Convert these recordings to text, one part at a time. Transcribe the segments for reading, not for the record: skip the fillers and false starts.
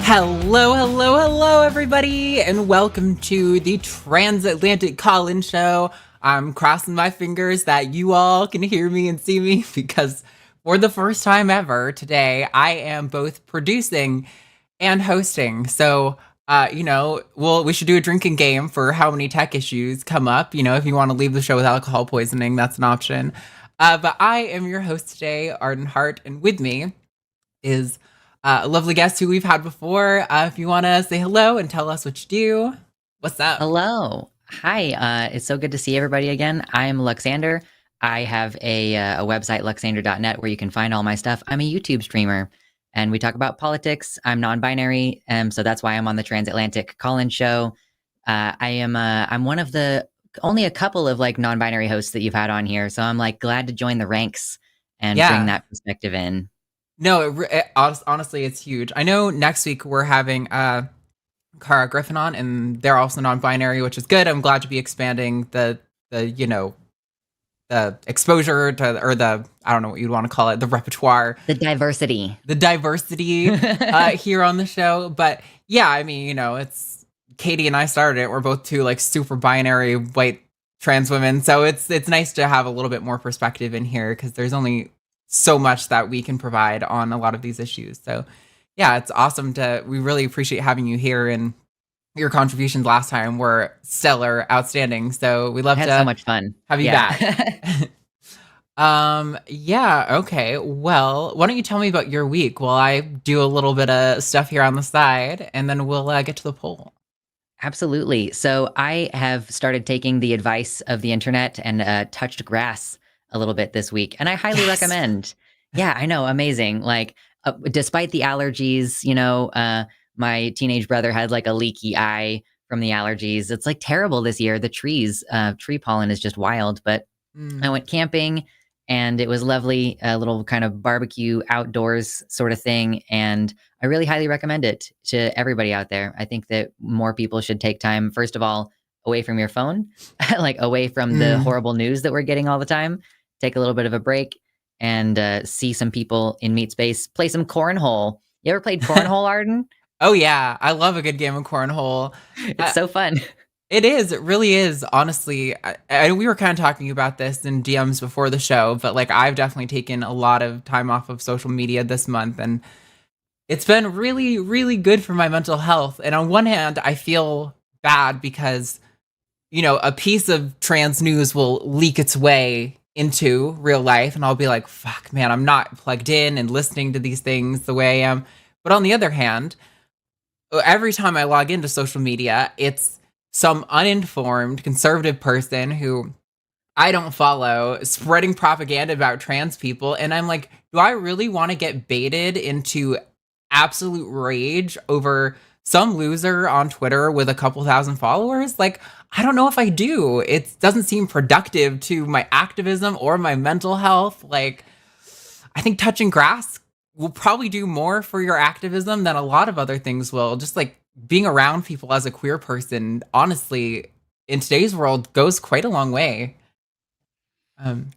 Hello, hello, hello, everybody, and welcome to the Transatlantic Call-In Show. I'm crossing my fingers that you all can hear me and see me because for the first time ever today, I am both producing and hosting. So, we should do a drinking game for how many tech issues come up. You know, if you want to leave the show with alcohol poisoning, that's an option. But I am your host today, Arden Hart, and with me is a lovely guest who we've had before. If you want to say hello and tell us what you do, what's up? Hello. Hi. It's so good to see everybody again. I'm Luxander. I have a website, luxander.net, where you can find all my stuff. I'm a YouTube streamer, and we talk about politics. I'm non-binary, so that's why I'm on the Transatlantic Call-In Show. I'm one of the only a couple of like non-binary hosts that you've had on here, so I'm like glad to join the ranks and bring that perspective in. No, honestly, it's huge. I know next week we're having Cara Griffin on, and they're also non-binary, which is good. I'm glad to be expanding the exposure to, or I don't know what you'd want to call it, the repertoire. The diversity here on the show. But yeah, I mean, it's Katy and I started it. We're both two like super binary white trans women. So it's nice to have a little bit more perspective in here because there's only so much that we can provide on a lot of these issues. So yeah, it's awesome we really appreciate having you here, and your contributions last time were stellar, outstanding. So we love to so much fun. Have you back. Okay. Well, why don't you tell me about your week while I do a little bit of stuff here on the side, and then we'll get to the poll. Absolutely. So I have started taking the advice of the internet and touched grass a little bit this week, and I highly recommend. Yeah, I know, amazing. Like, despite the allergies, my teenage brother had like a leaky eye from the allergies. It's like terrible this year. The tree pollen is just wild. But I went camping, and it was lovely, a little kind of barbecue outdoors sort of thing. And I really highly recommend it to everybody out there. I think that more people should take time, first of all, away from your phone, like away from the horrible news that we're getting all the time. Take a little bit of a break and see some people in meat space, play some cornhole. You ever played cornhole, Arden? Oh yeah, I love a good game of cornhole. It's so fun. It is. It really is. Honestly, we were kind of talking about this in DMs before the show, but like I've definitely taken a lot of time off of social media this month, and it's been really, really good for my mental health. And on one hand, I feel bad because, a piece of trans news will leak its way into real life, and I'll be like, fuck, man, I'm not plugged in and listening to these things the way I am. But on the other hand, every time I log into social media, it's some uninformed conservative person who I don't follow spreading propaganda about trans people. And I'm like, do I really want to get baited into absolute rage over some loser on Twitter with a couple thousand followers? Like, I don't know if I do. It doesn't seem productive to my activism or my mental health. Like, I think touching grass will probably do more for your activism than a lot of other things will. Just like being around people as a queer person, honestly, in today's world goes quite a long way.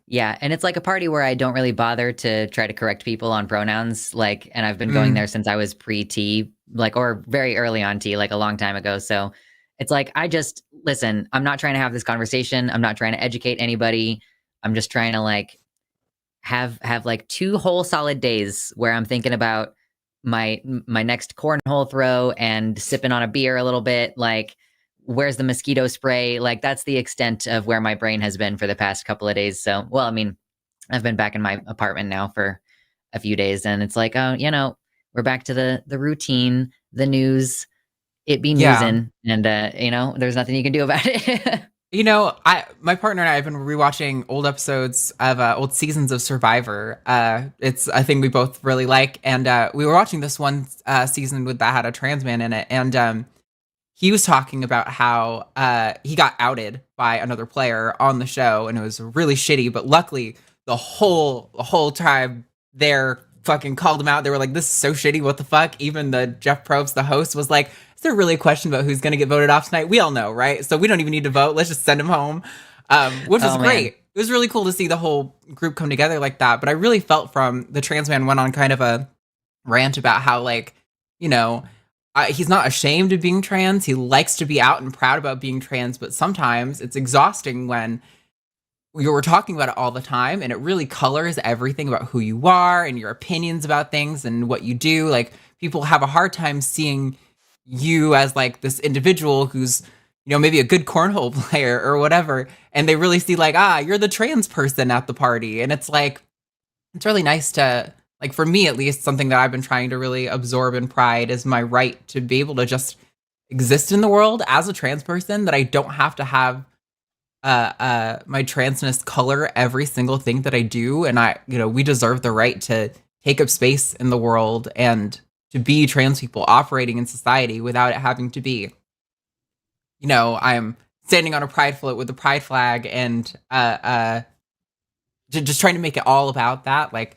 Yeah, and it's like a party where I don't really bother to try to correct people on pronouns, like, and I've been going there since I was pre-T, like, or very early on T, like a long time ago. So it's like, I just, listen, I'm not trying to have this conversation. I'm not trying to educate anybody. I'm just trying to like have like 2 whole solid days where I'm thinking about my next cornhole throw and sipping on a beer a little bit, like, where's the mosquito spray? Like, that's the extent of where my brain has been for the past couple of days. So, well, I mean, I've been back in my apartment now for a few days, and it's like, oh, we're back to the routine, the news, it be newsin', and there's nothing you can do about it. My partner and I have been rewatching old episodes of old seasons of Survivor. It's a thing we both really like, and we were watching this one season that had a trans man in it, and he was talking about how he got outed by another player on the show, and it was really shitty. But luckily, the whole tribe there fucking called him out. They were like, "This is so shitty. What the fuck?" Even the Jeff Probst, the host, was like, "Is there really a question about who's going to get voted off tonight? We all know, right? So we don't even need to vote. Let's just send him home," which was great. It was really cool to see the whole group come together like that. But I really felt from the trans man went on kind of a rant about how, like, he's not ashamed of being trans. He likes to be out and proud about being trans, but sometimes it's exhausting when you're talking about it all the time and it really colors everything about who you are and your opinions about things and what you do. Like, people have a hard time seeing you as like this individual who's, maybe a good cornhole player or whatever, and they really see like, you're the trans person at the party. And it's like, it's really nice to, like, for me at least, something that I've been trying to really absorb in pride is my right to be able to just exist in the world as a trans person, that I don't have to have my transness color every single thing that I do. And we deserve the right to take up space in the world and to be trans people operating in society without it having to be, I'm standing on a pride float with a pride flag and just trying to make it all about that. Like,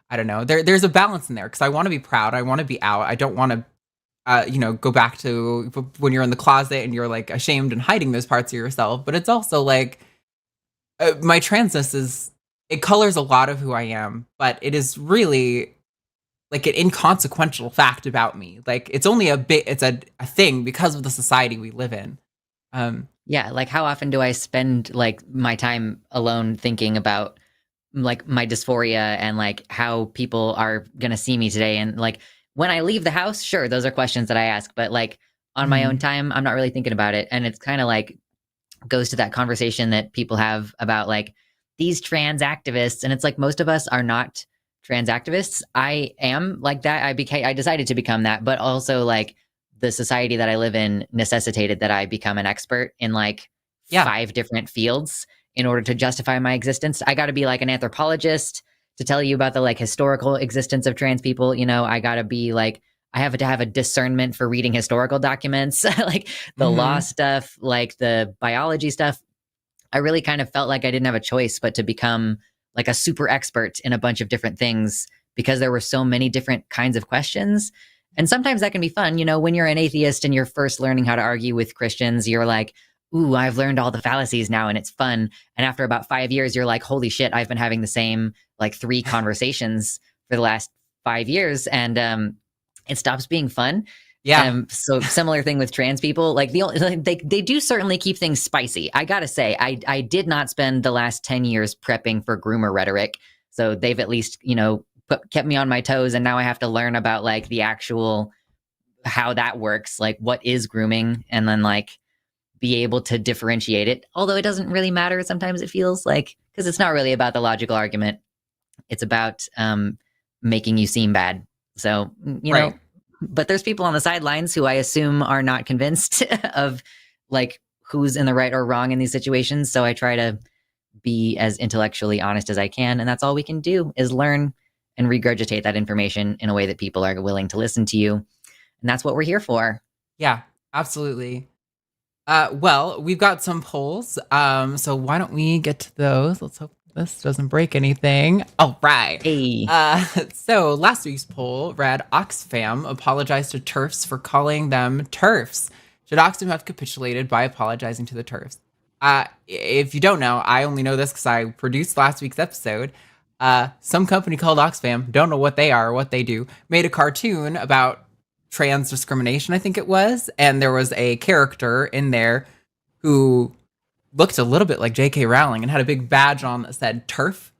I don't know. There's a balance in there because I want to be proud. I want to be out. I don't want to, go back to when you're in the closet and you're like ashamed and hiding those parts of yourself. But it's also like my transness it colors a lot of who I am, but it is really like an inconsequential fact about me. Like, it's only it's a thing because of the society we live in. Yeah, like how often do I spend like my time alone thinking about like my dysphoria and like how people are gonna see me today? And like when I leave the house, sure, those are questions that I ask, but like on my own time, I'm not really thinking about it. And it's kind of like goes to that conversation that people have about like these trans activists. And it's like, most of us are not trans activists. I am like that. I decided to become that, but also like the society that I live in necessitated that I become an expert in like 5 different fields in order to justify my existence. I got to be like an anthropologist to tell you about the like historical existence of trans people. I got to be like, I have to have a discernment for reading historical documents, like the law stuff, like the biology stuff. I really kind of felt like I didn't have a choice but to become like a super expert in a bunch of different things because there were so many different kinds of questions. And sometimes that can be fun. When you're an atheist and you're first learning how to argue with Christians, you're like, ooh, I've learned all the fallacies now and it's fun. And after about 5 years, you're like, holy shit, I've been having the same like 3 conversations for the last 5 years. And it stops being fun. Yeah. So similar thing with trans people, like they do certainly keep things spicy. I gotta say, I did not spend the last 10 years prepping for groomer rhetoric. So they've at least, kept me on my toes. And now I have to learn about like the actual, how that works, like what is grooming, and then like be able to differentiate it. Although it doesn't really matter. Sometimes it feels like, because it's not really about the logical argument. It's about making you seem bad. So, know, but there's people on the sidelines who I assume are not convinced of like who's in the right or wrong in these situations. So I try to be as intellectually honest as I can. And that's all we can do is learn and regurgitate that information in a way that people are willing to listen to you. And that's what we're here for. Yeah, absolutely. Well, we've got some polls. So why don't we get to those? Let's hope this doesn't break anything. All right. Hey. So last week's poll read, Oxfam apologized to TERFs for calling them TERFs. Should Oxfam have capitulated by apologizing to the TERFs? If you don't know, I only know this because I produced last week's episode. Some company called Oxfam, don't know what they are or what they do, made a cartoon about trans discrimination, I think it was. And there was a character in there who looked a little bit like J.K. Rowling and had a big badge on that said TERF.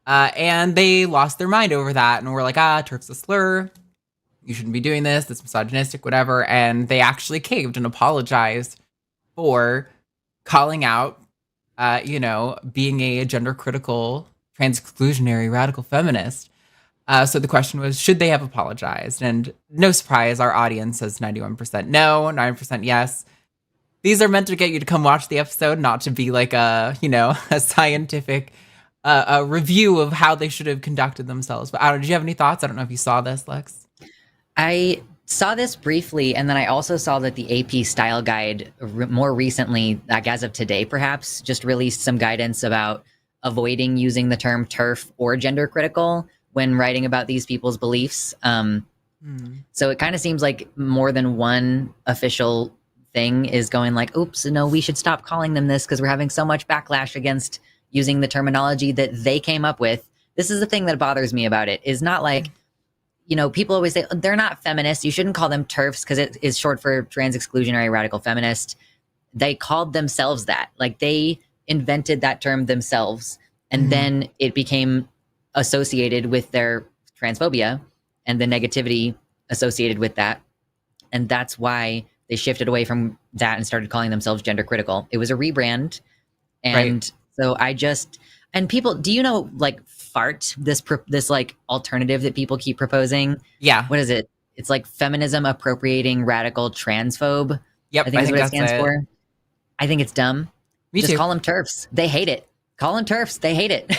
And they lost their mind over that and were like, TERF's a slur. You shouldn't be doing this. It's misogynistic, whatever. And they actually caved and apologized for calling out, being a gender critical, trans exclusionary, radical feminist. So the question was, should they have apologized? And no surprise, our audience says 91% no, 9% yes. These are meant to get you to come watch the episode, not to be like a scientific a review of how they should have conducted themselves. But Aaron, did you have any thoughts? I don't know if you saw this, Lex. I saw this briefly, and then I also saw that the AP Style Guide more recently, like as of today perhaps, just released some guidance about avoiding using the term TERF or gender critical when writing about these people's beliefs. So it kind of seems like more than one official thing is going like, oops, no, we should stop calling them this because we're having so much backlash against using the terminology that they came up with. This is the thing that bothers me about it, is not like people always say they're not feminists. You shouldn't call them TERFs because it is short for trans exclusionary radical feminist. They called themselves that. Like, they invented that term themselves, and then it became associated with their transphobia and the negativity associated with that. And that's why they shifted away from that and started calling themselves gender critical. It was a rebrand. And so and people, do you know, like, FART, this like alternative that people keep proposing? Yeah. What is it? It's like feminism appropriating radical transphobe. Yep. I think that's what it stands for. I think it's dumb. Me Just too. call them TERFs. They hate it. Call them TERFs. They hate it.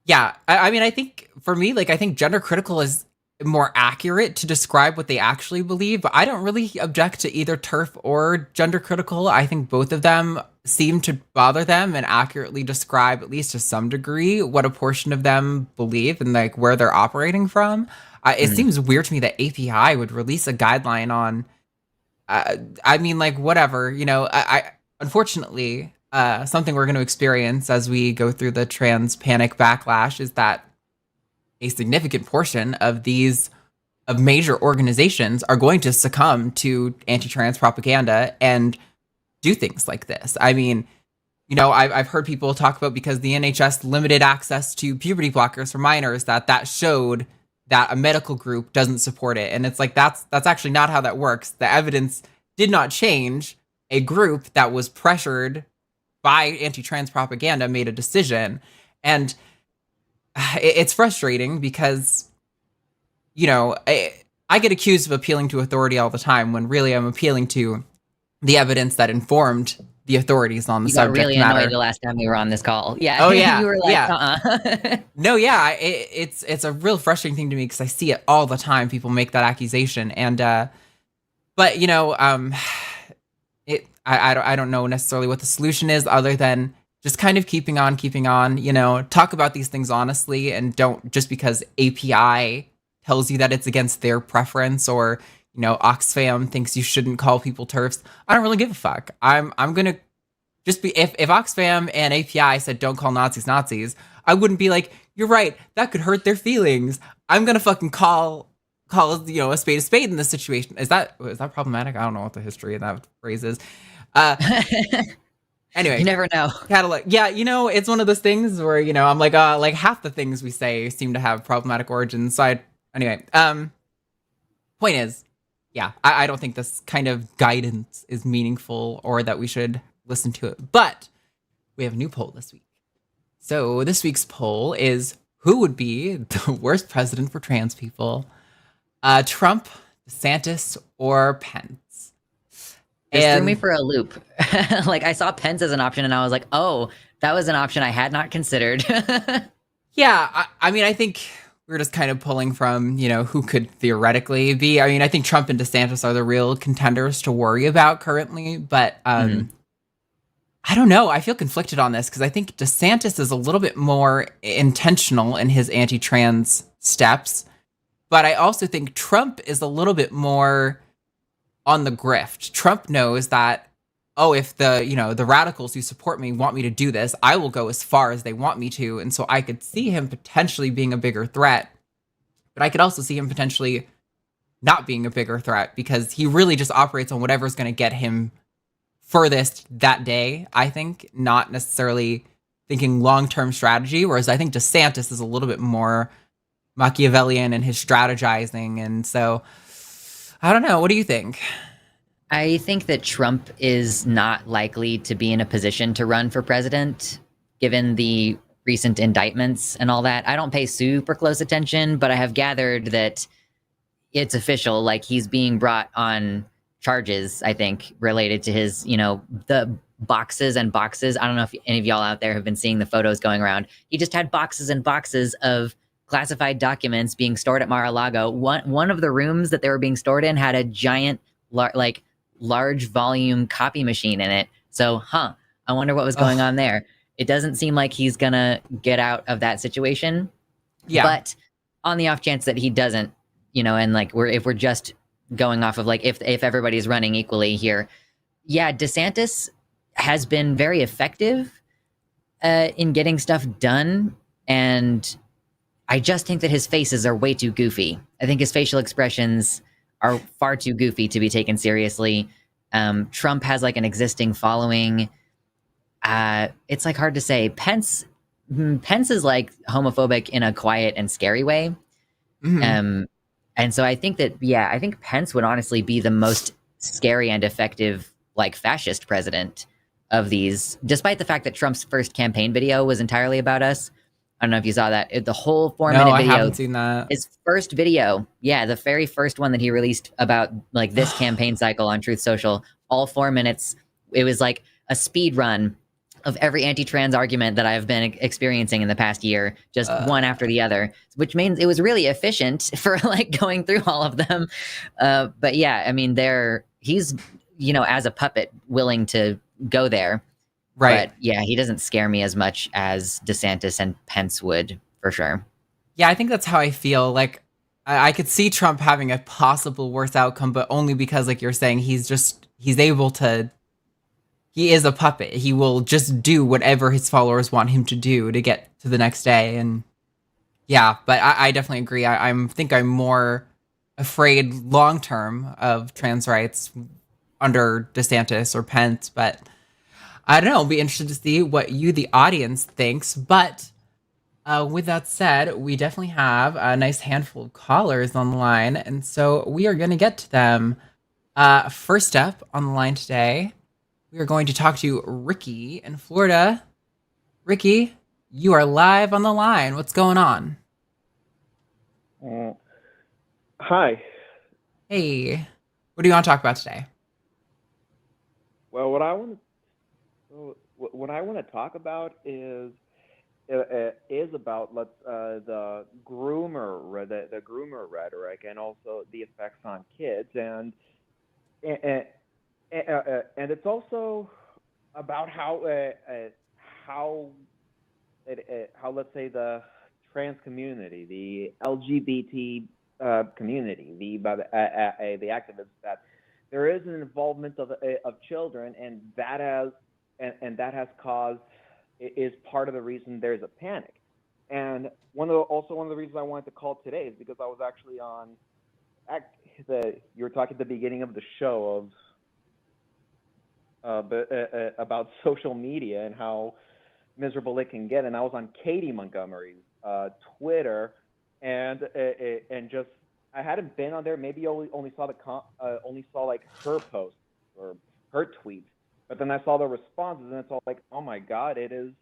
Yeah. I mean, I think for me, like, I think gender critical is more accurate to describe what they actually believe, but I don't really object to either TERF or gender critical. I think both of them seem to bother them and accurately describe, at least to some degree, what a portion of them believe and like where they're operating from. It seems weird to me that API would release a guideline on, I mean, like, whatever, I unfortunately, something we're going to experience as we go through the trans panic backlash is that a significant portion of major organizations are going to succumb to anti-trans propaganda and do things like this. I mean, I've heard people talk about, because the NHS limited access to puberty blockers for minors, that showed that a medical group doesn't support it. And it's like, that's actually not how that works. The evidence did not change. A group that was pressured by anti-trans propaganda made a decision. And it's frustrating because, I get accused of appealing to authority all the time when really I'm appealing to the evidence that informed the authorities on the subject matter. You got really annoyed the last time we were on this call. Yeah. Oh, yeah. You were like, No, yeah. It's a real frustrating thing to me because I see it all the time. People make that accusation. And, but, I don't know necessarily what the solution is other than just kind of keeping on, talk about these things honestly, and don't, just because API tells you that it's against their preference, or, Oxfam thinks you shouldn't call people TERFs. I don't really give a fuck. I'm going to just be, if Oxfam and API said don't call Nazis Nazis, I wouldn't be like, you're right, that could hurt their feelings. I'm going to fucking call a spade in this situation. Is that problematic? I don't know what the history of that phrase is. Anyway, you never know. Cadillac. Yeah, it's one of those things where, I'm like half the things we say seem to have problematic origins. So anyway, point is, yeah, I don't think this kind of guidance is meaningful or that we should listen to it. But we have a new poll this week. So this week's poll is, who would be the worst president for trans people? Trump, DeSantis, or Pence? This threw me for a loop. Like, I saw Pence as an option and I was like, oh, that was an option I had not considered. Yeah, I mean, I think we're just kind of pulling from, who could theoretically be. I mean, I think Trump and DeSantis are the real contenders to worry about currently. But I don't know. I feel conflicted on this because I think DeSantis is a little bit more intentional in his anti-trans steps. But I also think Trump is a little bit more on the grift. Trump knows that, if the radicals who support me want me to do this, I will go as far as they want me to. And so I could see him potentially being a bigger threat, but I could also see him potentially not being a bigger threat because he really just operates on whatever's going to get him furthest that day, I think, not necessarily thinking long-term strategy. Whereas I think DeSantis is a little bit more Machiavellian in his strategizing. And so I don't know. What do you think? I think that Trump is not likely to be in a position to run for president, given the recent indictments and all that. I don't pay super close attention, but I have gathered that it's official. Like, he's being brought on charges, I think, related to his, the boxes and boxes. I don't know if any of y'all out there have been seeing the photos going around. He just had boxes and boxes of classified documents being stored at Mar-a-Lago. One of the rooms that they were being stored in had a giant, large volume copy machine in it. So, I wonder what was going on there. It doesn't seem like he's gonna get out of that situation. Yeah. But on the off chance that he doesn't, and if we're just going off of if everybody's running equally here, yeah, DeSantis has been very effective in getting stuff done, and I just think that his faces are way too goofy. I think his facial expressions are far too goofy to be taken seriously. Trump has like an existing following. It's like hard to say. Pence is like homophobic in a quiet and scary way. Mhm. And so I think that, yeah, I think Pence would honestly be the most scary and effective, like, fascist president of these, despite the fact that Trump's first campaign video was entirely about us. I don't know if you saw that. The whole No, 4-minute I video, haven't seen that. his first video, yeah, the very first one that he released about, like, this campaign cycle on Truth Social, all 4 minutes. It was like a speed run of every anti-trans argument that I've been experiencing in the past year, just one after the other, which means it was really efficient for like going through all of them. But yeah, I mean, he's, as a puppet willing to go there. Right. But yeah, he doesn't scare me as much as DeSantis and Pence would, for sure. Yeah, I think that's how I feel. Like, I could see Trump having a possible worse outcome, but only because, like you're saying, he's able to. He is a puppet. He will just do whatever his followers want him to do to get to the next day. And yeah, but I definitely agree. think I'm more afraid long term of trans rights under DeSantis or Pence, but I don't know. I'll be interested to see what you, the audience, thinks. But with that said, we definitely have a nice handful of callers on the line, and so we are going to get to them. First up on the line today, we are going to talk to Ricky in Florida. Ricky, you are live on the line. What's going on? Hi. Hey, what do you want to talk about today? Well, what I want to talk about is about the the groomer rhetoric and also the effects on kids and, and it's also about how let's say the trans community, the LGBT community, the activists, that there is an involvement of children, and that has caused, is part of the reason there's a panic. And one of the reasons I wanted to call today is because I was actually on you were talking at the beginning of the show about social media and how miserable it can get, and I was on Katy Montgomerie's Twitter, and just I hadn't been on there. Maybe only saw only saw like her posts or her tweets, but then I saw the responses, and it's all like, oh my god, it is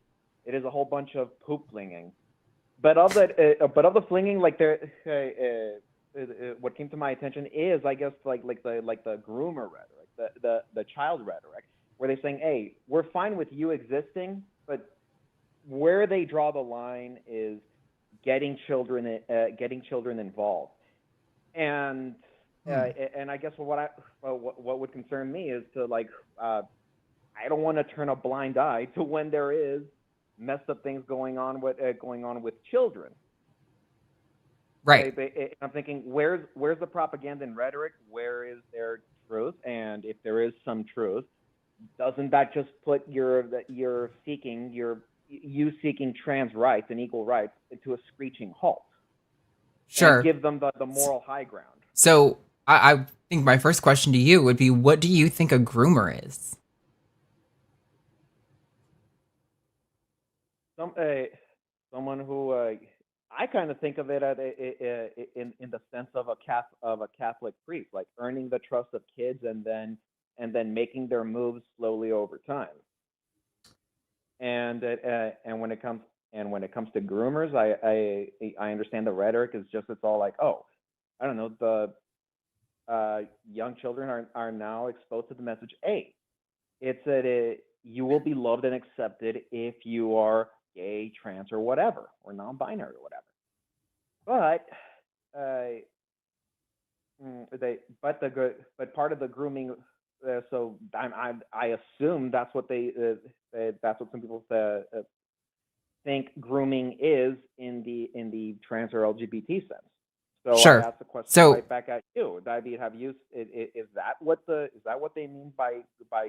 a whole bunch of poop flinging. But of the flinging, like what came to my attention is, I guess, like the groomer rhetoric, the child rhetoric, where they're saying, hey, we're fine with you existing, but where they draw the line is getting children involved. And I guess what would concern me is to I don't want to turn a blind eye to when there is messed up things going on with children. Right. I'm thinking, where's the propaganda and rhetoric? Where is there truth? And if there is some truth, doesn't that just put you seeking trans rights and equal rights into a screeching halt? Sure. And give them the moral high ground. So I think my first question to you would be, what do you think a groomer is? Someone who I kind of think of it in the sense of a Catholic priest, like earning the trust of kids and then making their moves slowly over time. And when it comes to groomers, I understand the rhetoric is just, it's all like, oh, I don't know, the young children are now exposed to the message, hey, it's that you will be loved and accepted if you are gay, trans, or whatever, or non-binary or whatever. But but part of the grooming. So I assume that's what that's what some people think grooming is in the trans or LGBT sense. So sure. I asked the question right back at you, David. Is that what they mean by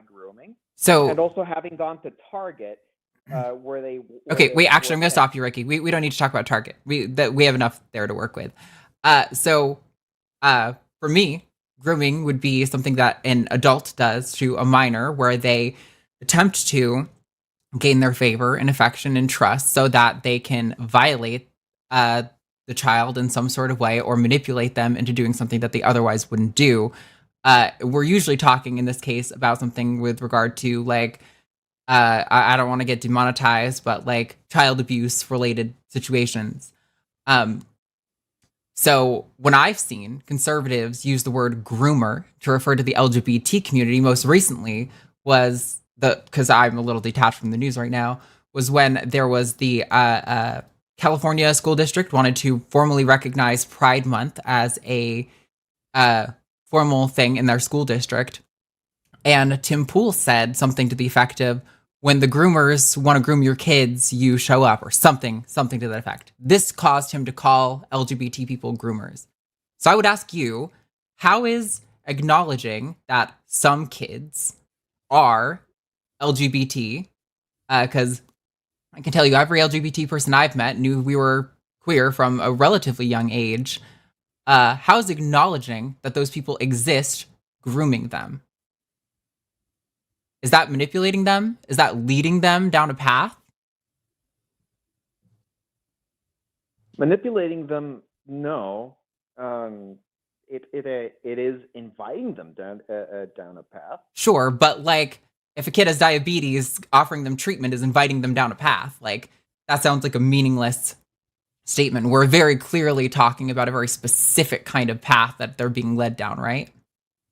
grooming? So, and also, having gone to Target, where they Okay, wait. Actually, were I'm going to stop you, Ricky. We don't need to talk about Target. We have enough there to work with. So for me, grooming would be something that an adult does to a minor, where they attempt to gain their favor and affection and trust, so that they can violate the child in some sort of way or manipulate them into doing something that they otherwise wouldn't do. We're usually talking in this case about something with regard to like I don't want to get demonetized, but like child abuse related situations. So when I've seen conservatives use the word groomer to refer to the LGBT community, most recently was because I'm a little detached from the news right now, was when there was the California school district wanted to formally recognize Pride Month as a formal thing in their school district. And Tim Pool said something to the effect of, when the groomers want to groom your kids, you show up, or something to that effect. This caused him to call LGBT people groomers. So I would ask you, how is acknowledging that some kids are LGBT, because I can tell you every LGBT person I've met knew we were queer from a relatively young age. How is acknowledging that those people exist grooming them? Is that manipulating them? Is that leading them down a path? Manipulating them, no. It is inviting them down a path. Sure, but like if a kid has diabetes, offering them treatment is inviting them down a path. Like that sounds like a meaningless statement. We're very clearly talking about a very specific kind of path that they're being led down, right?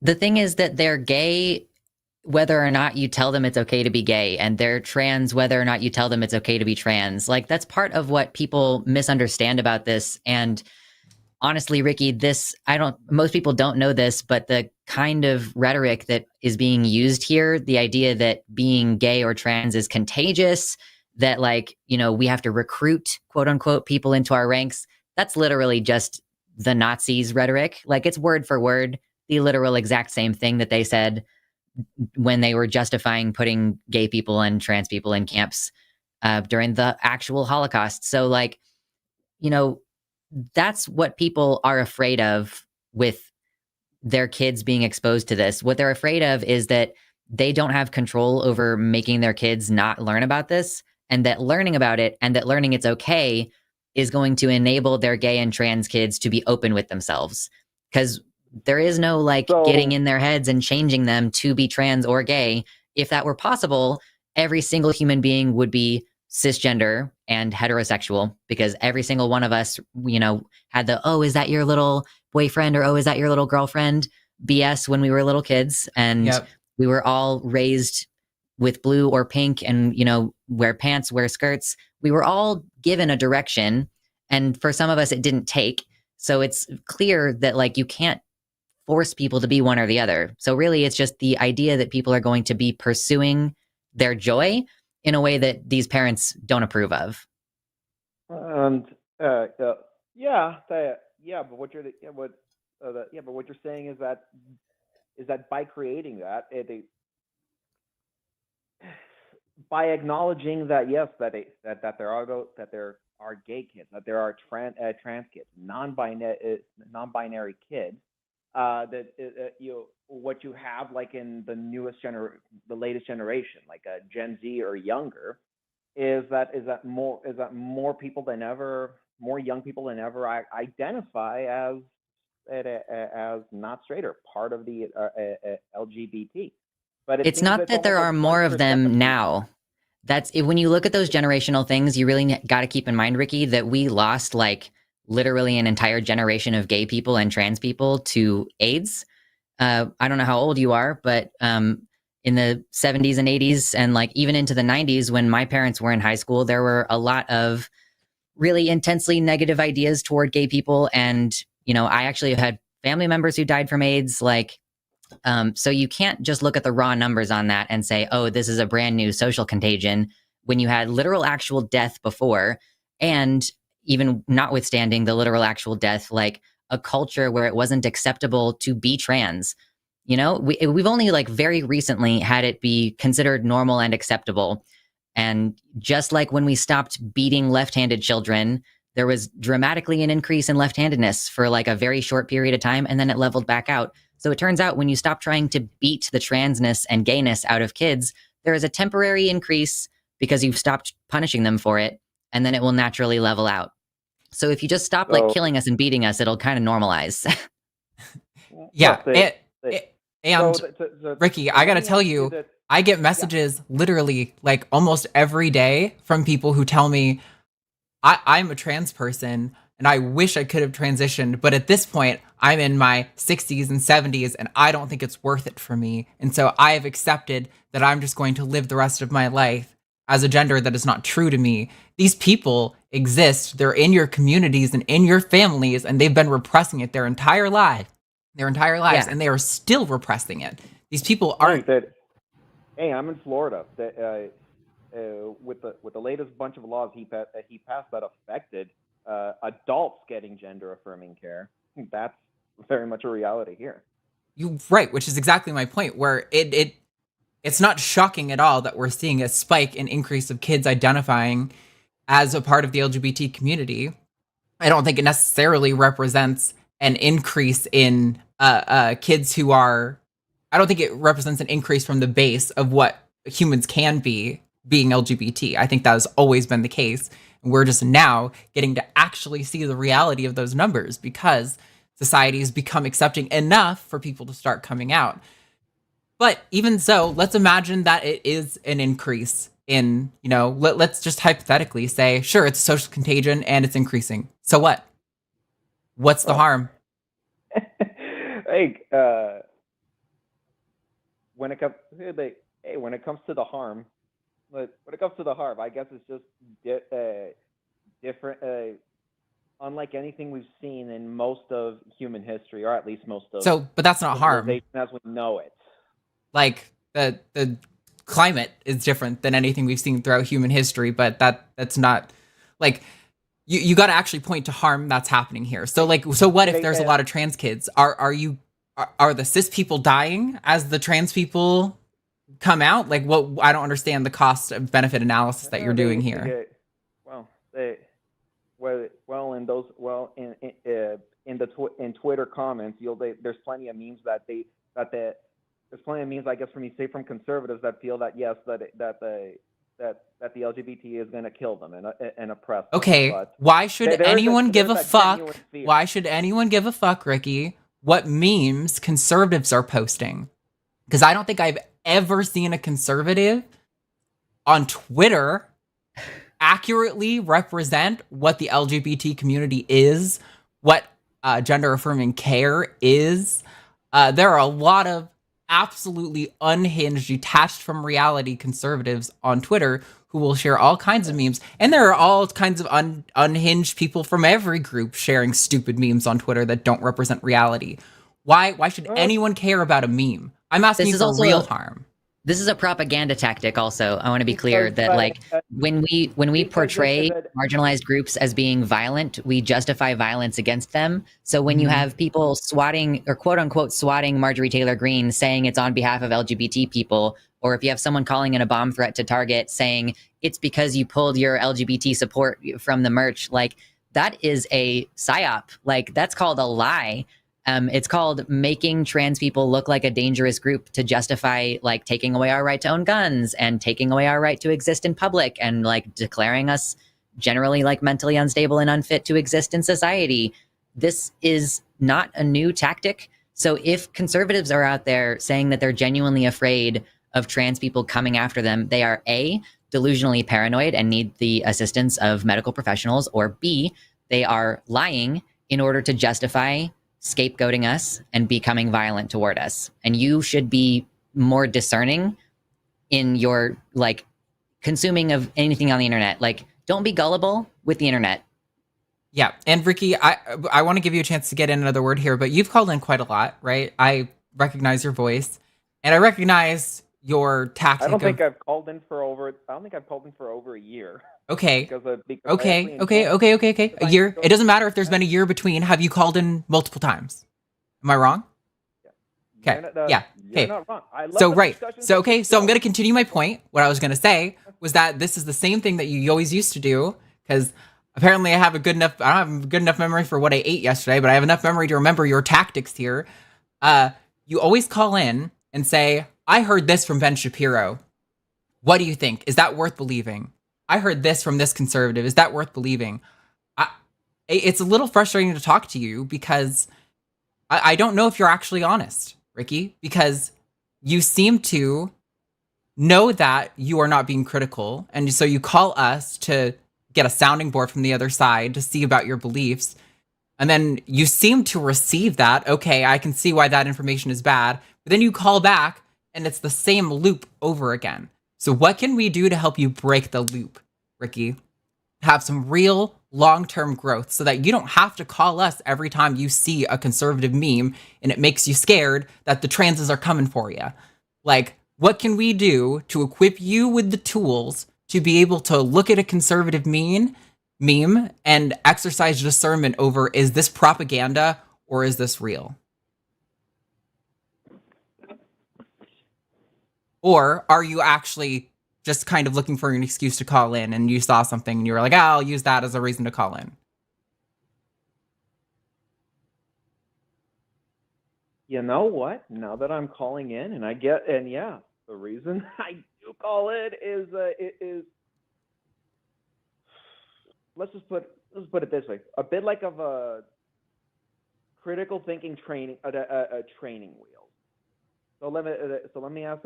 The thing is that they're gay whether or not you tell them it's okay to be gay, and they're trans whether or not you tell them it's okay to be trans. Like that's part of what people misunderstand about this. And honestly, Ricky, most people don't know this, but the kind of rhetoric that is being used here, the idea that being gay or trans is contagious, that like, we have to recruit quote unquote people into our ranks. That's literally just the Nazis' rhetoric. Like it's word for word, the literal exact same thing that they said when they were justifying putting gay people and trans people in camps during the actual Holocaust. So like, that's what people are afraid of with their kids being exposed to this. What they're afraid of is that they don't have control over making their kids not learn about this, and that learning about it and that learning it's okay is going to enable their gay and trans kids to be open with themselves. Because there is no getting in their heads and changing them to be trans or gay. If that were possible, every single human being would be cisgender and heterosexual, because every single one of us, had the, oh, is that your little boyfriend, or oh, is that your little girlfriend BS when we were little kids. And we were all raised with blue or pink and, wear pants, wear skirts. We were all given a direction. And for some of us, it didn't take. So it's clear that you can't force people to be one or the other. So really, it's just the idea that people are going to be pursuing their joy in a way that these parents don't approve of. And but what you're saying is that by creating that, by acknowledging that yes, that there are gay kids, that there are trans kids, non-binary kids. What you have in the latest generation, like a Gen Z or younger, is that more people than ever, more young people than ever identify as not straight or part of the LGBT. But it's not that there are more of them now. That's when you look at those generational things, you really got to keep in mind, Ricky, that we lost literally an entire generation of gay people and trans people to AIDS. I don't know how old you are, but in the 70s and 80s and even into the 90s, when my parents were in high school, there were a lot of really intensely negative ideas toward gay people. And, I actually had family members who died from AIDS. So you can't just look at the raw numbers on that and say, oh, this is a brand new social contagion, when you had literal actual death before. And even notwithstanding the literal actual death, a culture where it wasn't acceptable to be trans. We've only very recently had it be considered normal and acceptable. And just like when we stopped beating left-handed children, there was dramatically an increase in left-handedness for like a very short period of time, and then it leveled back out. So it turns out when you stop trying to beat the transness and gayness out of kids, there is a temporary increase because you've stopped punishing them for it, and then it will naturally level out. So if you just stop like killing us and beating us, it'll kind of normalize. Yeah. And Ricky, I got to tell you, I get messages literally like almost every day from people who tell me I'm a trans person and I wish I could have transitioned, but at this point I'm in my 60s and 70s and I don't think it's worth it for me. And so I have accepted that I'm just going to live the rest of my life as a gender that is not true to me. These people exist. They're in your communities and in your families, and they've been repressing it their entire lives, and they are still repressing it. These people aren't. Hey, I'm in Florida. With the latest bunch of laws he passed that affected adults getting gender affirming care. That's very much a reality here. Right, which is exactly my point. Where it's not shocking at all that we're seeing a spike in increase of kids identifying as a part of the LGBT community. I don't think it necessarily represents an increase in kids who are. I don't think it represents an increase from the base of what humans can be being LGBT. I think that has always been the case. And we're just now getting to actually see the reality of those numbers because society has become accepting enough for people to start coming out. But even so, let's imagine that it is an increase in, let's just hypothetically say, sure, it's a social contagion and it's increasing. So what? What's the harm? Hey, when it comes to the harm, I guess it's just different, unlike anything we've seen in most of human history, or at least most of. So, but that's not harm. As we know it. Like the climate is different than anything we've seen throughout human history, but that's not like you got to actually point to harm that's happening here. So what if there's a lot of trans kids? Are the cis people dying as the trans people come out? Like, what? I don't understand the cost of benefit analysis that you're doing here. In Twitter comments, there's plenty of memes there's plenty of memes, I guess, from conservatives that feel that yes, that the LGBT is going to kill them and oppress them. Okay, but why should anyone give a fuck? Why should anyone give a fuck, Ricky? What memes conservatives are posting? Because I don't think I've ever seen a conservative on Twitter accurately represent what the LGBT community is, what gender affirming care is. There are a lot of absolutely unhinged, detached from reality conservatives on Twitter who will share all kinds of memes. And there are all kinds of unhinged people from every group sharing stupid memes on Twitter that don't represent reality. Why should anyone care about a meme? I'm asking you for real harm. This is a propaganda tactic also. I want to be clear that when we portray marginalized groups as being violent, we justify violence against them. So when you have people swatting or quote unquote swatting Marjorie Taylor Greene saying it's on behalf of LGBT people, or if you have someone calling in a bomb threat to Target saying it's because you pulled your LGBT support from the merch, like that is a psyop. Like that's called a lie. It's called making trans people look like a dangerous group to justify like taking away our right to own guns and taking away our right to exist in public and like declaring us generally like mentally unstable and unfit to exist in society. This is not a new tactic. So if conservatives are out there saying that they're genuinely afraid of trans people coming after them, they are A, delusionally paranoid and need the assistance of medical professionals, or B, they are lying in order to justify scapegoating us and becoming violent toward us. And you should be more discerning in your like consuming of anything on the internet. Like don't be gullible with the internet. Yeah. And Ricky, I want to give you a chance to get in another word here, but you've called in quite a lot, right? I recognize your voice and I recognize your tactic. I don't think I've called in for over a year. Okay. Okay. A year. It doesn't matter if there's been a year between. Have you called in multiple times? Am I wrong? Okay. Yeah. Okay. You're not wrong. So I'm going to continue my point. What I was going to say was that this is the same thing that you always used to do, because apparently I don't have a good enough memory for what I ate yesterday, but I have enough memory to remember your tactics here. You always call in and say, I heard this from Ben Shapiro. What do you think? Is that worth believing? I heard this from this conservative. Is that worth believing? It's a little frustrating to talk to you because I don't know if you're actually honest, Ricky, because you seem to know that you are not being critical. And so you call us to get a sounding board from the other side to see about your beliefs. And then you seem to receive that. Okay, I can see why that information is bad. But then you call back and it's the same loop over again. So what can we do to help you break the loop, Ricky? Have some real long-term growth so that you don't have to call us every time you see a conservative meme and it makes you scared that the transes are coming for you. Like, what can we do to equip you with the tools to be able to look at a conservative meme and exercise discernment over, is this propaganda or is this real? Or are you actually just kind of looking for an excuse to call in and you saw something and you were like, I'll use that as a reason to call in? You know what? Now that I'm calling in the reason I do call in is let's put it this way, a bit like of a critical thinking training, a training wheel. So let me ask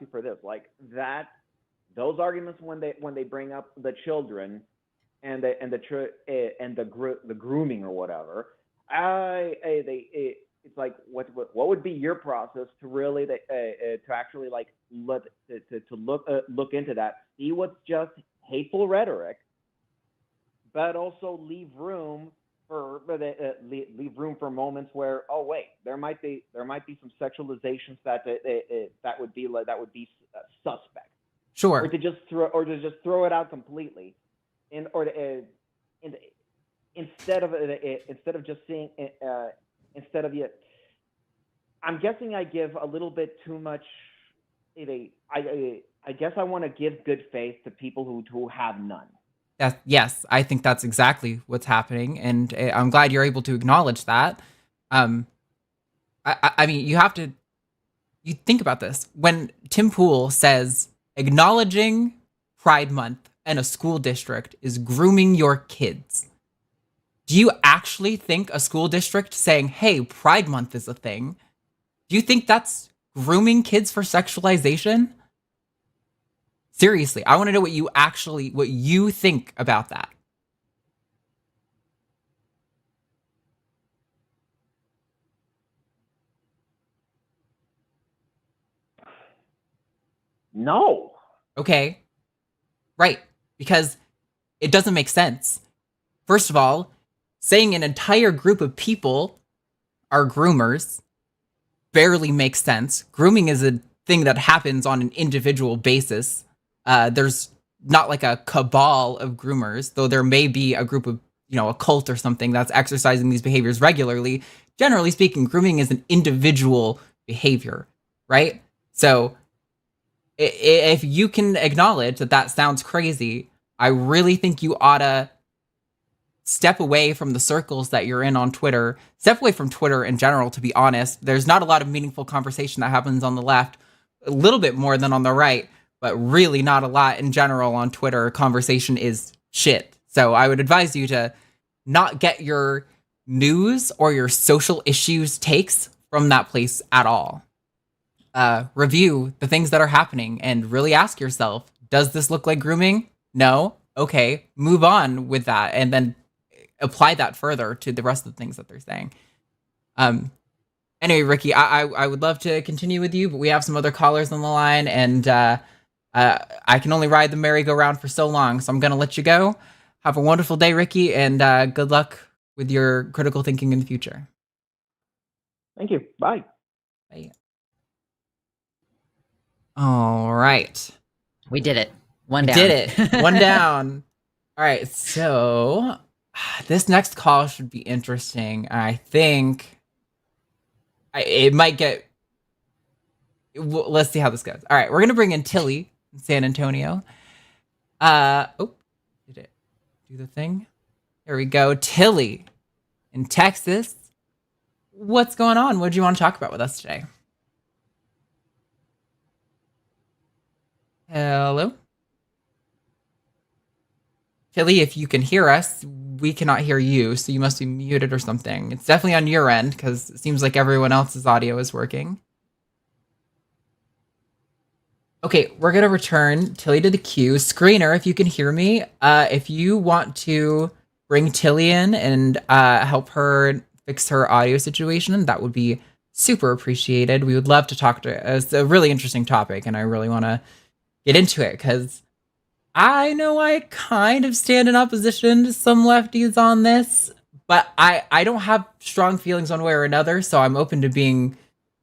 you for this, like that, those arguments when they bring up the children and the grooming or whatever, it's like what would be your process to really to actually like look into that, see what's just hateful rhetoric, but also leave room for moments where, oh wait, there might be some sexualizations that would be suspect. Sure. Or to just throw it out completely, instead of just seeing I'm guessing I give a little bit too much. I guess I want to give good faith to people who have none. Yes, I think that's exactly what's happening, and I'm glad you're able to acknowledge that. I mean, you think about this. When Tim Pool says acknowledging Pride Month and a school district is grooming your kids, do you actually think a school district saying, hey, Pride Month is a thing, do you think that's grooming kids for sexualization? Seriously, I want to know what you think about that. No. Okay. Right. Because it doesn't make sense. First of all, saying an entire group of people are groomers barely makes sense. Grooming is a thing that happens on an individual basis. There's not like a cabal of groomers, though there may be a group of, a cult or something that's exercising these behaviors regularly. Generally speaking, grooming is an individual behavior, right? So if you can acknowledge that sounds crazy, I really think you ought to step away from the circles that you're in on Twitter. Step away from Twitter in general, to be honest. There's not a lot of meaningful conversation that happens on the left, a little bit more than on the right, but really not a lot in general on Twitter. Conversation is shit. So I would advise you to not get your news or your social issues takes from that place at all. Review the things that are happening and really ask yourself, does this look like grooming? No? Okay, move on with that and then apply that further to the rest of the things that they're saying. Anyway, Ricky, I would love to continue with you, but we have some other callers on the line, and I can only ride the merry-go-round for so long, so I'm going to let you go. Have a wonderful day, Ricky, and good luck with your critical thinking in the future. Thank you. Bye. Bye. All right. We did it. One down. Did it. One down. All right, so this next call should be interesting. I think it might get... Let's see how this goes. All right, we're going to bring in Tilly in San Antonio. Did it do the thing? There we go. Tilly in Texas. What's going on? What do you want to talk about with us today? Hello? Tilly, if you can hear us, we cannot hear you, so you must be muted or something. It's definitely on your end, because it seems like everyone else's audio is working. Okay, we're going to return Tilly to the queue. Screener, if you can hear me, if you want to bring Tilly in and help her fix her audio situation, that would be super appreciated. We would love to talk to her. It's a really interesting topic, and I really want to get into it, because I know I kind of stand in opposition to some lefties on this, but I don't have strong feelings one way or another, so I'm open to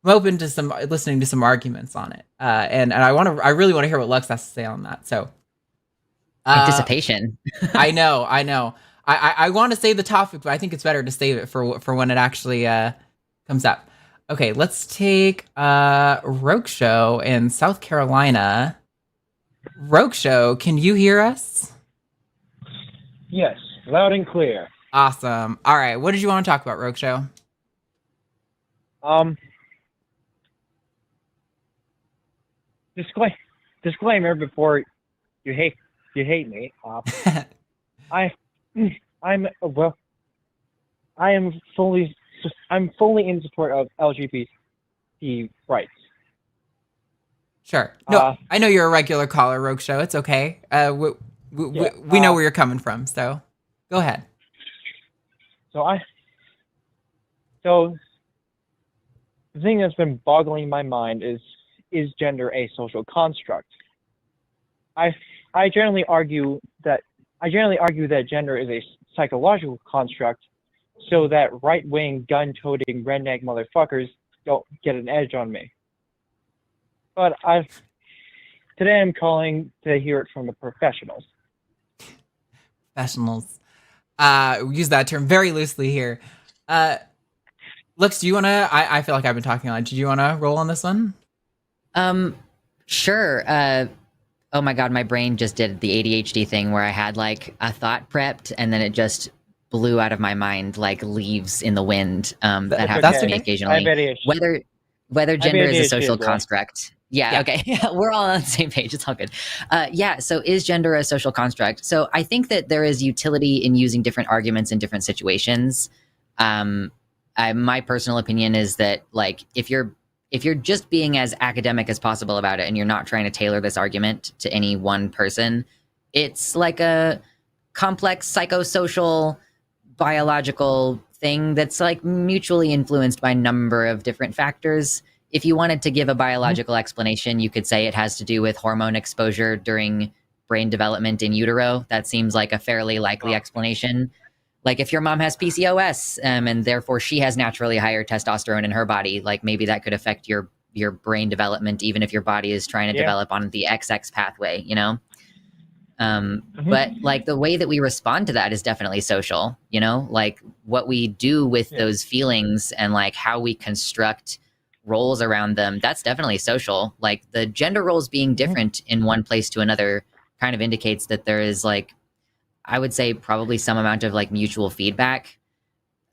listening to some arguments on it. And I really want to hear what Lux has to say on that. So anticipation. I know. I want to save the topic, but I think it's better to save it for when it actually comes up. Okay, let's take Rogue Show in South Carolina. Rogue Show, can you hear us? Yes, loud and clear. Awesome. All right, what did you want to talk about, Rogue Show? Disclaimer before you hate me. I'm fully in support of LGBT rights. Sure. No, I know you're a regular caller, Rogue Show. It's okay. We know where you're coming from, so go ahead. So the thing that's been boggling my mind is gender a social construct? I generally argue that gender is a psychological construct, so that right-wing gun-toting redneck motherfuckers don't get an edge on me. But today I'm calling to hear it from the professionals. Professionals. We use that term very loosely here. Lux, do you want to... I feel like I've been talking a lot. Do you want to roll on this one? Sure. Oh my God, my brain just did the ADHD thing where I had like a thought prepped and then it just blew out of my mind like leaves in the wind. That happens to me occasionally. Whether gender is a social construct. Yeah, okay. We're all on the same page. It's all good. So is gender a social construct? So I think that there is utility in using different arguments in different situations. My personal opinion is that like if you're just being as academic as possible about it and you're not trying to tailor this argument to any one person, it's like a complex psychosocial biological thing that's like mutually influenced by a number of different factors. If you wanted to give a biological explanation, you could say it has to do with hormone exposure during brain development in utero. That seems like a fairly likely explanation. Like if your mom has PCOS and therefore she has naturally higher testosterone in her body, like maybe that could affect your brain development, even if your body is trying to develop on the XX pathway, you know? But like the way that we respond to that is definitely social, you know, like what we do with those feelings and like how we construct roles around them, that's definitely social. Like the gender roles being different in one place to another kind of indicates that there is like, I would say probably some amount of like mutual feedback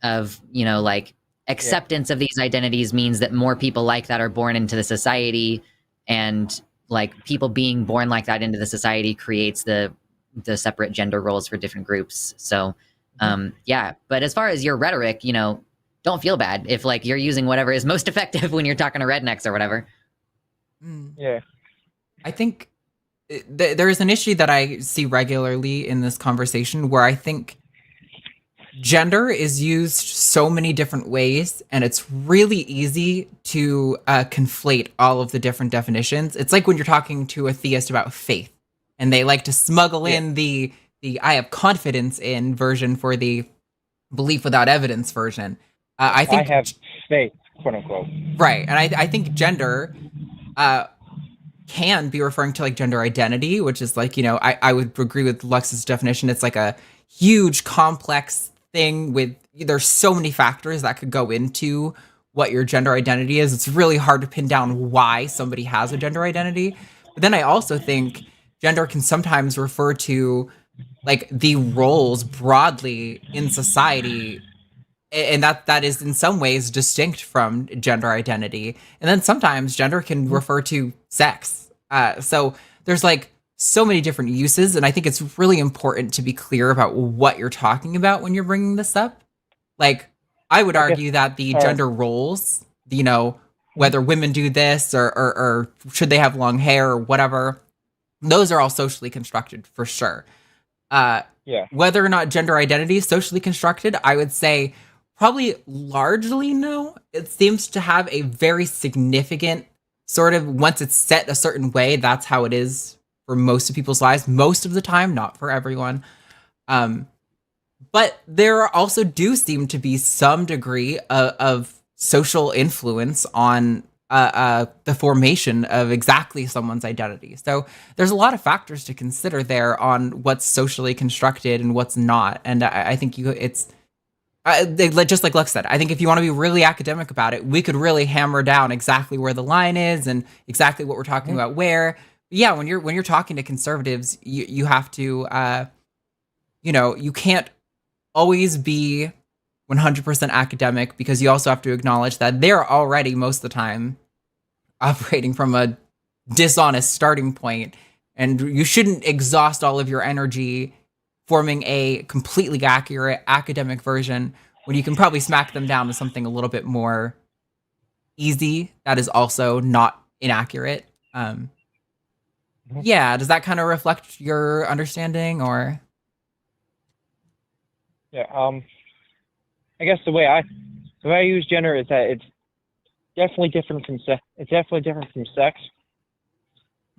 of, you know, like acceptance of these identities means that more people like that are born into the society, and like people being born like that into the society creates the separate gender roles for different groups. So but as far as your rhetoric, you know, don't feel bad if like you're using whatever is most effective when you're talking to rednecks or whatever. Yeah. I think there is an issue that I see regularly in this conversation where I think gender is used so many different ways, and it's really easy to conflate all of the different definitions. It's like when you're talking to a theist about faith, and they like to smuggle in the I have confidence in version for the belief without evidence version. I think I have faith, quote unquote. Right, and I think gender can be referring to like gender identity, which is like, you know, I would agree with Lux's definition. It's like a huge complex thing with there's so many factors that could go into what your gender identity is. It's really hard to pin down why somebody has a gender identity. But then I also think gender can sometimes refer to like the roles broadly in society, and that is in some ways distinct from gender identity. And then sometimes gender can refer to sex. So there's like so many different uses, and I think it's really important to be clear about what you're talking about when you're bringing this up. Like, I would argue that the gender roles, whether women do this or should they have long hair or whatever, those are all socially constructed for sure. Whether or not gender identity is socially constructed, I would say probably largely no. It seems to have a very significant sort of, once it's set a certain way, that's how it is for most of people's lives, most of the time, not for everyone. But there also do seem to be some degree of social influence on the formation of exactly someone's identity. So there's a lot of factors to consider there on what's socially constructed and what's not. And I think just like Lux said, I think if you want to be really academic about it, we could really hammer down exactly where the line is and exactly what we're talking about where. But yeah, when you're talking to conservatives, you have to, you can't always be 100% academic, because you also have to acknowledge that they're already most of the time operating from a dishonest starting point, and you shouldn't exhaust all of your energy forming a completely accurate academic version when you can probably smack them down to something a little bit more easy that is also not inaccurate. Yeah, does that kind of reflect your understanding, or? Yeah, I guess the way I use gender is that it's definitely different from sex.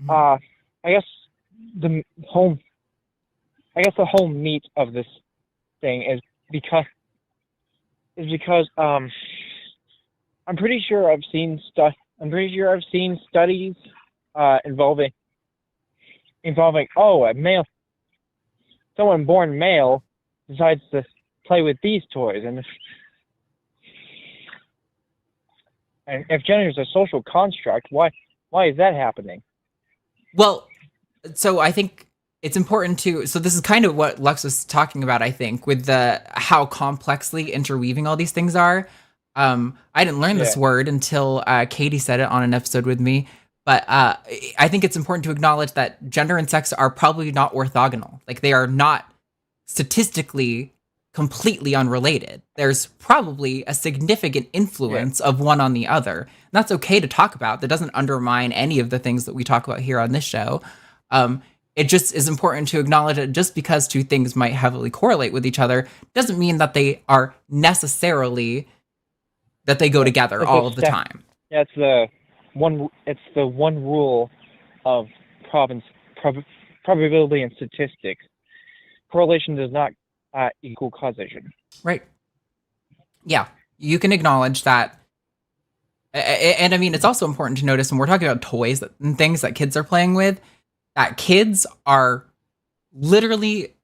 I guess the whole meat of this thing is because I'm pretty sure I've seen studies involving someone born male decides to play with these toys, and if gender is a social construct, why is that happening? Well, so I think it's important so this is kind of what Lux was talking about, I think, with how complexly interweaving all these things are. I didn't learn this word until Katy said it on an episode with me, but I think it's important to acknowledge that gender and sex are probably not orthogonal. Like, they are not statistically completely unrelated. There's probably a significant influence of one on the other. And that's okay to talk about. That doesn't undermine any of the things that we talk about here on this show. It just is important to acknowledge that just because two things might heavily correlate with each other doesn't mean that they are necessarily that they go together all of the time. Yeah, it's the one rule of probability and statistics. Correlation does not equal causation. Right. Yeah, you can acknowledge that. And I mean, it's also important to notice when we're talking about toys and things that kids are playing with, that kids are literally,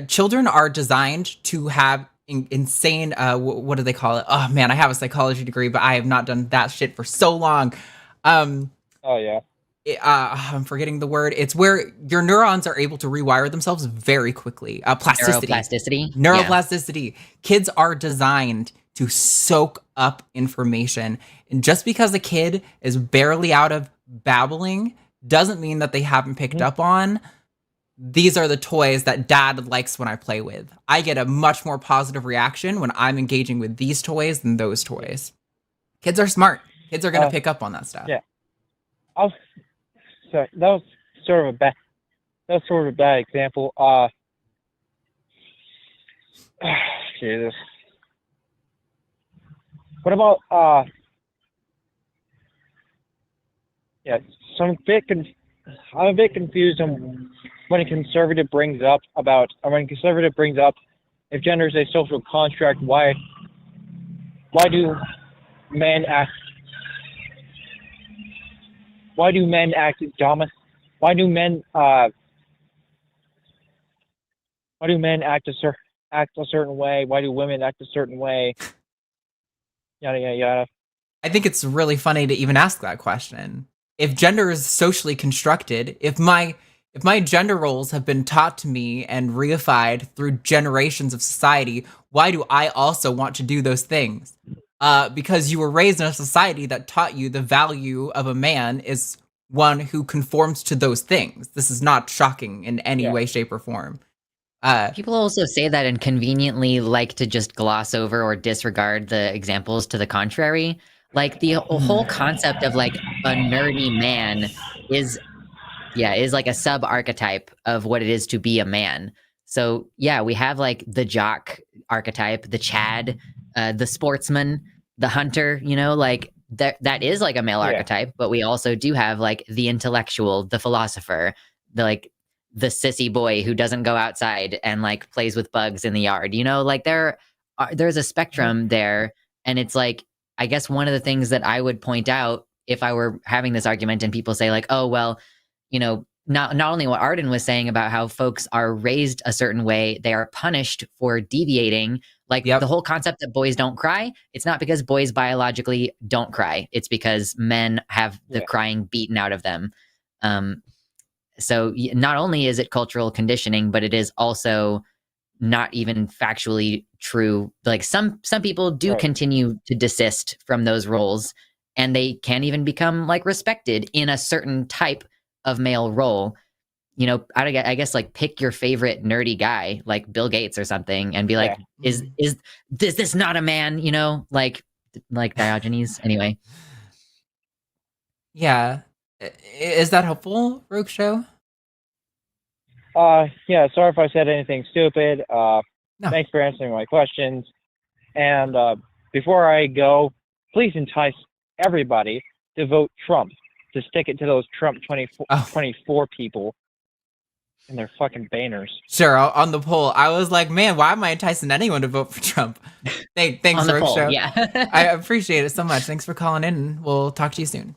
children are designed to have insane, what do they call it? Oh man, I have a psychology degree, but I have not done that shit for so long. Oh yeah. I'm forgetting the word. It's where your neurons are able to rewire themselves very quickly. Neuroplasticity. Yeah. Kids are designed to soak up information. And just because a kid is barely out of babbling doesn't mean that they haven't picked up on, these are the toys that dad likes when I play with. I get a much more positive reaction when I'm engaging with these toys than those toys. Kids are smart. Kids are going to pick up on that stuff. Yeah. So that was sort of a bad example. Jesus. What about I'm a bit confused on when a conservative brings up if gender is a social construct, why do men act dominant? Why do men act a certain way? Why do women act a certain way? Yada yada yada. I think it's really funny to even ask that question. If gender is socially constructed, if my if my gender roles have been taught to me and reified through generations of society, why do I also want to do those things? Because you were raised in a society that taught you the value of a man is one who conforms to those things. This is not shocking in any way, shape, or form. People also say that and conveniently like to just gloss over or disregard the examples to the contrary. Like the whole concept of like a nerdy man is like a sub archetype of what it is to be a man. So yeah, we have like the jock archetype, the Chad, the sportsman, the hunter, like that is like a male archetype, but we also do have like the intellectual, the philosopher, the sissy boy who doesn't go outside and like plays with bugs in the yard. Like there's a spectrum there, and it's like, I guess one of the things that I would point out if I were having this argument and people say like, oh, well, not only what Arden was saying about how folks are raised a certain way, they are punished for deviating. Like the whole concept that boys don't cry, it's not because boys biologically don't cry. It's because men have the crying beaten out of them. So not only is it cultural conditioning, but it is also not even factually true. Like some people do continue to desist from those roles, and they can't even become like respected in a certain type of male role. I guess like pick your favorite nerdy guy, like Bill Gates or something, and be like, is this not a man? Like Diogenes. Anyway. Yeah. Is that helpful, Rogue Show? Yeah, sorry if I said anything stupid. No. Thanks for answering my questions. And before I go, please entice everybody to vote Trump, to stick it to those Trump 24 people and their fucking banners. Sure, on the poll, I was like, man, why am I enticing anyone to vote for Trump? Thanks, Rogue Show. Yeah. I appreciate it so much. Thanks for calling in. We'll talk to you soon.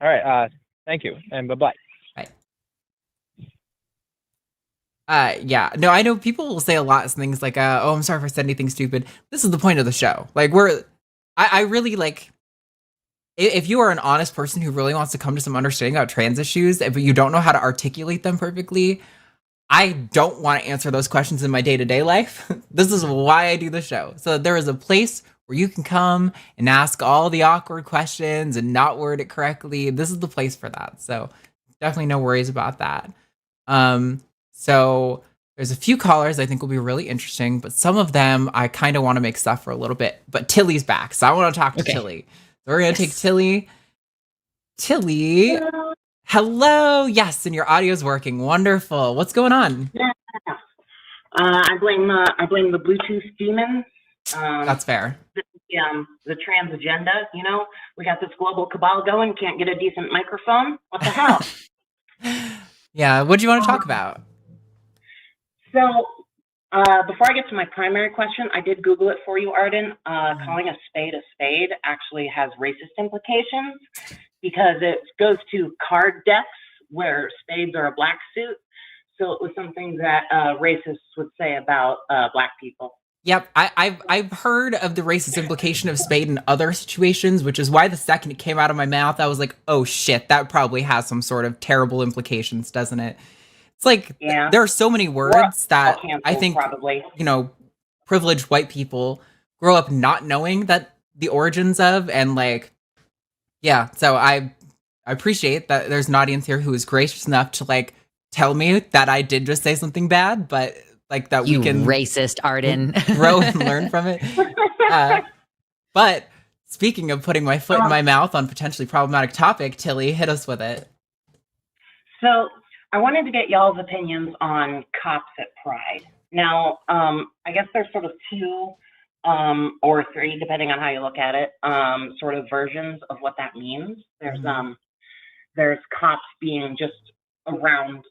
All right, thank you, and bye-bye. Yeah, no, I know people will say a lot of things like, oh, I'm sorry if I said anything stupid. This is the point of the show. Like, I really like, if you are an honest person who really wants to come to some understanding about trans issues, but you don't know how to articulate them perfectly, I don't want to answer those questions in my day-to-day life. This is why I do the show. So there is a place where you can come and ask all the awkward questions and not word it correctly. This is the place for that. So definitely no worries about that. So there's a few callers I think will be really interesting, but some of them I kind of want to make stuff for a little bit. But Tilly's back, so I want to talk to Tilly. So we're going to take Tilly. Tilly, hello. Yes, and your audio's working. Wonderful. What's going on? Yeah. I blame the Bluetooth demons. That's fair. The trans agenda. We got this global cabal going. Can't get a decent microphone. What the hell? Yeah. What do you want to talk about? So, before I get to my primary question, I did Google it for you, Arden. Calling a spade actually has racist implications because it goes to card decks where spades are a black suit. So it was something that racists would say about black people. Yep, I've heard of the racist implication of spade in other situations, which is why the second it came out of my mouth, I was like, oh shit, that probably has some sort of terrible implications, doesn't it? It's like, there are so many words that I think, probably. Privileged white people grow up not knowing that the origins of, and like, yeah, so I appreciate that there's an audience here who is gracious enough to like tell me that I did just say something bad, but like that we can racist Arden grow and learn from it. But speaking of putting my foot in my mouth on potentially problematic topic, Tilly, hit us with it. So I wanted to get y'all's opinions on cops at Pride. Now, I guess there's sort of two or three, depending on how you look at it, sort of versions of what that means. There's cops being just around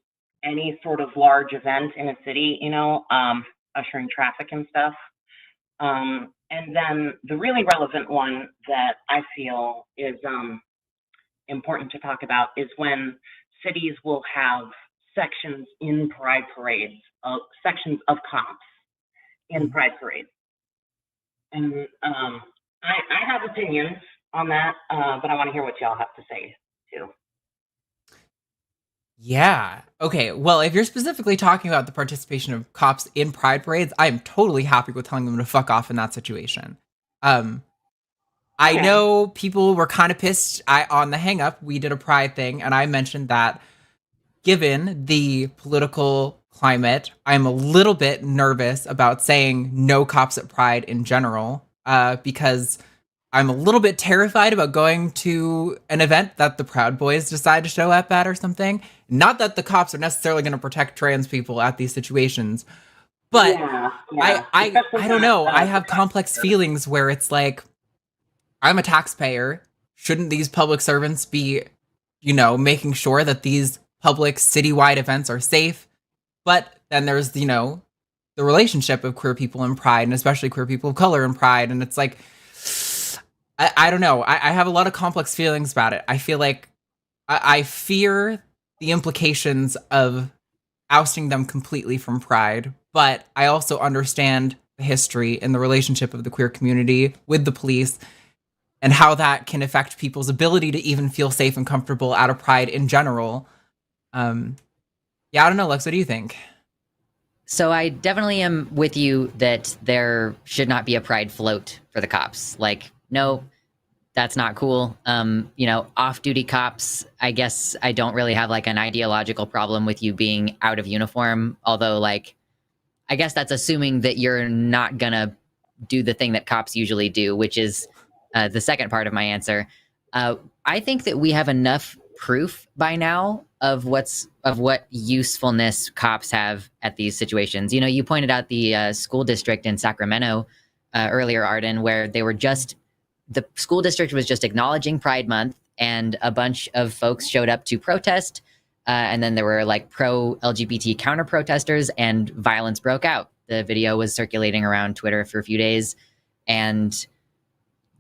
any sort of large event in a city, ushering traffic and stuff. And then the really relevant one that I feel is important to talk about is when cities will have sections in pride parades, sections of cops in pride parades. And I have opinions on that, but I want to hear what y'all have to say too. Yeah. Okay. Well, if you're specifically talking about the participation of cops in pride parades, I am totally happy with telling them to fuck off in that situation. Um, I Okay. know people were kind of pissed on the hang up. We did a pride thing, and I mentioned that given the political climate, I'm a little bit nervous about saying no cops at pride in general, because I'm a little bit terrified about going to an event that the Proud Boys decide to show up at or something. Not that the cops are necessarily going to protect trans people at these situations, but Yeah, I yeah. I Especially I don't not know. I have protect complex her. feelings where it's like I'm a taxpayer. Shouldn't these public servants be, making sure that these public citywide events are safe? But then there's, the relationship of queer people in pride, and especially queer people of color in pride. And it's like, I don't know. I have a lot of complex feelings about it. I feel like I fear the implications of ousting them completely from pride, but I also understand the history and the relationship of the queer community with the police and how that can affect people's ability to even feel safe and comfortable out of pride in general. Um, yeah, I don't know, Lex. What do you think? So I definitely am with you that there should not be a pride float for the cops. Like, no, that's not cool. Off-duty cops, I guess I don't really have like an ideological problem with you being out of uniform. Although, like, I guess that's assuming that you're not gonna do the thing that cops usually do, which is the second part of my answer. I think that we have enough proof by now of what usefulness cops have at these situations. You know, you pointed out the school district in Sacramento earlier, Arden, where the school district was just acknowledging Pride Month, and a bunch of folks showed up to protest. And then there were like pro-LGBT counter protesters, and violence broke out. The video was circulating around Twitter for a few days, and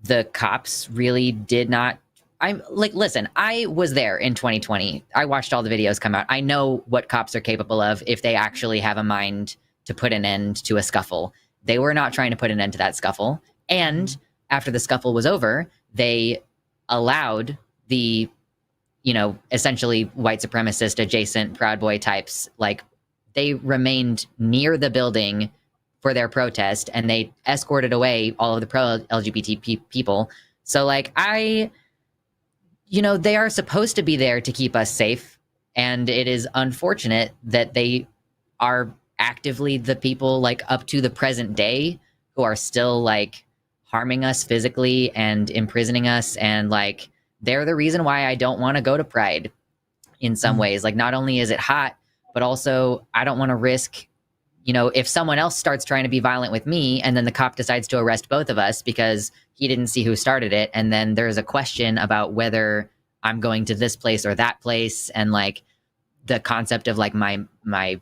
the cops really did not. I'm like, listen, I was there in 2020. I watched all the videos come out. I know what cops are capable of if they actually have a mind to put an end to a scuffle. They were not trying to put an end to that scuffle. And after the scuffle was over, they allowed the, essentially white supremacist adjacent Proud Boy types, like, they remained near the building for their protest, and they escorted away all of the pro-LGBT people. So, like, they are supposed to be there to keep us safe, and it is unfortunate that they are actively the people, like, up to the present day who are still, like, harming us physically and imprisoning us, and, like, they're the reason why I don't want to go to Pride in some ways. Like, not only is it hot, but also I don't want to risk, if someone else starts trying to be violent with me and then the cop decides to arrest both of us because he didn't see who started it, and then there's a question about whether I'm going to this place or that place, and like the concept of like my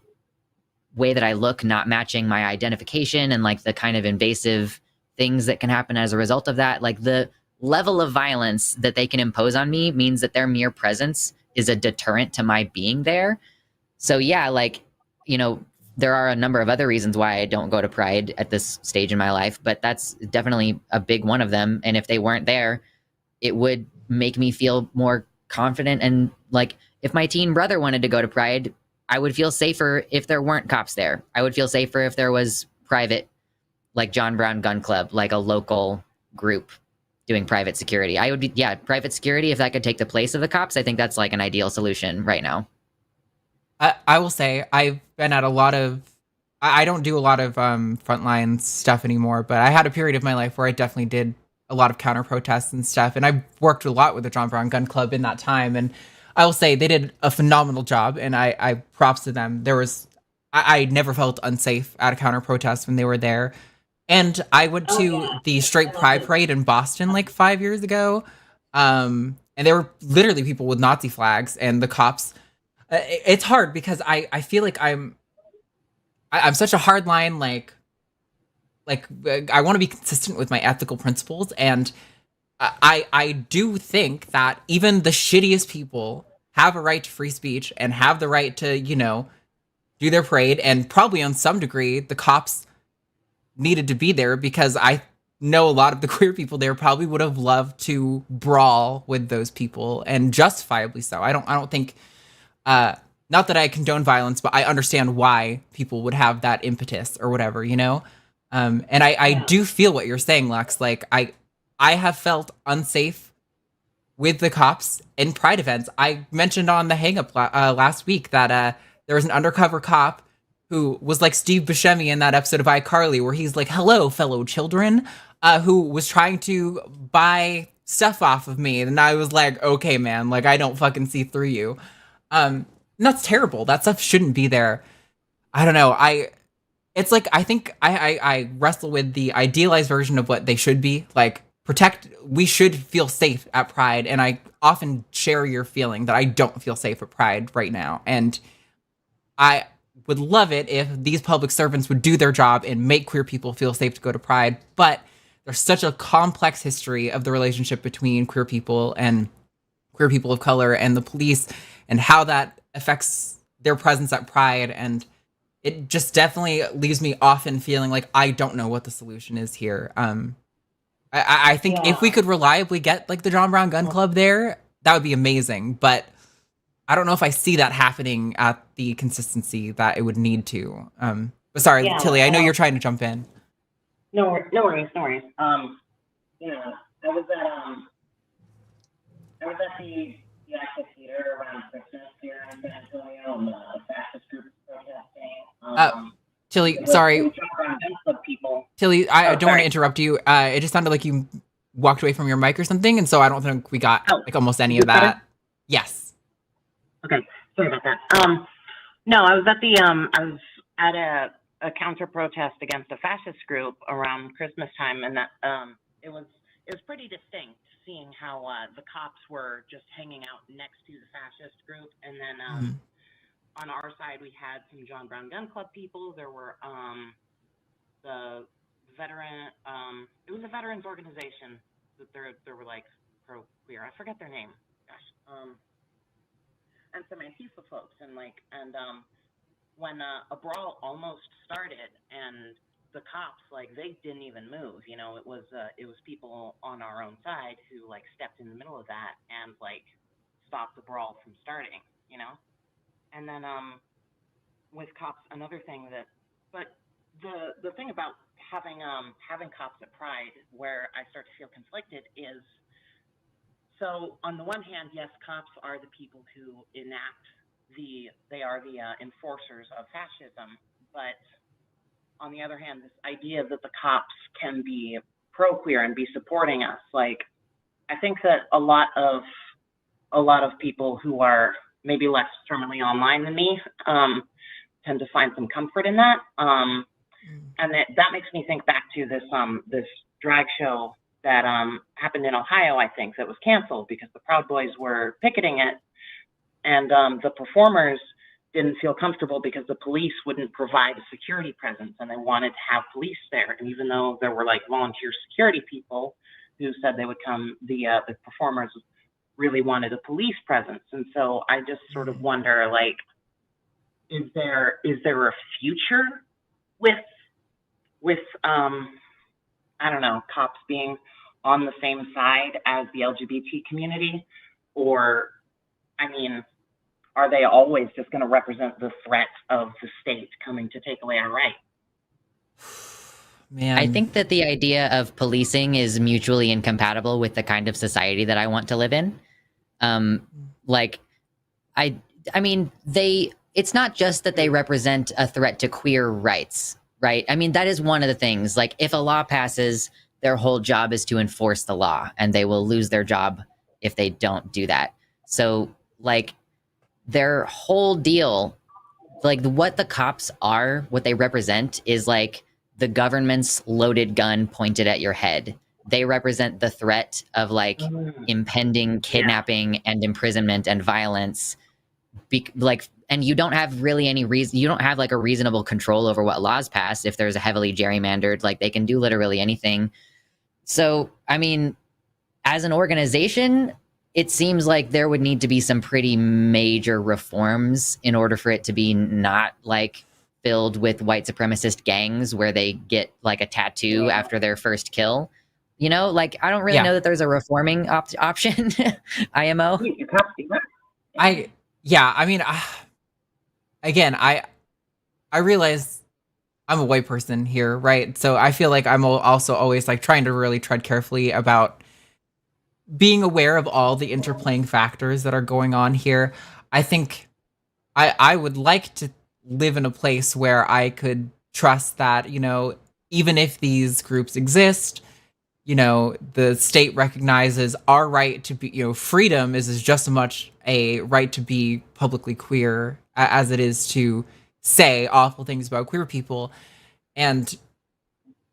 way that I look not matching my identification, and like the kind of invasive things that can happen as a result of that. Like, the level of violence that they can impose on me means that their mere presence is a deterrent to my being there. So yeah, like, there are a number of other reasons why I don't go to Pride at this stage in my life, but that's definitely a big one of them. And if they weren't there, it would make me feel more confident. And like, if my teen brother wanted to go to Pride, I would feel safer if there weren't cops there. I would feel safer if there was private, like John Brown Gun Club, like a local group doing private security. I would be, private security, if that could take the place of the cops, I think that's like an ideal solution right now. I will say I've been at a lot of. I don't do a lot of frontline stuff anymore, but I had a period of my life where I definitely did a lot of counter protests and stuff, and I worked a lot with the John Brown Gun Club in that time. And I will say they did a phenomenal job, and I props to them. I never felt unsafe at a counter protest when they were there. And I went to the Straight Pride Parade in Boston like 5 years ago, and there were literally people with Nazi flags, and the cops. It's hard because I feel like I'm such a hard line, like I want to be consistent with my ethical principles, and I do think that even the shittiest people have a right to free speech and have the right to do their parade, and probably on some degree the cops needed to be there because I know a lot of the queer people there probably would have loved to brawl with those people, and justifiably so. I don't think not that I condone violence, but I understand why people would have that impetus or whatever, you know? And I do feel what you're saying, Lux. Like, I have felt unsafe with the cops in Pride events. I mentioned on the Hang Up last week that there was an undercover cop who was like Steve Buscemi in that episode of iCarly, where he's like, "Hello, fellow children," who was trying to buy stuff off of me. And I was like, okay, man, like, I don't fucking see through you. And that's terrible. That stuff shouldn't be there. I don't know. It's like, I think I wrestle with the idealized version of what they should be. Like, we should feel safe at Pride. And I often share your feeling that I don't feel safe at Pride right now. And I would love it if these public servants would do their job and make queer people feel safe to go to Pride. But there's such a complex history of the relationship between queer people and queer people of color and the police and how that affects their presence at Pride. And it just definitely leaves me often feeling like I don't know what the solution is here. I think if we could reliably get like the John Brown Gun Club there, that would be amazing. But I don't know if I see that happening at the consistency that it would need to. But sorry, Tilly, I know you're trying to jump in. No worries. Yeah, I was at the actual theater around Christmas here in San Antonio, and the fascist group protesting. Tilly, sorry. People. Tilly, I don't want to interrupt you. It just sounded like you walked away from your mic or something, and so I don't think we got like almost any of that. Better? Yes. Okay, sorry about that. No, I was at a counter protest against a fascist group around Christmas time, and that it was pretty distinct seeing how the cops were just hanging out next to the fascist group, and then on our side we had some John Brown Gun Club people. There were the veteran. It was a veterans organization that there were like pro queer. I forget their name. Gosh. And some Antifa folks, and when a brawl almost started, and the cops, like, they didn't even move. You know, it was people on our own side who like stepped in the middle of that and like stopped the brawl from starting. You know, and then with cops, another thing but the thing about having cops at Pride, where I start to feel conflicted, is. So on the one hand, yes, cops are the people who they are the enforcers of fascism. But on the other hand, this idea that the cops can be pro-queer and be supporting us, like, I think that a lot of people who are maybe less terminally online than me tend to find some comfort in that. And that makes me think back to this drag show that happened in Ohio, I think, that was canceled because the Proud Boys were picketing it, and the performers didn't feel comfortable because the police wouldn't provide a security presence, and they wanted to have police there. And even though there were like volunteer security people who said they would come, the performers really wanted a police presence. And so I just sort of wonder, like, is there a future with I don't know, cops being on the same side as the LGBT community? Or, I mean, are they always just going to represent the threat of the state coming to take away our rights? Man. I think that the idea of policing is mutually incompatible with the kind of society that I want to live in. Like, I mean, it's not just that they represent a threat to queer rights, right? I mean, that is one of the things. Like, if a law passes, their whole job is to enforce the law, and they will lose their job if they don't do that. So, like, their whole deal, like, what the cops are, what they represent is, like, the government's loaded gun pointed at your head. They represent the threat of, like, impending kidnapping and imprisonment and violence. And you don't have really any reason, you don't have like a reasonable control over what laws pass if there's a heavily gerrymandered, like, they can do literally anything. So, I mean, as an organization, it seems like there would need to be some pretty major reforms in order for it to be not like filled with white supremacist gangs where they get like a tattoo after their first kill. You know, like, I don't really know that there's a reforming option. IMO. I mean, again, I realize I'm a white person here, right? So I feel like I'm also always like trying to really tread carefully about being aware of all the interplaying factors that are going on here. I think I would like to live in a place where I could trust that, even if these groups exist, the state recognizes our right to be, freedom is just as much a right to be publicly queer as it is to say awful things about queer people. And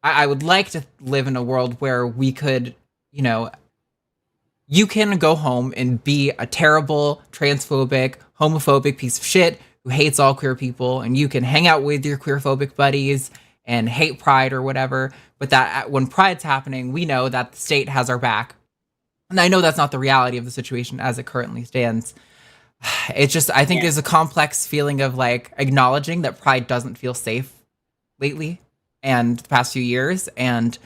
I would like to live in a world where we could, you can go home and be a terrible, transphobic, homophobic piece of shit who hates all queer people, and you can hang out with your queerphobic buddies and hate Pride or whatever. But that when Pride's happening, we know that the state has our back. And I know that's not the reality of the situation as it currently stands. It's just, I think there's a complex feeling of like acknowledging that Pride doesn't feel safe lately and the past few years, and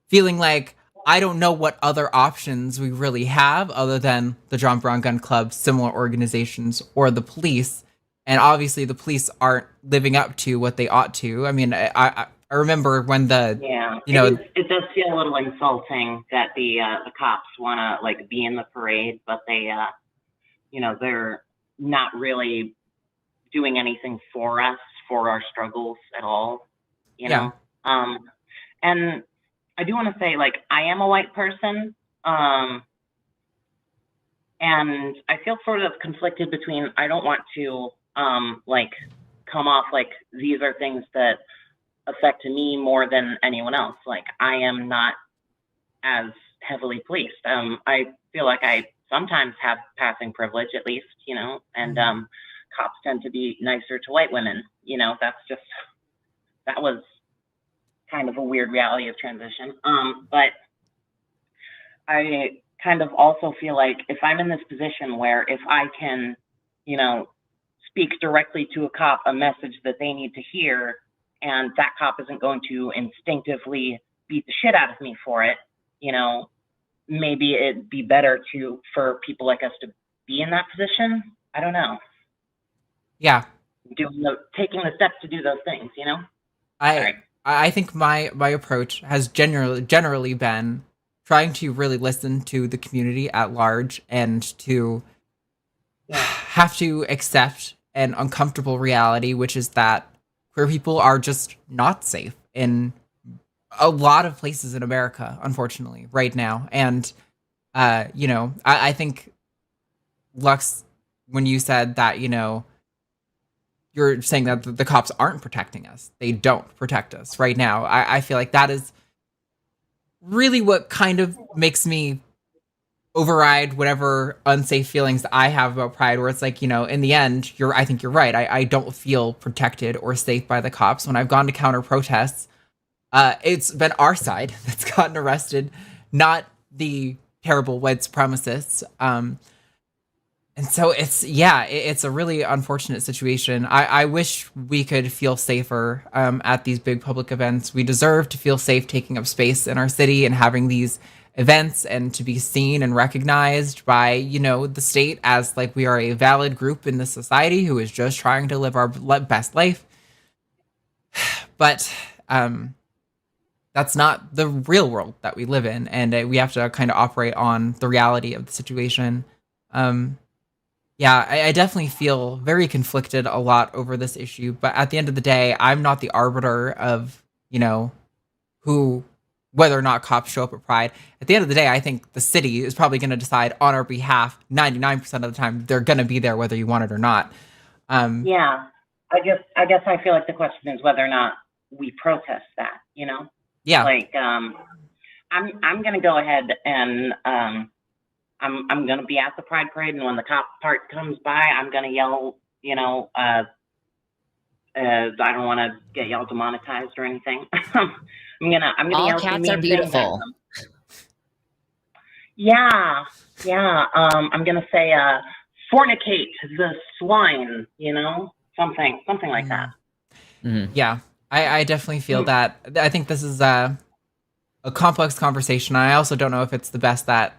feeling like I don't know what other options we really have other than the John Brown Gun Club, similar organizations, or the police. And obviously the police aren't living up to what they ought to. I mean, I remember when it does feel a little insulting that the cops want to like be in the parade, but they they're not really doing anything for us, for our struggles at all, know. And I do want to say, like, I am a white person, and I feel sort of conflicted between I don't want to like come off like these are things that affect me more than anyone else. Like, I am not as heavily policed. I feel like I sometimes have passing privilege, at least, and cops tend to be nicer to white women. That was kind of a weird reality of transition. But I kind of also feel like if I'm in this position where if I can, speak directly to a cop a message that they need to hear, and that cop isn't going to instinctively beat the shit out of me for it, maybe it'd be better for people like us to be in that position. I don't know. Yeah. Taking the steps to do those things, I think my approach has generally been trying to really listen to the community at large and to have to accept an uncomfortable reality, which is that queer people are just not safe in a lot of places in America, unfortunately, right now. And, I think, Lux, when you said that, you're saying that the cops aren't protecting us. They don't protect us right now. I feel like that is really what kind of makes me override whatever unsafe feelings I have about Pride, where it's like, in the end, I think you're right. I don't feel protected or safe by the cops. When I've gone to counter protests, it's been our side that's gotten arrested, not the terrible white supremacists. And so it's a really unfortunate situation. I wish we could feel safer at these big public events. We deserve to feel safe taking up space in our city and having these events, and to be seen and recognized by, the state as like we are a valid group in this society who is just trying to live our best life. But that's not the real world that we live in, and we have to kind of operate on the reality of the situation. I definitely feel very conflicted a lot over this issue, but at the end of the day, I'm not the arbiter of, whether or not cops show up at Pride. At the end of the day, I think the city is probably going to decide on our behalf 99% of the time. They're going to be there whether you want it or not. I guess I feel like the question is whether or not we protest that, Yeah. Like, I'm going to go ahead and I'm going to be at the Pride Parade, and when the cop part comes by, I'm going to yell, I don't want to get y'all demonetized or anything. I'm gonna all yell cats are beautiful. I'm gonna say fornicate the swine, something like that. Mm-hmm. Yeah, I definitely feel that. I think this is a complex conversation. I also don't know if it's the best that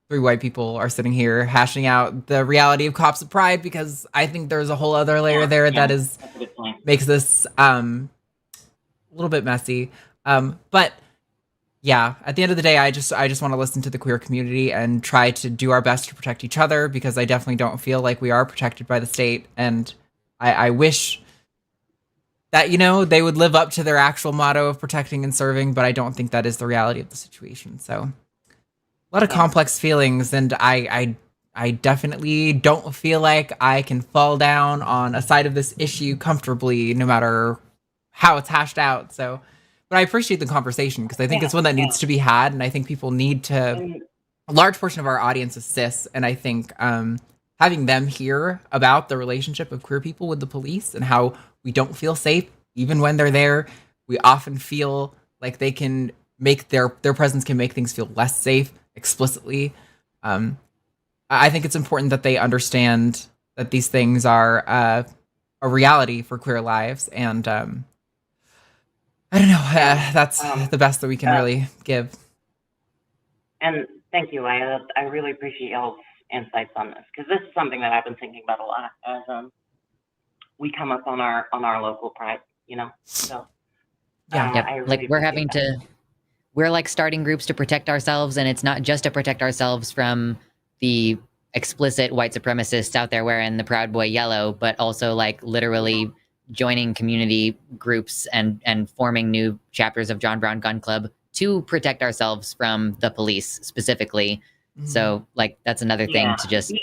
three white people are sitting here hashing out the reality of Cops of Pride, because I think there's a whole other layer there that is makes this a little bit messy. But yeah, at the end of the day, I just want to listen to the queer community and try to do our best to protect each other, because I definitely don't feel like we are protected by the state, and I wish that, you know, they would live up to their actual motto of protecting and serving, but I don't think that is the reality of the situation. So a lot of complex feelings, and I definitely don't feel like I can fall down on a side of this issue comfortably, no matter how it's hashed out. So, but I appreciate the conversation, because I think it's one that needs to be had, and I think people need to. A large portion of our audience is cis, and I think having them hear about the relationship of queer people with the police and how we don't feel safe even when they're there. We often feel like they can make their presence can make things feel less safe explicitly. I think it's important that they understand that these things are a reality for queer lives, and I don't know. That's the best that we can really give. And thank you. I really appreciate y'all's insights on this, because this is something that I've been thinking about a lot as we come up on our local Pride, you know. So Really like we're like starting groups to protect ourselves, and it's not just to protect ourselves from the explicit white supremacists out there wearing the Proud Boy yellow, but also like literally joining community groups and forming new chapters of John Brown Gun Club to protect ourselves from the police specifically. Mm-hmm. So like that's another thing to just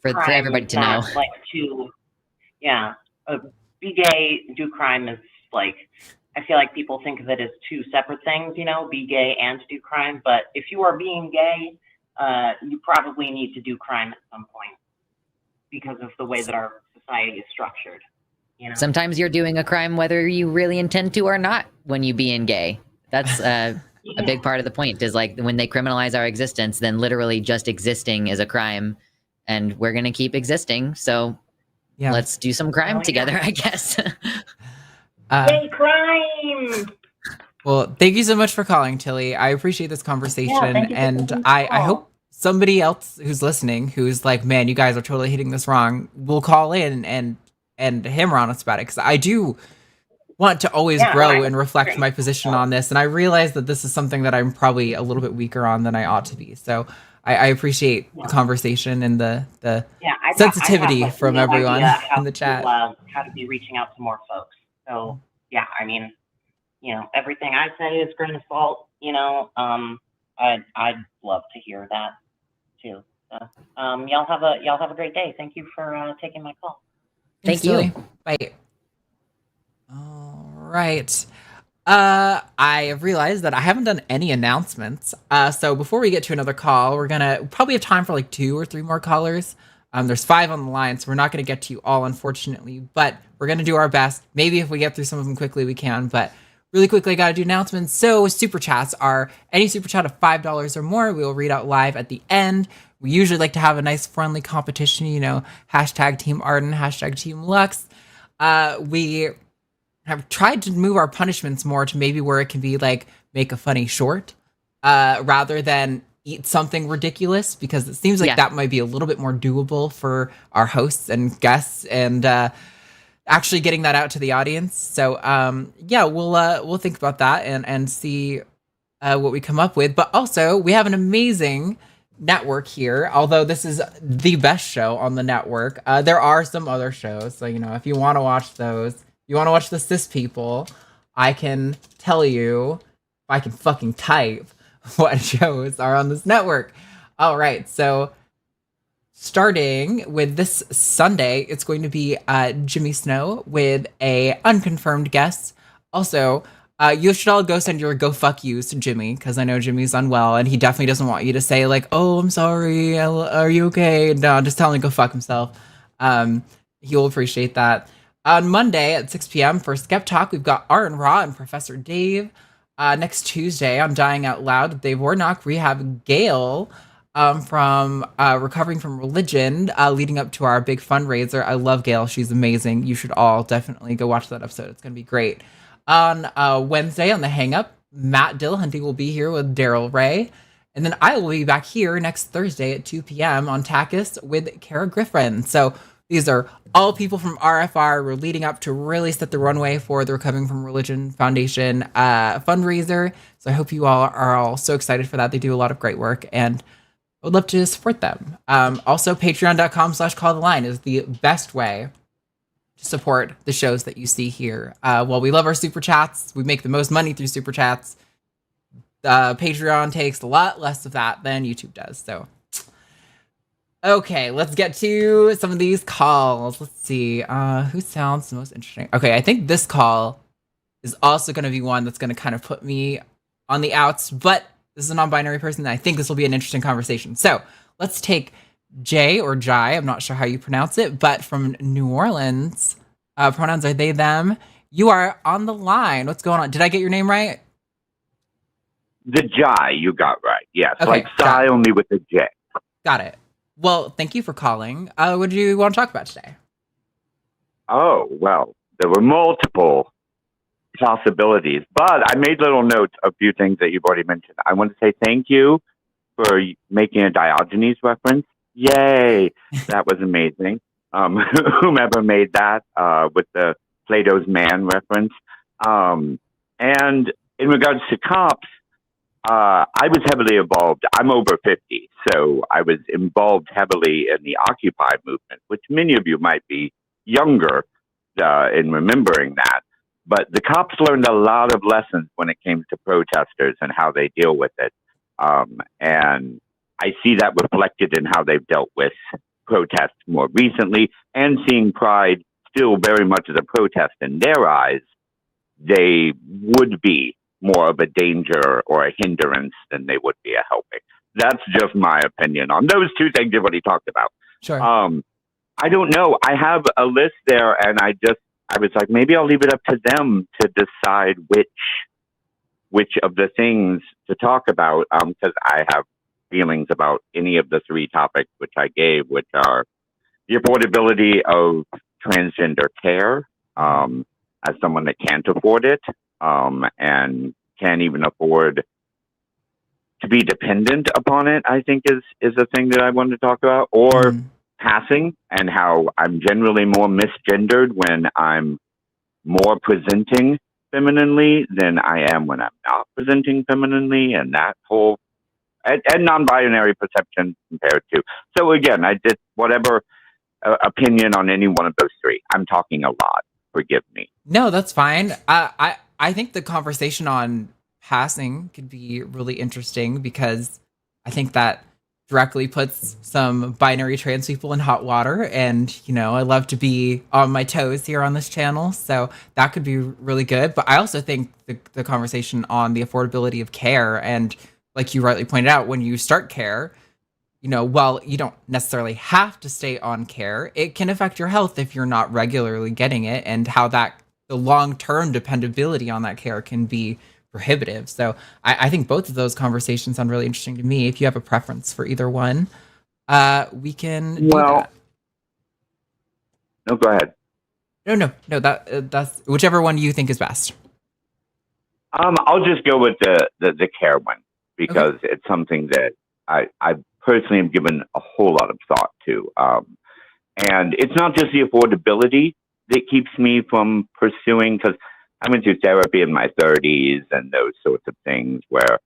for everybody to know. Like be gay, do crime is like, I feel like people think of it as two separate things, you know, be gay and do crime. But if you are being gay, you probably need to do crime at some point because of the way that our society is structured. You know? Sometimes you're doing a crime whether you really intend to or not when you being gay. That's a big part of the point, is like when they criminalize our existence, then literally just existing is a crime, and we're going to keep existing. So let's do some crime together, I guess. Gay crime! Well, thank you so much for calling, Tilly. I appreciate this conversation, and I hope somebody else who's listening, who's like, man, you guys are totally hitting this wrong, will call in and hammer on us about it, because I do want to always grow and reflect my position on this, and I realize that this is something that I'm probably a little bit weaker on than I ought to be. So I appreciate the conversation and the sensitivity from everyone in the chat. How to be reaching out to more folks. So yeah, I mean, you know, everything I say is grain of salt. You know, I'd love to hear that too. So, y'all have a great day. Thank you for taking my call. Thank you. Bye. All right. I have realized that I haven't done any announcements. So before we get to another call, we're gonna probably have time for like 2 or 3 more callers. There's 5 on the line, so we're not gonna get to you all, unfortunately, but we're gonna do our best. Maybe if we get through some of them quickly, we can, but really quickly, I gotta do announcements. So super chats are any super chat of $5 or more, we will read out live at the end. We usually like to have a nice friendly competition, you know, hashtag Team Arden, hashtag Team Lux. We have tried to move our punishments more to maybe where it can be like make a funny short rather than eat something ridiculous, because it seems like that might be a little bit more doable for our hosts and guests, and actually getting that out to the audience. So we'll think about that and see what we come up with. But also we have an amazing network here, although this is the best show on the network. There are some other shows, so you know, if you want to watch those, you want to watch the cis people, I can tell you, if I can fucking type, what shows are on this network. All right, so starting with this Sunday, it's going to be Jimmy Snow with a unconfirmed guest. Also, you should all go send your go fuck yous to Jimmy, because I know Jimmy's unwell, and he definitely doesn't want you to say like, oh, I'm sorry, are you okay? No, just tell him to go fuck himself. He will appreciate that. On Monday at 6 p.m. for Skep Talk, we've got Aron Ra and Professor Dave. Next Tuesday on Dying Out Loud with Dave Warnock, we have Gail from Recovering from Religion, leading up to our big fundraiser. I love Gail. She's amazing. You should all definitely go watch that episode. It's going to be great. On Wednesday on The Hang Up, Matt Dillahunty will be here with Daryl Ray. And then I will be back here next Thursday at 2 p.m. on Takis with Kara Griffin. So these are all people from RFR. We're leading up to really set the runway for the Recovering from Religion Foundation fundraiser. So I hope you all are all so excited for that. They do a lot of great work, and I would love to support them. Also, patreon.com/calltheline is the best way to support the shows that you see here. While we love our super chats, we make the most money through super chats. Patreon takes a lot less of that than YouTube does. So, okay, let's get to some of these calls. Let's see. Who sounds the most interesting? Okay, I think this call is also going to be one that's going to kind of put me on the outs, but this is a non-binary person, and I think this will be an interesting conversation. So let's take Jay or Jai. I'm not sure how you pronounce it, but from New Orleans. Pronouns are they, them. You are on the line. What's going on? Did I get your name right? The Jai, you got right. Yes, Okay, like Psy, only with the J. Got it. Well, thank you for calling. What do you want to talk about today? Oh, well, there were multiple possibilities, but I made little notes of a few things that you've already mentioned. I want to say thank you for making a Diogenes reference. Yay! That was amazing. Whomever made that with the Plato's Man reference. And in regards to cops, I was heavily involved. I'm over 50, so I was involved heavily in the Occupy movement, which many of you might be younger in remembering that. But the cops learned a lot of lessons when it came to protesters and how they deal with it. And I see that reflected in how they've dealt with protests more recently, and seeing Pride still very much as a protest in their eyes. They would be more of a danger or a hindrance than they would be a helping. That's just my opinion on those two things you've already talked about. Sure. I don't know. I have a list there, and I was like, maybe I'll leave it up to them to decide which of the things to talk about, because I have feelings about any of the three topics which I gave, which are the affordability of transgender care, as someone that can't afford it, and can't even afford to be dependent upon it, I think is a thing that I wanted to talk about, or passing, and how I'm generally more misgendered when I'm more presenting femininely than I am when I'm not presenting femininely, and that whole and non-binary perception compared to. So again, I did whatever opinion on any one of those three. I'm talking a lot. Forgive me. No, that's fine. I think the conversation on passing could be really interesting, because I think that directly puts some binary trans people in hot water, and I love to be on my toes here on this channel, so that could be really good. But I also think the conversation on the affordability of care, and like you rightly pointed out, when you start care, while you don't necessarily have to stay on care, it can affect your health if you're not regularly getting it, and how the long-term dependability on that care can be prohibitive. So I think both of those conversations sound really interesting to me. If you have a preference for either one, we can do that. No, go ahead. No, that's whichever one you think is best. I'll just go with the care one, because it's something that I personally have given a whole lot of thought to. And it's not just the affordability that keeps me from pursuing, because I went through therapy in my 30s and those sorts of things where,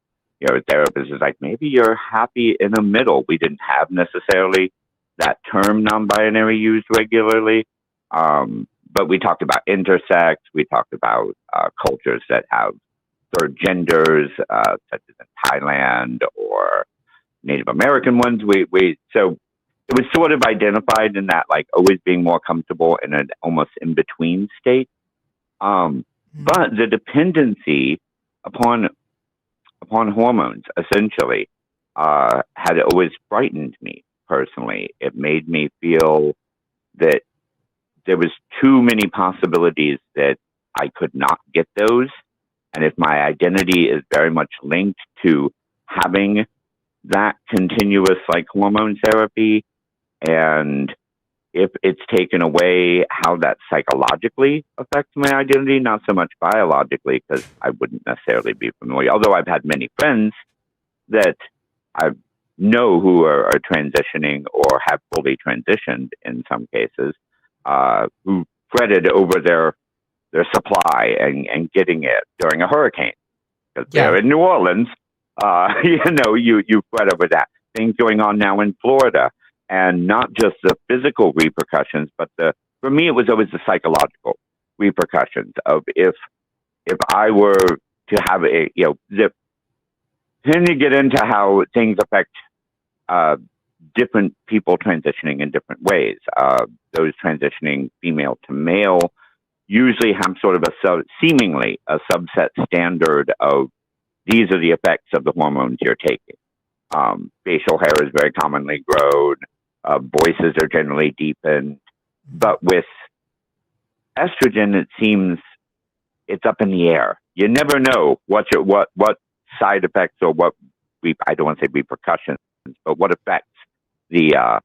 a therapist is like, maybe you're happy in the middle. We didn't have necessarily that term non-binary used regularly. But we talked about intersex. We talked about cultures that have third genders, such as in Thailand or Native American ones. So it was sort of identified in that, like, always being more comfortable in an almost in-between state. But the dependency upon hormones, essentially, had always frightened me personally. It made me feel that there was too many possibilities that I could not get those. And if my identity is very much linked to having that continuous, like, hormone therapy, and if it's taken away, how that psychologically affects my identity, not so much biologically, because I wouldn't necessarily be familiar. Although I've had many friends that I know who are transitioning or have fully transitioned in some cases, who fretted over their supply and getting it during a hurricane. Because they're in New Orleans, you fret over that. Things going on now in Florida, and not just the physical repercussions, but for me, it was always the psychological repercussions of if I were to have then you get into how things affect different people transitioning in different ways. Those transitioning female to male usually have sort of seemingly a subset standard of these are the effects of the hormones you're taking. Facial hair is very commonly grown. Voices are generally deepened. But with estrogen, it seems it's up in the air. You never know what side effects or I don't want to say repercussions, but what effects the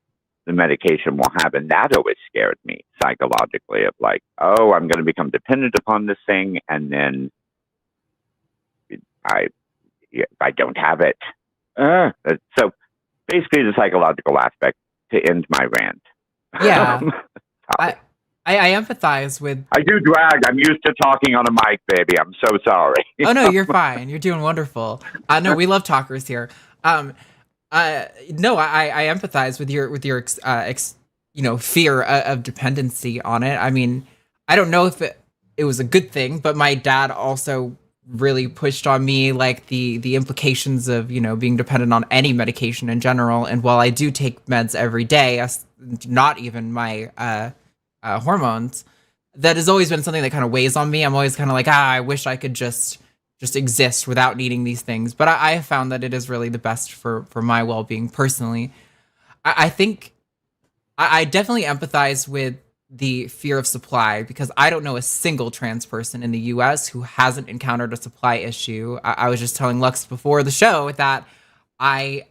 medication will have. And that always scared me psychologically of like, oh, I'm going to become dependent upon this thing. And then if I don't have it. So basically the psychological aspect to end my rant. Yeah. I empathize with... I do drag. I'm used to talking on a mic, baby. I'm so sorry. Oh, no, you're fine. You're doing wonderful. No, we love talkers here. No, I empathize with your fear of dependency on it. I mean, I don't know if it was a good thing, but my dad also really pushed on me like the implications of, being dependent on any medication in general. And while I do take meds every day, not even my hormones, that has always been something that kind of weighs on me. I'm always kind of like, I wish I could just exist without needing these things. But I have found that it is really the best for my well-being personally. I think I definitely empathize with the fear of supply, because I don't know a single trans person in the US who hasn't encountered a supply issue. I was just telling Lux before the show that my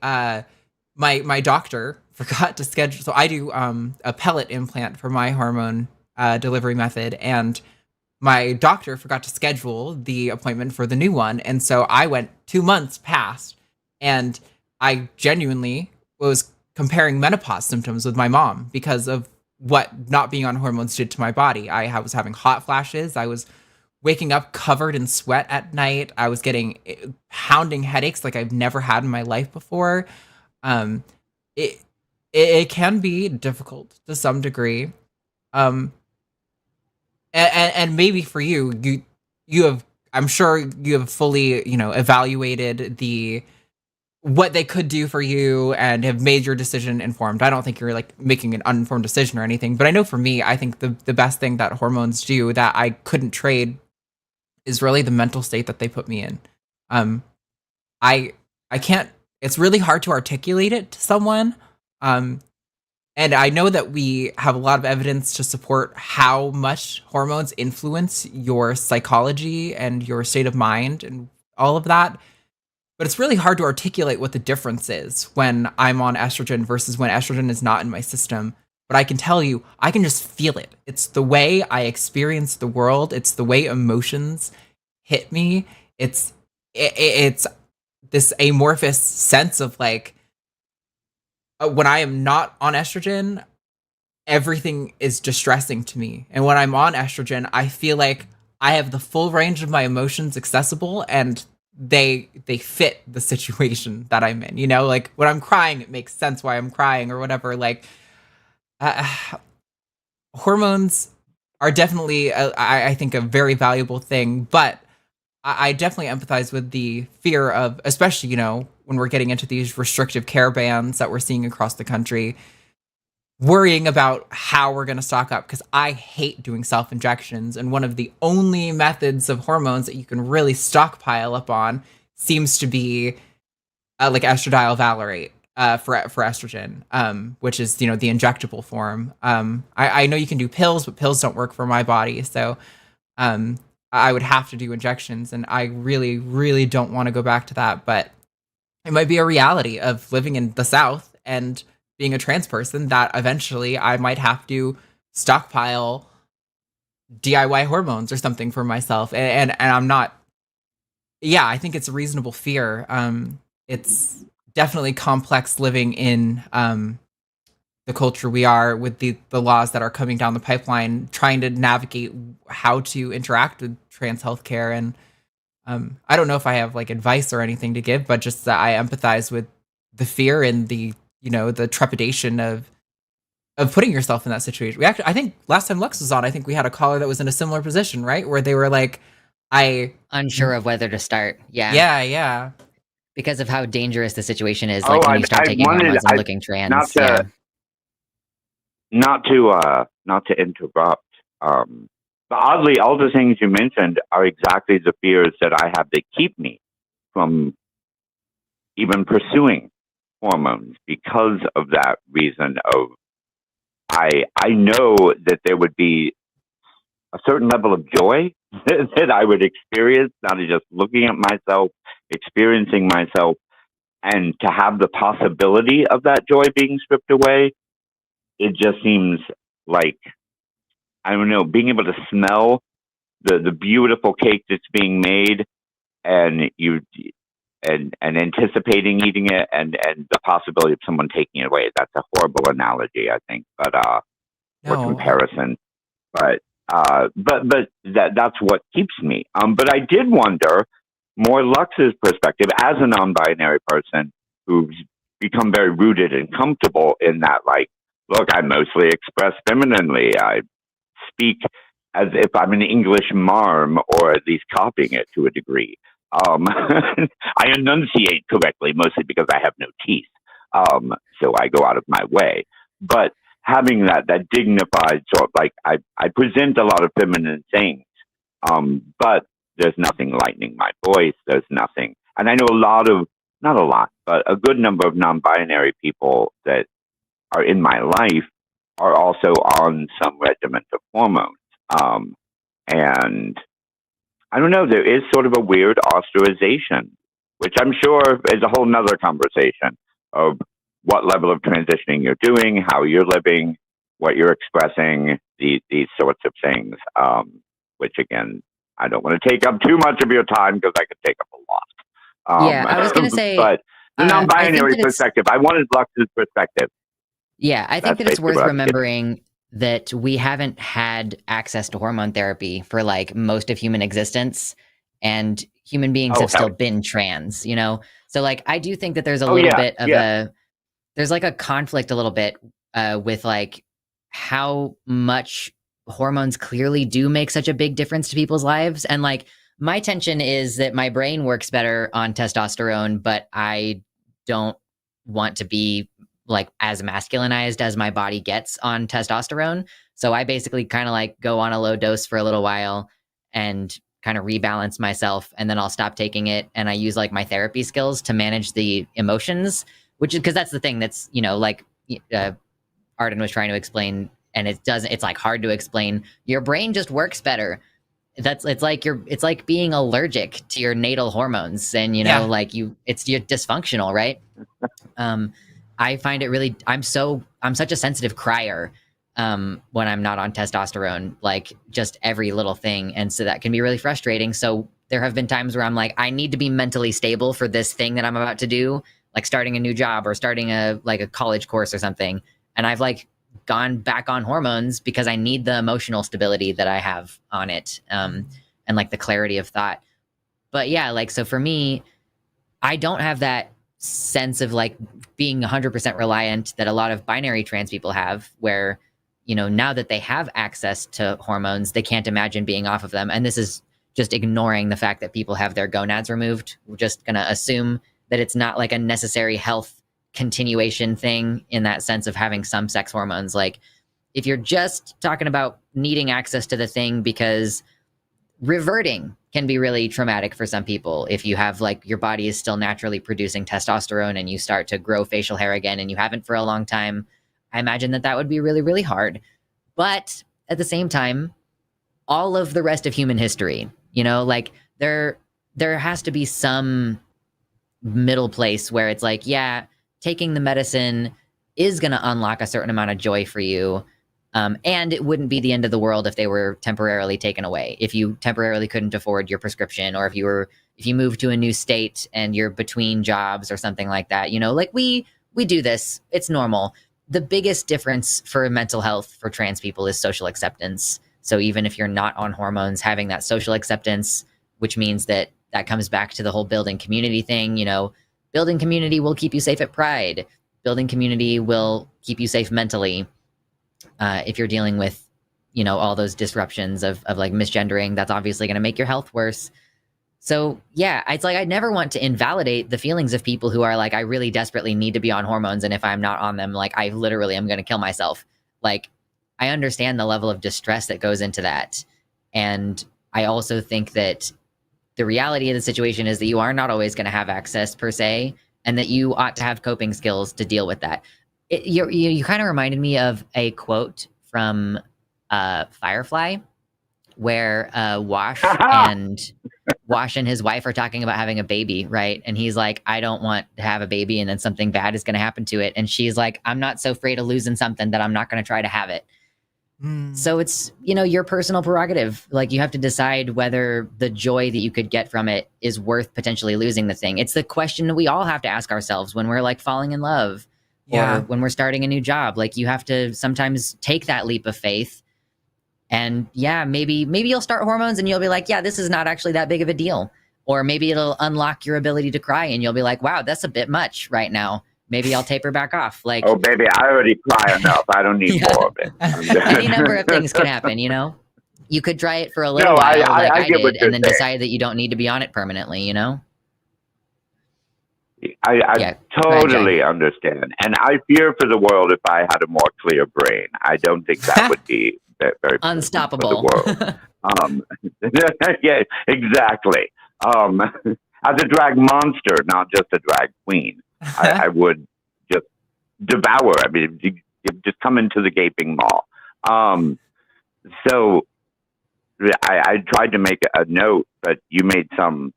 doctor forgot to schedule. So I do a pellet implant for my hormone delivery method, and my doctor forgot to schedule the appointment for the new one. And so I went 2 months past, and I genuinely was comparing menopause symptoms with my mom because of what not being on hormones did to my body. I was having hot flashes. I was waking up covered in sweat at night. I was getting pounding headaches like I've never had in my life before. It can be difficult to some degree. And maybe for you have, I'm sure you have fully, evaluated what they could do for you and have made your decision informed. I don't think you're like making an uninformed decision or anything, but I know for me, I think the best thing that hormones do that I couldn't trade is really the mental state that they put me in. I can't, it's really hard to articulate it to someone. And I know that we have a lot of evidence to support how much hormones influence your psychology and your state of mind and all of that. But it's really hard to articulate what the difference is when I'm on estrogen versus when estrogen is not in my system. But I can tell you, I can just feel it. It's the way I experience the world. It's the way emotions hit me. It's this amorphous sense of like, when I am not on estrogen, everything is distressing to me. And when I'm on estrogen, I feel like I have the full range of my emotions accessible, and they fit the situation that I'm in. Like when I'm crying, it makes sense why I'm crying or whatever. Like hormones are definitely, I think, a very valuable thing, but I definitely empathize with the fear of, especially, when we're getting into these restrictive care bans that we're seeing across the country, worrying about how we're going to stock up, because I hate doing self-injections. And one of the only methods of hormones that you can really stockpile up on seems to be like estradiol valerate for estrogen, which is, the injectable form. I know you can do pills, but pills don't work for my body. So I would have to do injections, and I really, really don't want to go back to that. But it might be a reality of living in the South and being a trans person that eventually I might have to stockpile DIY hormones or something for myself. And I'm not, I think it's a reasonable fear. It's definitely complex living in the culture we are with the laws that are coming down the pipeline, trying to navigate how to interact with trans healthcare. And I don't know if I have like advice or anything to give, but just that I empathize with the fear and the, you know, the trepidation of putting yourself in that situation. I think last time Lux was on, I think we had a caller that was in a similar position, right? Where they were like, unsure of whether to start. Yeah. Because of how dangerous the situation is. Oh, Like when you start taking hormones and looking trans. Not to interrupt. But oddly, all the things you mentioned are exactly the fears that I have that keep me from even pursuing hormones because of that reason of I know that there would be a certain level of joy that I would experience, not just looking at myself, experiencing myself, and to have the possibility of that joy being stripped away, it just seems like, I don't know, being able to smell the beautiful cake that's being made and anticipating eating it and the possibility of someone taking it away. That's a horrible analogy, I think, but or comparison. But that's what keeps me. But I did wonder, more Lux's perspective as a non-binary person who's become very rooted and comfortable in that, like, look, I mostly express femininely. I speak as if I'm an English marm, or at least copying it to a degree. I enunciate correctly, mostly because I have no teeth. So I go out of my way. But having that dignified sort of, like, I present a lot of feminine things, but there's nothing lightening my voice. There's nothing. And I know not a lot, but a good number of non-binary people that are in my life are also on some regimen of hormones. And I don't know, there is sort of a weird ostracization, which I'm sure is a whole nother conversation of what level of transitioning you're doing, how you're living, what you're expressing, these sorts of things, which, again, I don't want to take up too much of your time because I could take up a lot. Yeah, I was going to say... But the non-binary perspective, I wanted Lux's perspective. Yeah, I think that it's worth remembering that we haven't had access to hormone therapy for like most of human existence, and human beings have still been trans, you know? So like, I do think that there's a little bit of there's like a conflict a little bit with like how much hormones clearly do make such a big difference to people's lives. And like, my tension is that my brain works better on testosterone, but I don't want to be like as masculinized as my body gets on testosterone. So I basically kind of like go on a low dose for a little while and kind of rebalance myself, and then I'll stop taking it. And I use like my therapy skills to manage the emotions, which is because that's the thing that's, you know, like Arden was trying to explain, and it's like hard to explain. Your brain just works better. It's like being allergic to your natal hormones, and you know, like you're dysfunctional, right? I find it really, I'm such a sensitive crier when I'm not on testosterone, like just every little thing. And so that can be really frustrating. So there have been times where I'm like, I need to be mentally stable for this thing that I'm about to do, like starting a new job or starting a college course or something. And I've like gone back on hormones because I need the emotional stability that I have on it, and like the clarity of thought. But yeah, like, so for me, I don't have that sense of like being 100% reliant that a lot of binary trans people have, where, you know, now that they have access to hormones, they can't imagine being off of them. And this is just ignoring the fact that people have their gonads removed. We're just going to assume that it's not like a necessary health continuation thing in that sense of having some sex hormones. Like, if you're just talking about needing access to the thing because reverting can be really traumatic for some people. If you have like, your body is still naturally producing testosterone and you start to grow facial hair again and you haven't for a long time, I imagine that would be really, really hard. But at the same time, all of the rest of human history, you know, like there has to be some middle place where it's like, yeah, taking the medicine is going to unlock a certain amount of joy for you, And it wouldn't be the end of the world if they were temporarily taken away. If you temporarily couldn't afford your prescription, or if you moved to a new state and you're between jobs or something like that, like we do this, it's normal. The biggest difference for mental health for trans people is social acceptance. So even if you're not on hormones, having that social acceptance, which means that comes back to the whole building community thing, building community will keep you safe at Pride. Building community will keep you safe mentally. If you're dealing with, all those disruptions of like misgendering, that's obviously going to make your health worse. So yeah, it's like, I never want to invalidate the feelings of people who are like, I really desperately need to be on hormones. And if I'm not on them, like I literally am going to kill myself. Like I understand the level of distress that goes into that. And I also think that the reality of the situation is that you are not always going to have access per se, and that you ought to have coping skills to deal with that. You kind of reminded me of a quote from Firefly, where Wash and his wife are talking about having a baby, right? And he's like, I don't want to have a baby, and then something bad is going to happen to it. And she's like, I'm not so afraid of losing something that I'm not going to try to have it. So it's, your personal prerogative. Like you have to decide whether the joy that you could get from it is worth potentially losing the thing. It's the question that we all have to ask ourselves when we're like falling in love. Or when we're starting a new job. Like you have to sometimes take that leap of faith. And yeah, maybe you'll start hormones and you'll be like, yeah, this is not actually that big of a deal. Or maybe it'll unlock your ability to cry and you'll be like, wow, that's a bit much right now. Maybe I'll taper back off. Like, oh baby, I already cry enough. I don't need more of it. Any number of things can happen, You could try it for a little while, like I did, and then decide that you don't need to be on it permanently, I totally understand. And I fear for the world if I had a more clear brain. I don't think that would be very unstoppable for the world. Yeah, exactly. As a drag monster, not just a drag queen, I would just devour. I mean, you just come into the gaping maw. So I tried to make a note, but you made some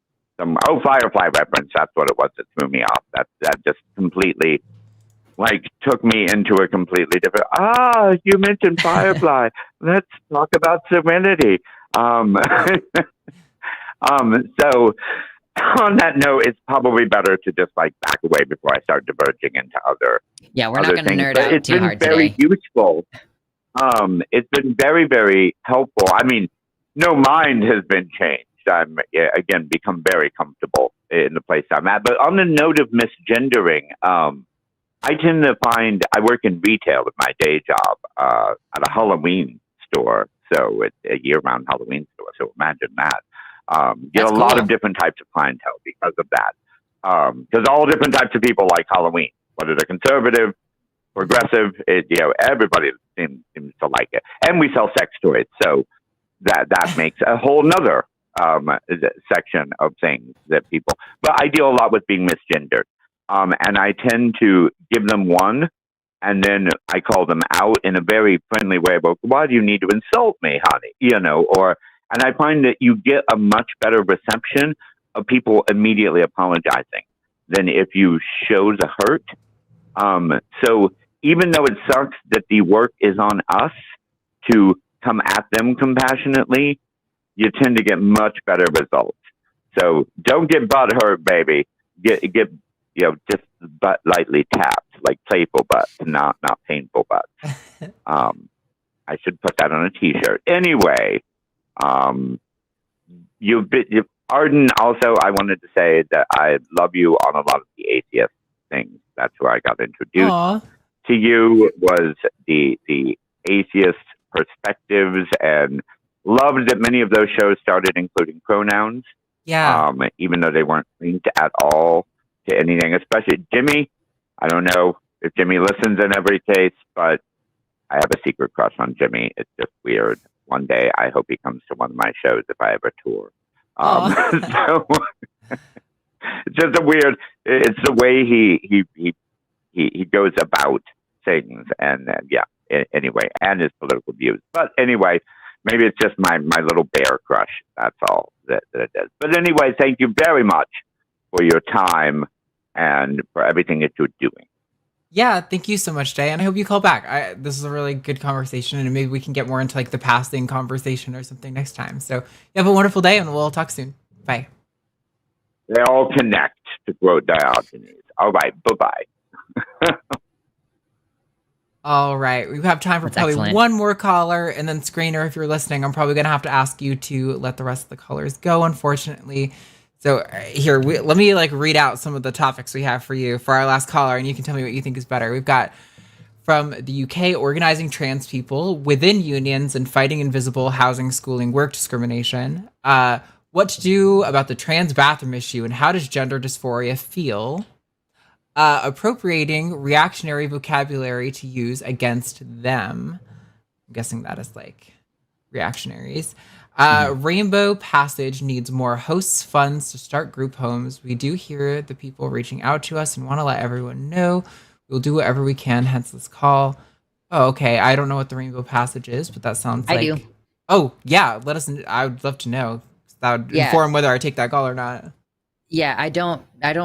Firefly reference. That's what it was that threw me off. That just completely took me into a completely different. You mentioned Firefly. Let's talk about Serenity. So on that note, it's probably better to just back away before I start diverging into other. Yeah, we're not going to nerd out too hard today. It's been very useful. It's been very, very helpful. I mean, no mind has been changed. I'm again become very comfortable in the place I'm at. But on the note of misgendering, I tend to find I work in retail with my day job at a Halloween store, so it's a year-round Halloween store. So imagine that. Get a lot of different types of clientele because of that. Because all different types of people like Halloween, whether they're conservative, progressive, everybody seems to like it. And we sell sex toys, so that makes a whole nother section of things that people. But I deal a lot with being misgendered, and I tend to give them one, and then I call them out in a very friendly way about, why do you need to insult me, honey? And I find that you get a much better reception of people immediately apologizing than if you show the hurt. So even though it sucks that the work is on us to come at them compassionately, you tend to get much better results. So don't get butt hurt, baby. Get just butt lightly tapped, like playful butts, not painful butts. I should put that on a T-shirt. Anyway, Arden, also, I wanted to say that I love you on a lot of the atheist things. That's where I got introduced to you, was the atheist perspectives, and loved that many of those shows started including pronouns. Yeah. Even though they weren't linked at all to anything, especially Jimmy. I don't know if Jimmy listens in every case, but I have a secret crush on Jimmy. It's just weird. One day, I hope he comes to one of my shows if I ever tour. So it's just a weird. It's the way he goes about things, and anyway, and his political views. But anyway, maybe it's just my little bear crush. That's all that it is. But anyway, thank you very much for your time and for everything that you're doing. Yeah, thank you so much, Jay, and I hope you call back. This is a really good conversation, and maybe we can get more into like the passing conversation or something next time. So you have a wonderful day, and we'll talk soon. Bye. They all connect to grow Diogenes. All right, bye-bye. All right, we have time for That's probably excellent. one more caller, and then Screener, if you're listening, I'm probably gonna have to ask you to let the rest of the callers go, unfortunately. So here, let me like read out some of the topics we have for you for our last caller, and you can tell me what you think is better. We've got from the UK, organizing trans people within unions and fighting invisible housing, schooling, work discrimination. What to do about the trans bathroom issue, and how does gender dysphoria feel? Appropriating reactionary vocabulary to use against them. I'm guessing that is like reactionaries. Rainbow Passage needs more hosts funds to start group homes. We do hear the people reaching out to us and want to let everyone know. We'll do whatever we can, hence this call. Oh, okay. I don't know what the Rainbow Passage is, but that sounds I like... do. Oh, yeah. Let us... I would love to know. That would inform whether I take that call or not. Yeah, I don't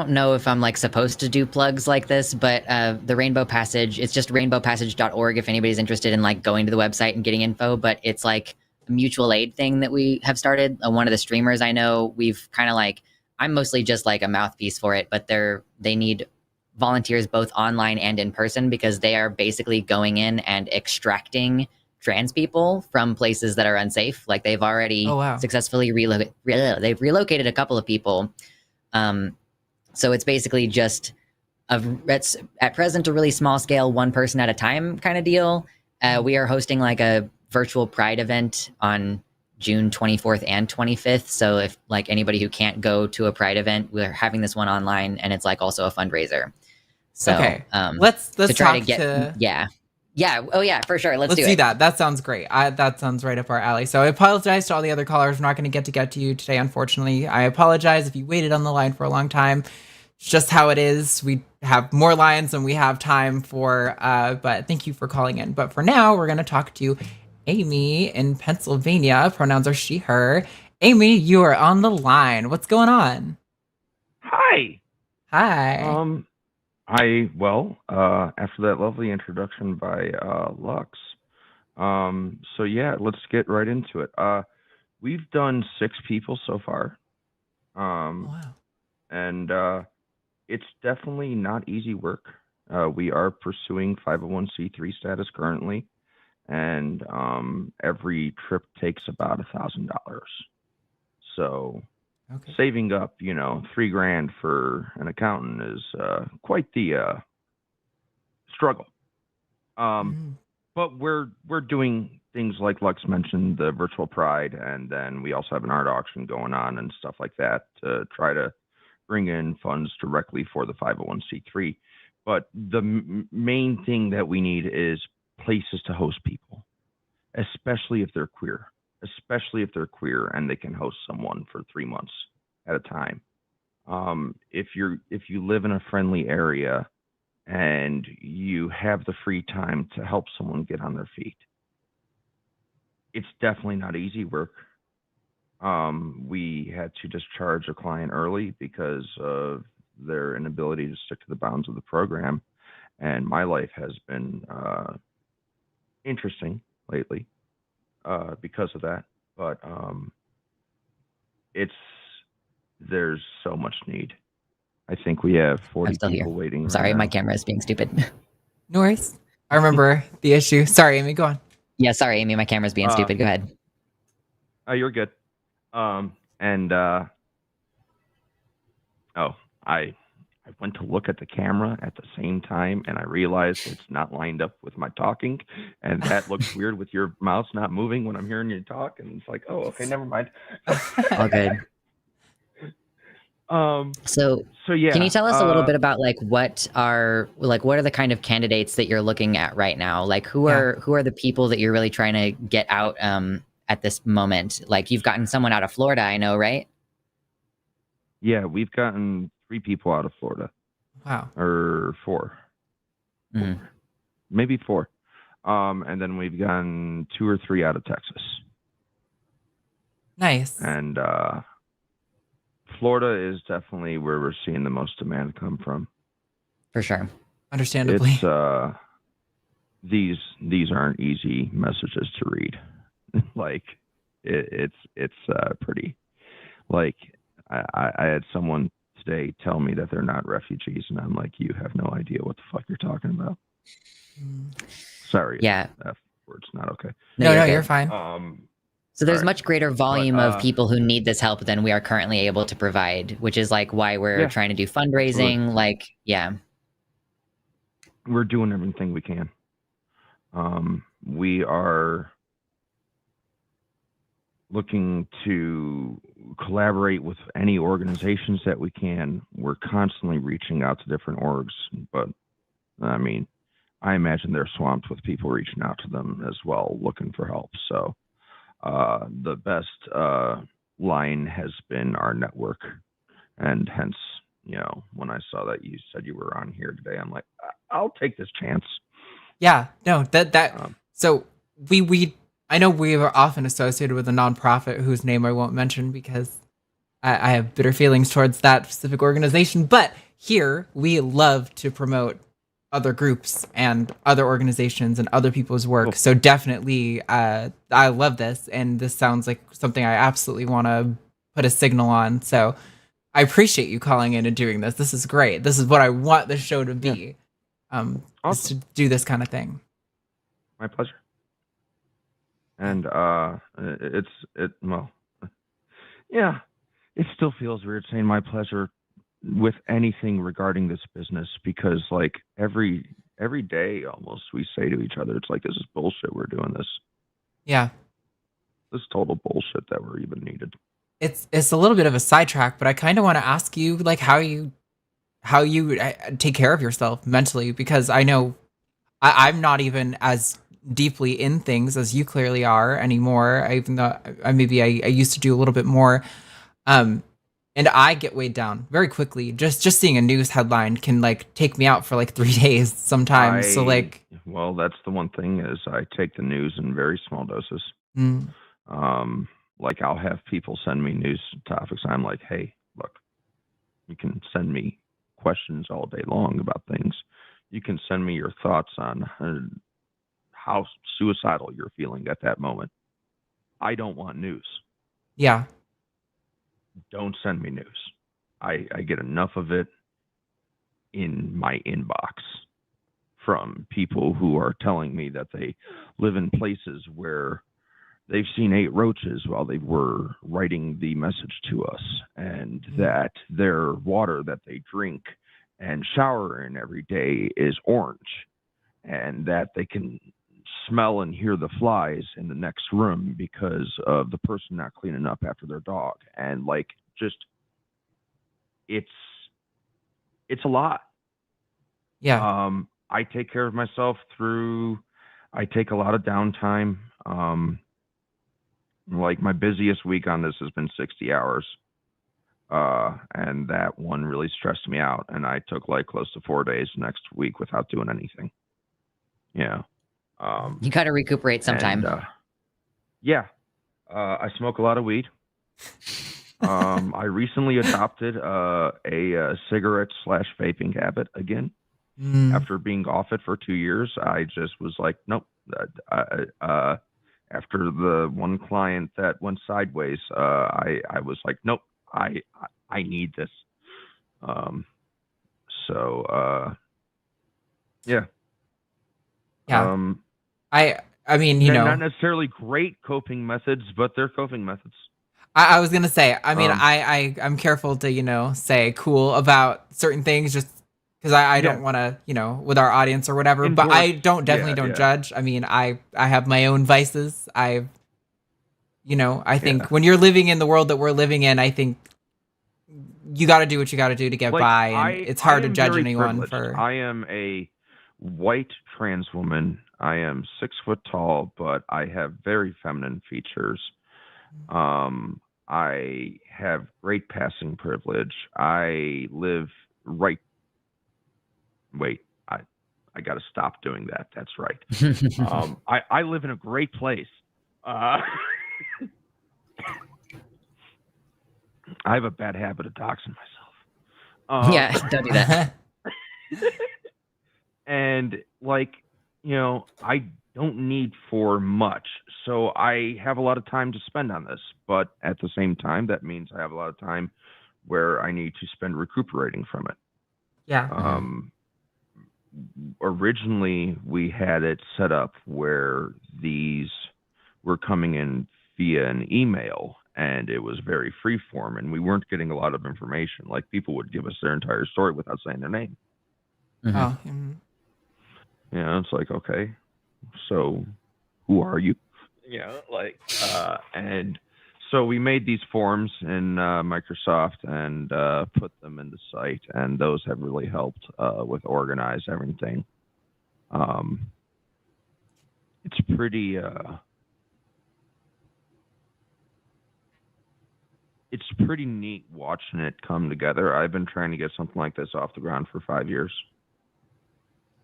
know if I'm like supposed to do plugs like this, but the Rainbow Passage, it's just rainbowpassage.org if anybody's interested in like going to the website and getting info, but it's like a mutual aid thing that we have started. One of the streamers I know, we've kind of like, I'm mostly just like a mouthpiece for it, but they need volunteers both online and in person because they are basically going in and extracting trans people from places that are unsafe. Like they've already successfully they've relocated a couple of people. So it's basically just it's at present a really small scale, one person at a time kind of deal. We are hosting like a virtual Pride event on June 24th and 25th. So if like anybody who can't go to a Pride event, we're having this one online, and it's like also a fundraiser. So okay, let's to try talk to get yeah. Oh yeah, for sure. Let's do that. That sounds great. That sounds right up our alley. So I apologize to all the other callers. We're not going to get to you today, unfortunately. I apologize if you waited on the line for a long time. It's just how it is. We have more lines than we have time for, but thank you for calling in. But for now, we're going to talk to Amy in Pennsylvania. Pronouns are she, her. Amy, you are on the line. What's going on? Hi. Hi. After that lovely introduction by Lux, so yeah, let's get right into it. We've done 6 people so far. Wow. And it's definitely not easy work. We are pursuing 501c3 status currently, and every trip takes about $1,000. So saving up, $3,000 for an accountant is quite the struggle. But we're doing things like Lux mentioned, the virtual Pride, and then we also have an art auction going on and stuff like that to try to bring in funds directly for the 501c3. But the main thing that we need is places to host people, especially if they're queer. And they can host someone for 3 months at a time. If you live in a friendly area and you have the free time to help someone get on their feet, it's definitely not easy work. We had to discharge a client early because of their inability to stick to the bounds of the program, and my life has been interesting lately because of that. But there's so much need. I think we have 40 people waiting. I'm sorry, my camera is being stupid. No worries. I remember the issue. Sorry, Amy, go on. Yeah, sorry, Amy, my camera's being stupid. Go ahead. Oh, you're good. I went to look at the camera at the same time, and I realized it's not lined up with my talking, and that looks weird with your mouse not moving when I'm hearing you talk, and it's like, oh, okay, never mind. All good. So yeah. Can you tell us a little bit about what are the kind of candidates that you're looking at right now? Like who are the people that you're really trying to get out at this moment? Like you've gotten someone out of Florida, I know, right? Yeah, we've gotten 3 people out of Florida. Wow. Or 4. Mm-hmm. Maybe 4. And then we've gotten 2 or 3 out of Texas. Nice. And Florida is definitely where we're seeing the most demand come from. For sure. Understandably. It's these aren't easy messages to read. Like it's pretty. Like I had someone today tell me that they're not refugees, and I'm like, you have no idea what the fuck you're talking about. Sorry. Yeah. F word's not okay. No, good. you're fine. So there's Alright. much greater volume of people who need this help than we are currently able to provide, which is like why we're trying to do fundraising. Absolutely. Like, yeah. We're doing everything we can. We are looking to collaborate with any organizations that we can. We're constantly reaching out to different orgs, but I mean, I imagine they're swamped with people reaching out to them as well, looking for help. So the best line has been our network, and hence, when I saw that you said you were on here today, I'm like, I'll take this chance. Yeah, no, so I know we are often associated with a nonprofit whose name I won't mention because I have bitter feelings towards that specific organization. But here we love to promote other groups and other organizations and other people's work. Cool. So definitely, I love this, and this sounds like something I absolutely want to put a signal on. So I appreciate you calling in and doing this. This is great. This is what I want the show to be. Awesome. Is to do this kind of thing. My pleasure. And it still feels weird saying my pleasure with anything regarding this business, because like every day almost we say to each other, it's like, this is bullshit, we're doing this. Yeah. This is total bullshit that we're even needed. It's a little bit of a sidetrack, but I kind of want to ask you like how you take care of yourself mentally, because I know I'm not even as deeply in things as you clearly are anymore, even though I used to do a little bit more. And I get weighed down very quickly. Just seeing a news headline can like take me out for like 3 days sometimes. Well, that's the one thing is I take the news in very small doses. Like I'll have people send me news topics. I'm like, hey, look, you can send me questions all day long about things. You can send me your thoughts on how suicidal you're feeling at that moment. I don't want news. Yeah. Don't send me news. I get enough of it in my inbox from people who are telling me that they live in places where they've seen 8 roaches while they were writing the message to us, and that their water that they drink and shower in every day is orange, and that they can smell and hear the flies in the next room because of the person not cleaning up after their dog. And like, just, it's a lot. Yeah. I take care of myself I take a lot of downtime. Like my busiest week on this has been 60 hours. And that one really stressed me out. And I took like close to 4 days next week without doing anything. Yeah. You gotta recuperate sometime. And, I smoke a lot of weed. I recently adopted a cigarette / vaping habit again. After being off it for 2 years. I just was like, nope. After the one client that went sideways, I was like, nope, I need this. Yeah. Yeah. I mean, not necessarily great coping methods, but they're coping methods. I was gonna say, I mean, I'm careful to, say cool about certain things just because I don't want to, with our audience or whatever, Endorse. but I don't judge. I mean, I have my own vices. I think when you're living in the world that we're living in, I think you got to do what you got to do to get by, and it's hard to judge anyone for. I am a white trans woman. I am 6 foot tall, but I have very feminine features. I have great passing privilege. I live right. Wait, I got to stop doing that. That's right. I live in a great place. I have a bad habit of doxing myself. Yeah, don't do that. And like, I don't need for much. So I have a lot of time to spend on this. But at the same time, that means I have a lot of time where I need to spend recuperating from it. Yeah. Originally, we had it set up where these were coming in via an email, and it was very free form, and we weren't getting a lot of information. Like, people would give us their entire story without saying their name. Oh. It's like, okay, so who are you? And so we made these forms in Microsoft and put them in the site, and those have really helped with organize everything. It's pretty neat watching it come together. I've been trying to get something like this off the ground for 5 years.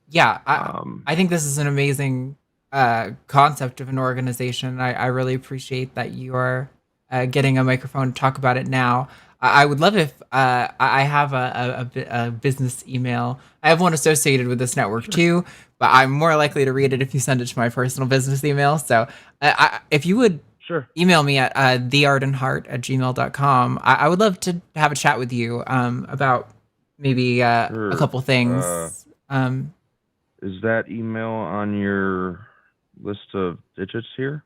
Yeah, I think this is an amazing concept of an organization. I really appreciate that you are getting a microphone to talk about it now. I would love if I have a business email. I have one associated with this network too, but I'm more likely to read it if you send it to my personal business email. So if you would email me at theardenhart@gmail.com, I would love to have a chat with you about maybe a couple things. Is that email on your list of digits here?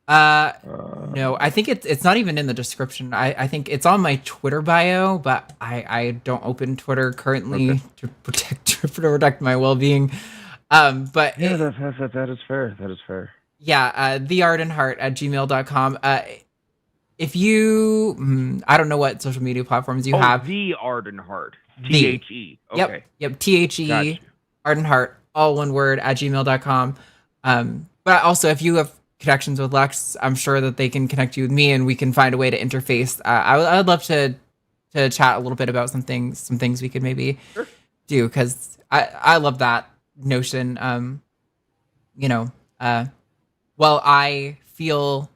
No, I think it's not even in the description. I think it's on my Twitter bio, but I don't open Twitter currently to protect my well-being. But yeah, that is fair. That is fair. Yeah, theardenhart@gmail.com. If you, I don't know what social media platforms you have. The Arden Hart. THE. Okay. Yep. THE. Gotcha. Arden Hart, all one word, @gmail.com. But also, if you have connections with Lux, I'm sure that they can connect you with me, and we can find a way to interface. I would love to chat a little bit about some things we could maybe do, because I love that notion. Well, I feel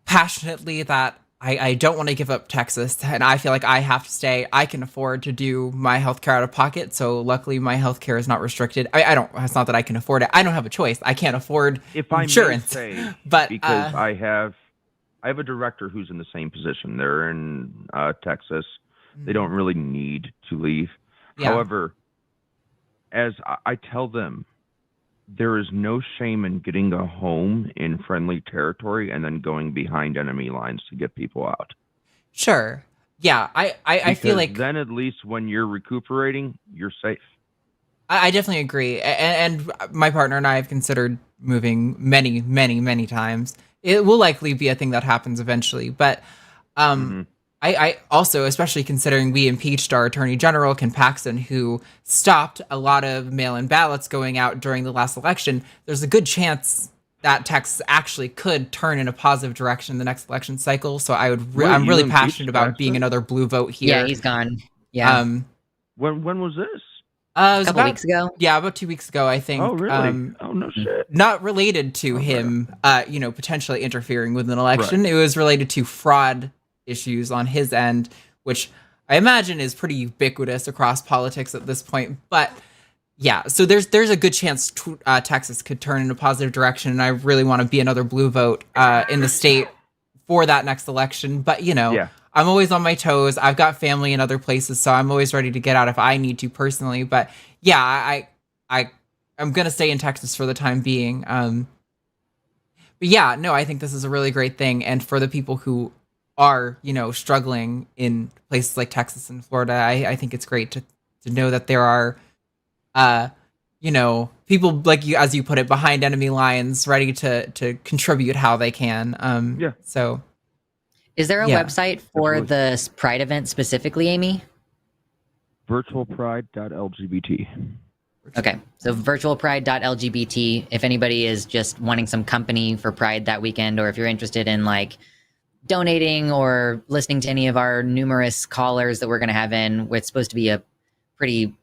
passionately that I don't want to give up Texas, and I feel like I have to stay. I can afford to do my healthcare out of pocket, so luckily my healthcare is not restricted. I don't. It's not that I can afford it. I don't have a choice. I can't afford insurance. May say, but because I have a director who's in the same position. They're in Texas. They don't really need to leave. Yeah. However, as I tell them, there is no shame in getting a home in friendly territory and then going behind enemy lines to get people out. Sure. Yeah, I feel like then at least when you're recuperating, you're safe. I definitely agree. And my partner and I have considered moving many, many, many times. It will likely be a thing that happens eventually. But I also, especially considering we impeached our Attorney General, Ken Paxton, who stopped a lot of mail-in ballots going out during the last election, there's a good chance that Texas actually could turn in a positive direction in the next election cycle. So I'm really passionate about being another blue vote here. Yeah, he's gone. Yeah. When was this? It was a couple weeks ago. Yeah, about 2 weeks ago, I think. Oh, really? Oh, no shit. Not related to him, potentially interfering with an election. Right. It was related to fraud issues on his end, which I imagine is pretty ubiquitous across politics at this point. But yeah, so there's a good chance Texas could turn in a positive direction, and I really want to be another blue vote in the state for that next election. But I'm always on my toes. I've got family in other places, so I'm always ready to get out if I need to personally. But yeah, I'm gonna stay in Texas for the time being. But yeah, no, I think this is a really great thing, and for the people who are struggling in places like Texas and Florida, I think it's great to know that there are people like you, as you put it, behind enemy lines, ready to contribute how they can. So is there a website for the Pride event specifically, Amy? virtualpride.lgbt. Okay, so virtualpride.lgbt. If anybody is just wanting some company for Pride that weekend, or if you're interested in donating or listening to any of our numerous callers that we're going to have in, it's supposed to be a pretty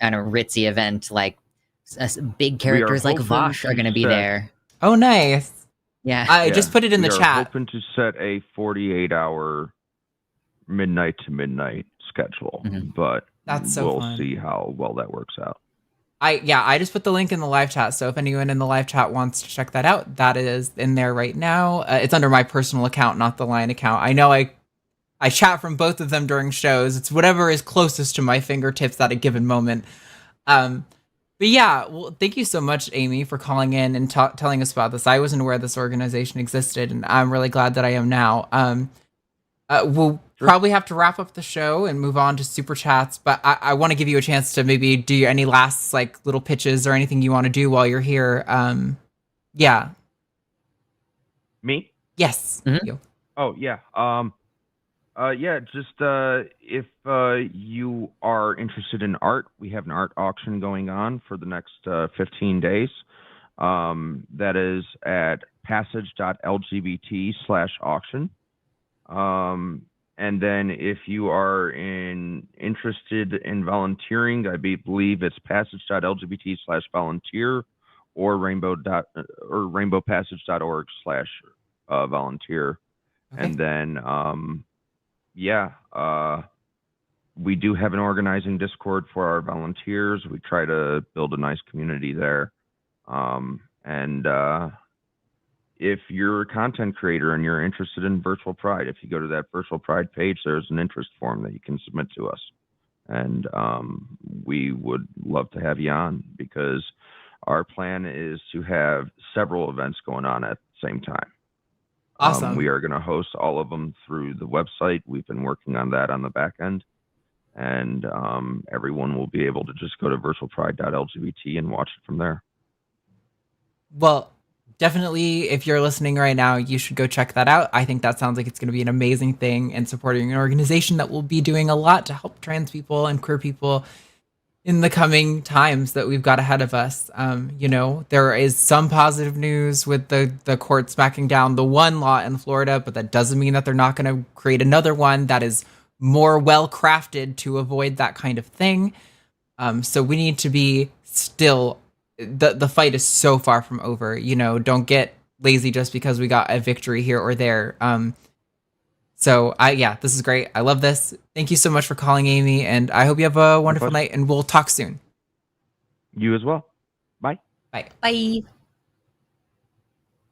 ritzy event. Big characters like Vosh are going to be there. Oh, nice. Yeah. I just put it in the chat. We are hoping to set a 48-hour midnight to midnight schedule, but we'll see how well that works out. I just put the link in the live chat. So if anyone in the live chat wants to check that out, that is in there right now. It's under my personal account, not the line account. I know I chat from both of them during shows. It's whatever is closest to my fingertips at a given moment. But yeah, well, thank you so much, Amy, for calling in and telling us about this. I wasn't aware this organization existed, and I'm really glad that I am now. We'll probably have to wrap up the show and move on to super chats, but I want to give you a chance to maybe do any last like little pitches or anything you want to do while you're here. Yeah. Me? Yes. Mm-hmm. You. Oh yeah. Just if you are interested in art, we have an art auction going on for the next 15 days. That is at passage.lgbt/auction. And then if you are interested in volunteering, I believe it's passage.lgbt/volunteer or rainbowpassage.org/volunteer. Okay. And then we do have an organizing Discord for our volunteers. We try to build a nice community there. If you're a content creator and you're interested in Virtual Pride, if you go to that Virtual Pride page, there's an interest form that you can submit to us. And we would love to have you on, because our plan is to have several events going on at the same time. Awesome. We are going to host all of them through the website. We've been working on that on the back end. And everyone will be able to just go to virtualpride.lgbt and watch it from there. Well, definitely, if you're listening right now, you should go check that out. I think that sounds like it's going to be an amazing thing, and supporting an organization that will be doing a lot to help trans people and queer people in the coming times that we've got ahead of us. There is some positive news with the court smacking down the one law in Florida, but that doesn't mean that they're not going to create another one that is more well-crafted to avoid that kind of thing. So we need to be still... The fight is so far from over. Don't get lazy just because we got a victory here or there. This is great. I love this. Thank you so much for calling, Amy, and I hope you have a wonderful night, and we'll talk soon. You as well. Bye. Bye. Bye.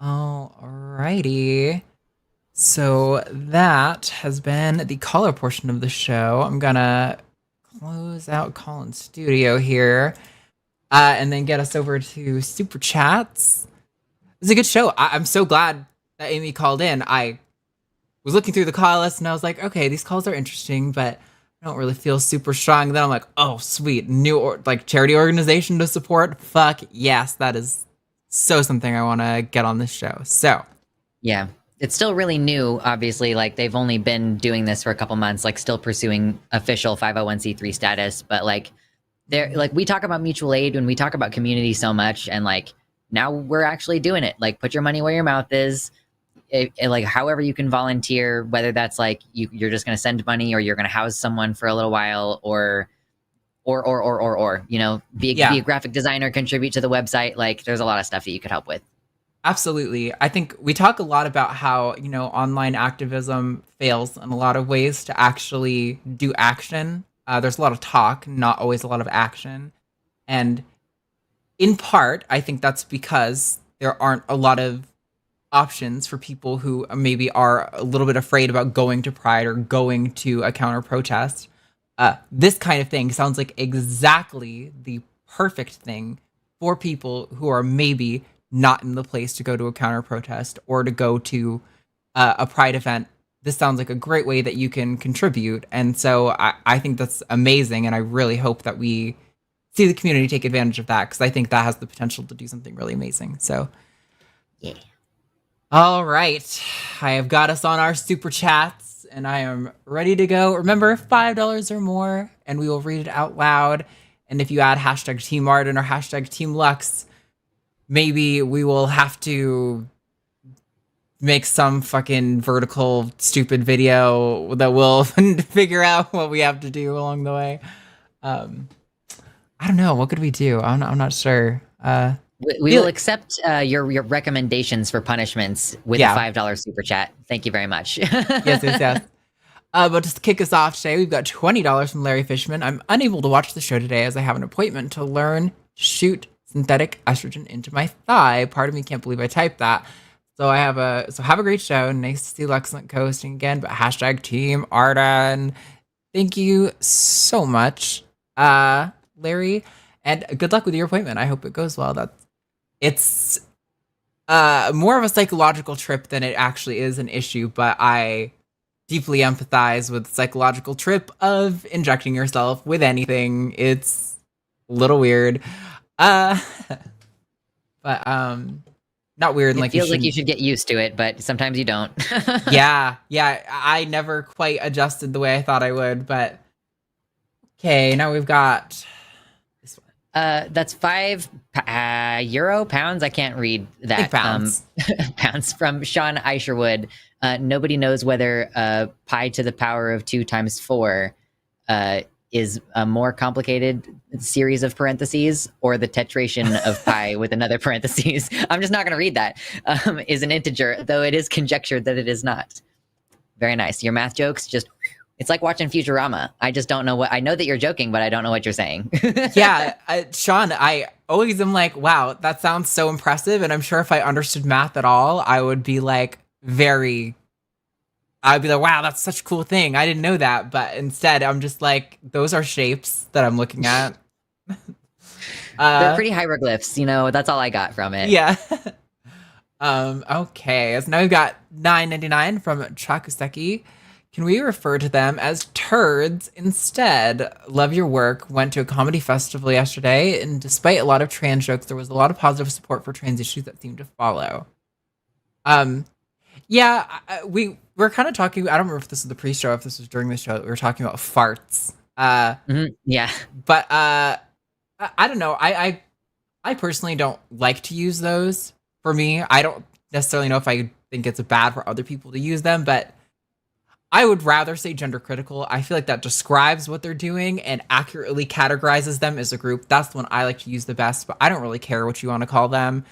Alrighty. So that has been the caller portion of the show. I'm gonna close out Call in Studio here, and then get us over to Super Chats. It's a good show. I'm so glad that Amy called in. I was looking through the call list and I was like, okay, these calls are interesting, but I don't really feel super strong. Then I'm like, oh, sweet, new charity organization to support. Fuck yes, that is so something I want to get on this show. So yeah, it's still really new. Obviously, like they've only been doing this for a couple months, like still pursuing official 501c3 status. But like we talk about mutual aid when we talk about community so much, and like now we're actually doing it. Like, put your money where your mouth is. Like however you can volunteer, whether that's like you're just going to send money, or you're going to house someone for a little while, or be a graphic designer, contribute to the website. Like there's a lot of stuff that you could help with. Absolutely. I think we talk a lot about how, online activism fails in a lot of ways to actually do action. There's a lot of talk, not always a lot of action. And in part, I think that's because there aren't a lot of options for people who maybe are a little bit afraid about going to Pride or going to a counter protest. This kind of thing sounds like exactly the perfect thing for people who are maybe not in the place to go to a counter protest or to go to a Pride event. This sounds like a great way that you can contribute. And so I think that's amazing. And I really hope that we see the community take advantage of that, because I think that has the potential to do something really amazing. So, yeah. All right. I have got us on our super chats and I am ready to go. Remember, $5 or more, and we will read it out loud. And if you add hashtag Team Arden or hashtag Team Lux, maybe we will have to make some fucking vertical stupid video that will figure out what we have to do along the way. I don't know. What could we do? I'm not sure. We will accept your recommendations for punishments with a $5 super chat. Thank you very much. Yes. But just to kick us off today, we've got $20 from Larry Fishman. I'm unable to watch the show today as I have an appointment to learn shoot synthetic estrogen into my thigh. Part of me can't believe I typed that. So have a great show. Nice to see Luxander hosting again, but hashtag team Arden. Thank you so much, Larry, and good luck with your appointment. I hope it goes well. It's more of a psychological trip than it actually is an issue, but I deeply empathize with the psychological trip of injecting yourself with anything. It's a little weird. But not weird. It feels like you should get used to it, but sometimes you don't. yeah. I never quite adjusted the way I thought I would, but okay. Now we've got this one. That's £5 I can't read that. Pounds. Pounds from Sean Isherwood. Nobody knows whether pi to the power of 2 times 4 is a more complicated series of parentheses, or the tetration of pi with another parentheses. I'm just not going to read that. Is an integer, though it is conjectured that it is not. Very nice. Your math jokes, it's like watching Futurama. I just don't know I know that you're joking, but I don't know what you're saying. Yeah, Sean, I always am like, wow, that sounds so impressive. And I'm sure if I understood math at all, I would be like, I'd be like, wow, that's such a cool thing. I didn't know that. But instead, I'm just like, those are shapes that I'm looking at. They're pretty hieroglyphs, that's all I got from it. Yeah. Okay, so now we've got $9.99 from Chakuseki. Can we refer to them as turds instead? Love your work. Went to a comedy festival yesterday, and despite a lot of trans jokes, there was a lot of positive support for trans issues that seemed to follow. Yeah, we're kind of talking. I don't remember if this was the pre-show, if this was during the show. We were talking about farts. Yeah, but I don't know. I personally don't like to use those. For me, I don't necessarily know if I think it's bad for other people to use them, but I would rather say gender critical. I feel like that describes what they're doing and accurately categorizes them as a group. That's the one I like to use the best, but I don't really care what you want to call them.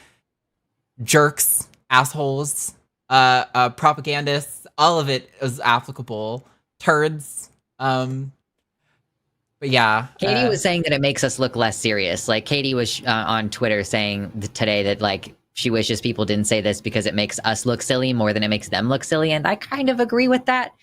Jerks, assholes, propagandists, all of it is applicable. Turds. But yeah. Katie was saying that it makes us look less serious. Like, Katie was on Twitter saying today that, like, she wishes people didn't say this because it makes us look silly more than it makes them look silly. And I kind of agree with that.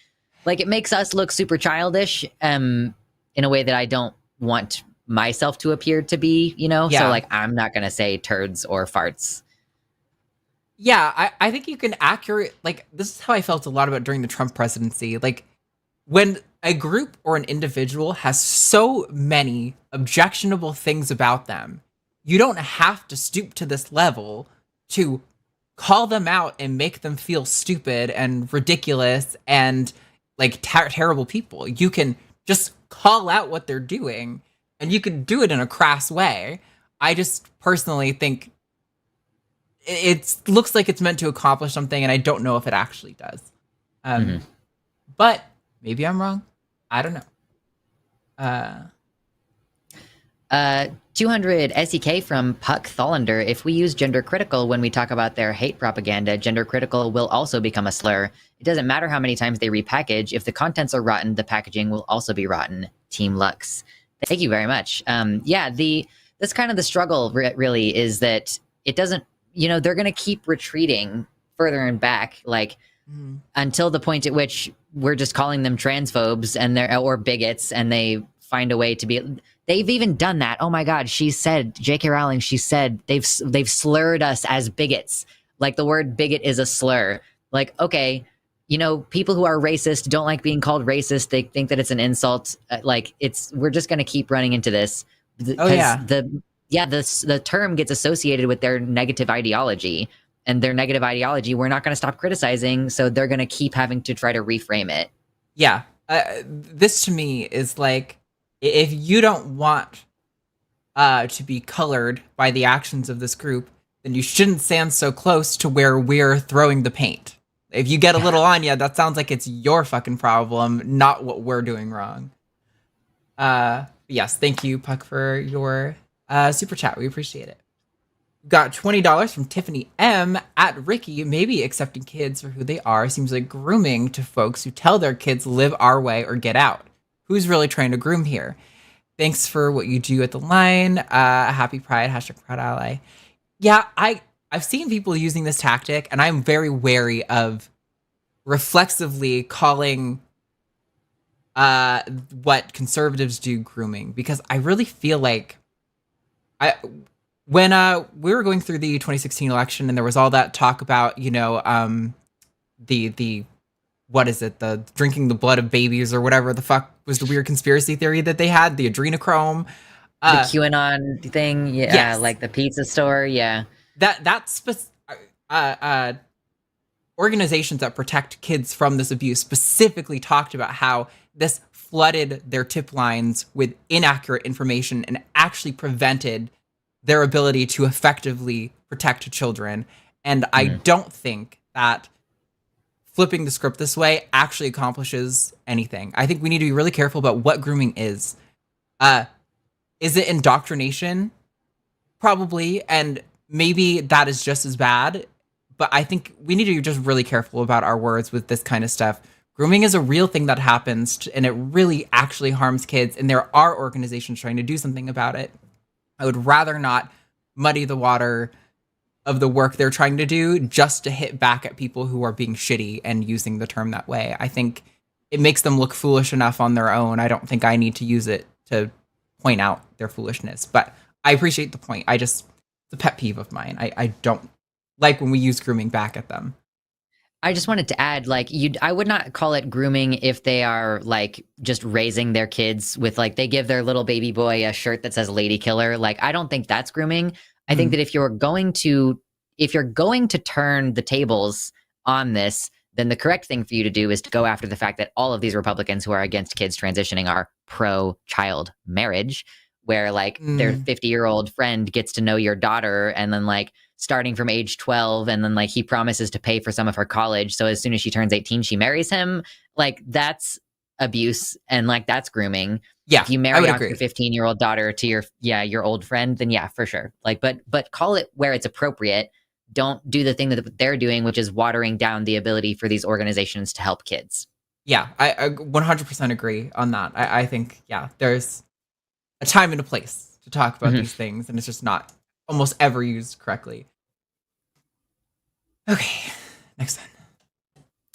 Like, it makes us look super childish in a way that I don't want myself to appear to be, Yeah. So, like, I'm not going to say turds or farts. Yeah, I think you can this is how I felt a lot about during the Trump presidency. Like, when a group or an individual has so many objectionable things about them, you don't have to stoop to this level to call them out and make them feel stupid and ridiculous and like terrible people. You can just call out what they're doing, and you can do it in a crass way. I just personally think it looks like it's meant to accomplish something, and I don't know if it actually does. But maybe I'm wrong. I don't know. 200 SEK from Puck Tholander. If we use gender critical when we talk about their hate propaganda, gender critical will also become a slur. It doesn't matter how many times they repackage. If the contents are rotten, the packaging will also be rotten. Team Lux. Thank you very much. That's kind of the struggle really, is that it doesn't, they're going to keep retreating further and back, like until the point at which we're just calling them transphobes or bigots, and they find a way to be. They've even done that. Oh my God, J.K. Rowling, she said they've slurred us as bigots. Like, the word bigot is a slur. Like, okay, people who are racist don't like being called racist. They think that it's an insult. We're just going to keep running into this. The term gets associated with their negative ideology, and their negative ideology, we're not going to stop criticizing. So they're going to keep having to try to reframe it. Yeah. This to me is like, if you don't want to be colored by the actions of this group, then you shouldn't stand so close to where we're throwing the paint. If you get a little on you, that sounds like it's your fucking problem, not what we're doing wrong. Yes, thank you, Puck, for your super chat. We appreciate it. Got $20 from Tiffany M. At Ricky. Maybe accepting kids for who they are seems like grooming to folks who tell their kids live our way or get out. Who's really trying to groom here? Thanks for what you do at the line. Happy Pride, #PrideAlly. Yeah, I've seen people using this tactic, and I'm very wary of reflexively calling what conservatives do grooming, because I really feel like when we were going through the 2016 election and there was all that talk about, the what is it, the drinking the blood of babies or whatever the fuck was the weird conspiracy theory that they had, the adrenochrome, the QAnon thing, yeah, yes. Like the pizza store, yeah. That's organizations that protect kids from this abuse specifically talked about how this flooded their tip lines with inaccurate information and actually prevented their ability to effectively protect children. And I don't think that flipping the script this way actually accomplishes anything. I think we need to be really careful about what grooming is. Is it indoctrination? Probably. And maybe that is just as bad. But I think we need to be just really careful about our words with this kind of stuff. Grooming is a real thing that happens, and it really actually harms kids. And there are organizations trying to do something about it. I would rather not muddy the water of the work they're trying to do just to hit back at people who are being shitty and using the term that way. I think it makes them look foolish enough on their own. I don't think I need to use it to point out their foolishness. But I appreciate the point. It's a pet peeve of mine. I don't like when we use grooming back at them. I just wanted to add, I would not call it grooming if they are just raising their kids with they give their little baby boy a shirt that says lady killer. I don't think that's grooming. I think that if you're going to turn the tables on this, then the correct thing for you to do is to go after the fact that all of these Republicans who are against kids transitioning are pro-child marriage, where their 50-year-old friend gets to know your daughter and then starting from age 12, and then he promises to pay for some of her college. So as soon as she turns 18, she marries him. That's abuse and that's grooming. Yeah, if you marry off your 15-year-old daughter to your old friend, then yeah, for sure. But call it where it's appropriate. Don't do the thing that they're doing, which is watering down the ability for these organizations to help kids. Yeah, I 100% agree on that. I think, there's a time and a place to talk about these things, and it's just not almost ever used correctly. Okay, next one.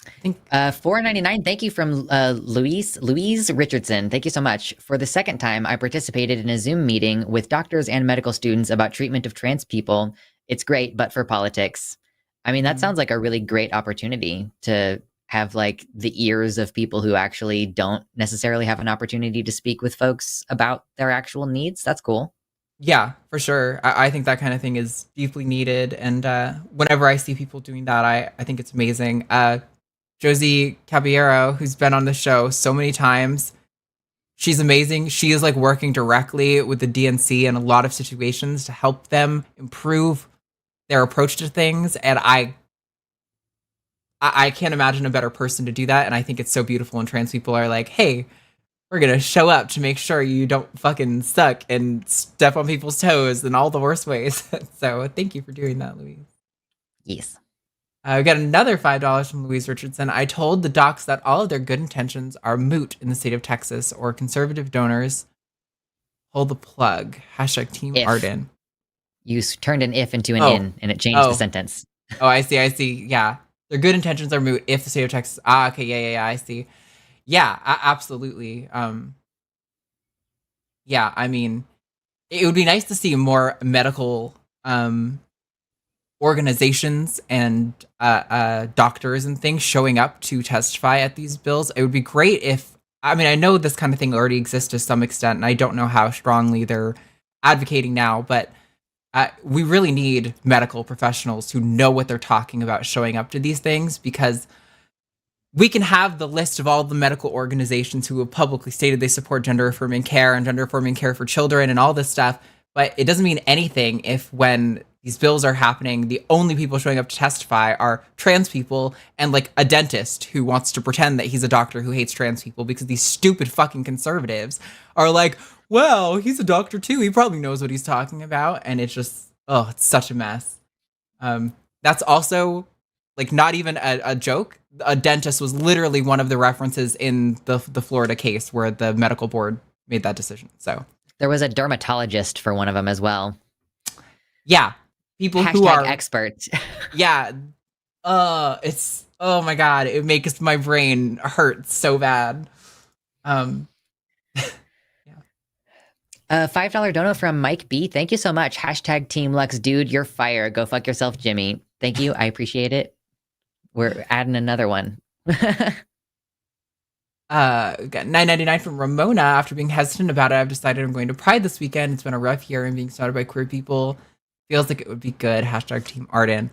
I think $4.99. Thank you from Louise Richardson. Thank you so much. For the second time, I participated in a Zoom meeting with doctors and medical students about treatment of trans people. It's great, but for politics. I mean, that sounds like a really great opportunity to have the ears of people who actually don't necessarily have an opportunity to speak with folks about their actual needs. That's cool. Yeah, for sure. I think that kind of thing is deeply needed. And whenever I see people doing that, I think it's amazing. Josie Caballero, who's been on the show so many times, she's amazing. She is working directly with the DNC in a lot of situations to help them improve their approach to things. And I can't imagine a better person to do that. And I think it's so beautiful when trans people are like, hey, we're going to show up to make sure you don't fucking suck and step on people's toes in all the worst ways. So thank you for doing that, Louise. Yes. We got another $5 from Louise Richardson. I told the docs that all of their good intentions are moot in the state of Texas, or conservative donors pull the plug. #Team If. Arden. You turned an if into an in, and it changed the sentence. Oh, I see. Yeah. Their good intentions are moot if the state of Texas. Okay. Yeah, I see. Yeah, absolutely. Yeah, I mean, it would be nice to see more medical organizations and doctors and things showing up to testify at these bills. It would be great if, I mean, I know this kind of thing already exists to some extent, and I don't know how strongly they're advocating now, but we really need medical professionals who know what they're talking about showing up to these things, because we can have the list of all the medical organizations who have publicly stated they support gender-affirming care and gender-affirming care for children and all this stuff, but it doesn't mean anything if when these bills are happening, the only people showing up to testify are trans people and a dentist who wants to pretend that he's a doctor who hates trans people, because these stupid fucking conservatives are like, well, he's a doctor too. He probably knows what he's talking about. And it's just, it's such a mess. That's also not even a joke. A dentist was literally one of the references in the Florida case where the medical board made that decision. So There was a dermatologist for one of them as well. Yeah. People Hashtag who are experts. Yeah. It's, oh my God, it makes my brain hurt so bad. $5 dono from Mike B. Thank you so much. Hashtag Team Lux, dude, you're fire. Go fuck yourself, Jimmy. Thank you. I appreciate it. We're adding another one. Got $9.99 from Ramona. After being hesitant about it, I've decided I'm going to Pride this weekend. It's been a rough year and being surrounded by queer people feels like it would be good. Hashtag Team Arden.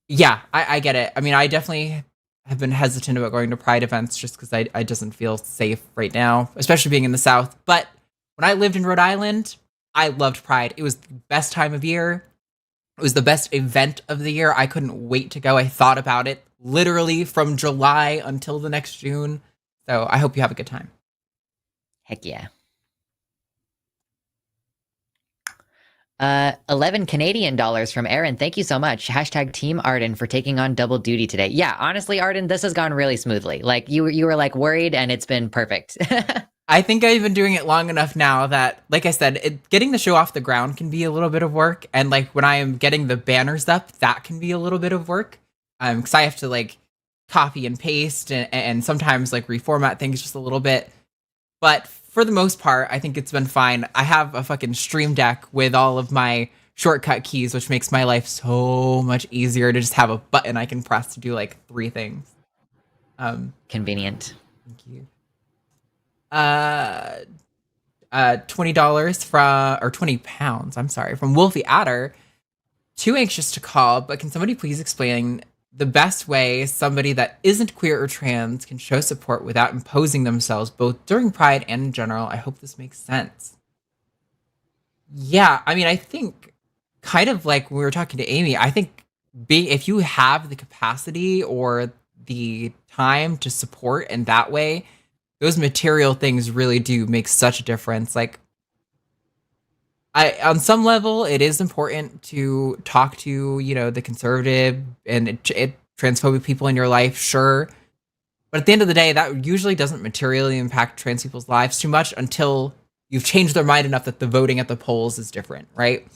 Yeah, I get it. I mean, I definitely have been hesitant about going to Pride events just because I doesn't feel safe right now, especially being in the South. But when I lived in Rhode Island, I loved Pride. It was the best time of year. It was the best event of the year. I couldn't wait to go. I thought about it literally from July until the next June. So I hope you have a good time. Heck yeah. 11 Canadian dollars from Aaron. Thank you so much. Hashtag Team Arden for taking on double duty today. Yeah, honestly, Arden, this has gone really smoothly. Like you were like worried and it's been perfect. I think I've been doing it long enough now that, like I said, getting the show off the ground can be a little bit of work. And like when I am getting the banners up, that can be a little bit of work. Because I have to like copy and paste and sometimes like reformat things just a little bit. But for the most part, I think it's been fine. I have a fucking Stream Deck with all of my shortcut keys, which makes my life so much easier to just have a button I can press to do like 3 things. Convenient. Thank you. $20 from, or 20 pounds, I'm sorry, from Wolfie Adder. Too anxious to call, but can somebody please explain the best way somebody that isn't queer or trans can show support without imposing themselves both during Pride and in general? I hope this makes sense. Yeah, I mean, I think kind of like when we were talking to Amy, I think if you have the capacity or the time to support in that way, those material things really do make such a difference. Like, on some level, it is important to talk to, the conservative and transphobic people in your life, sure. But at the end of the day, that usually doesn't materially impact trans people's lives too much until you've changed their mind enough that the voting at the polls is different, right?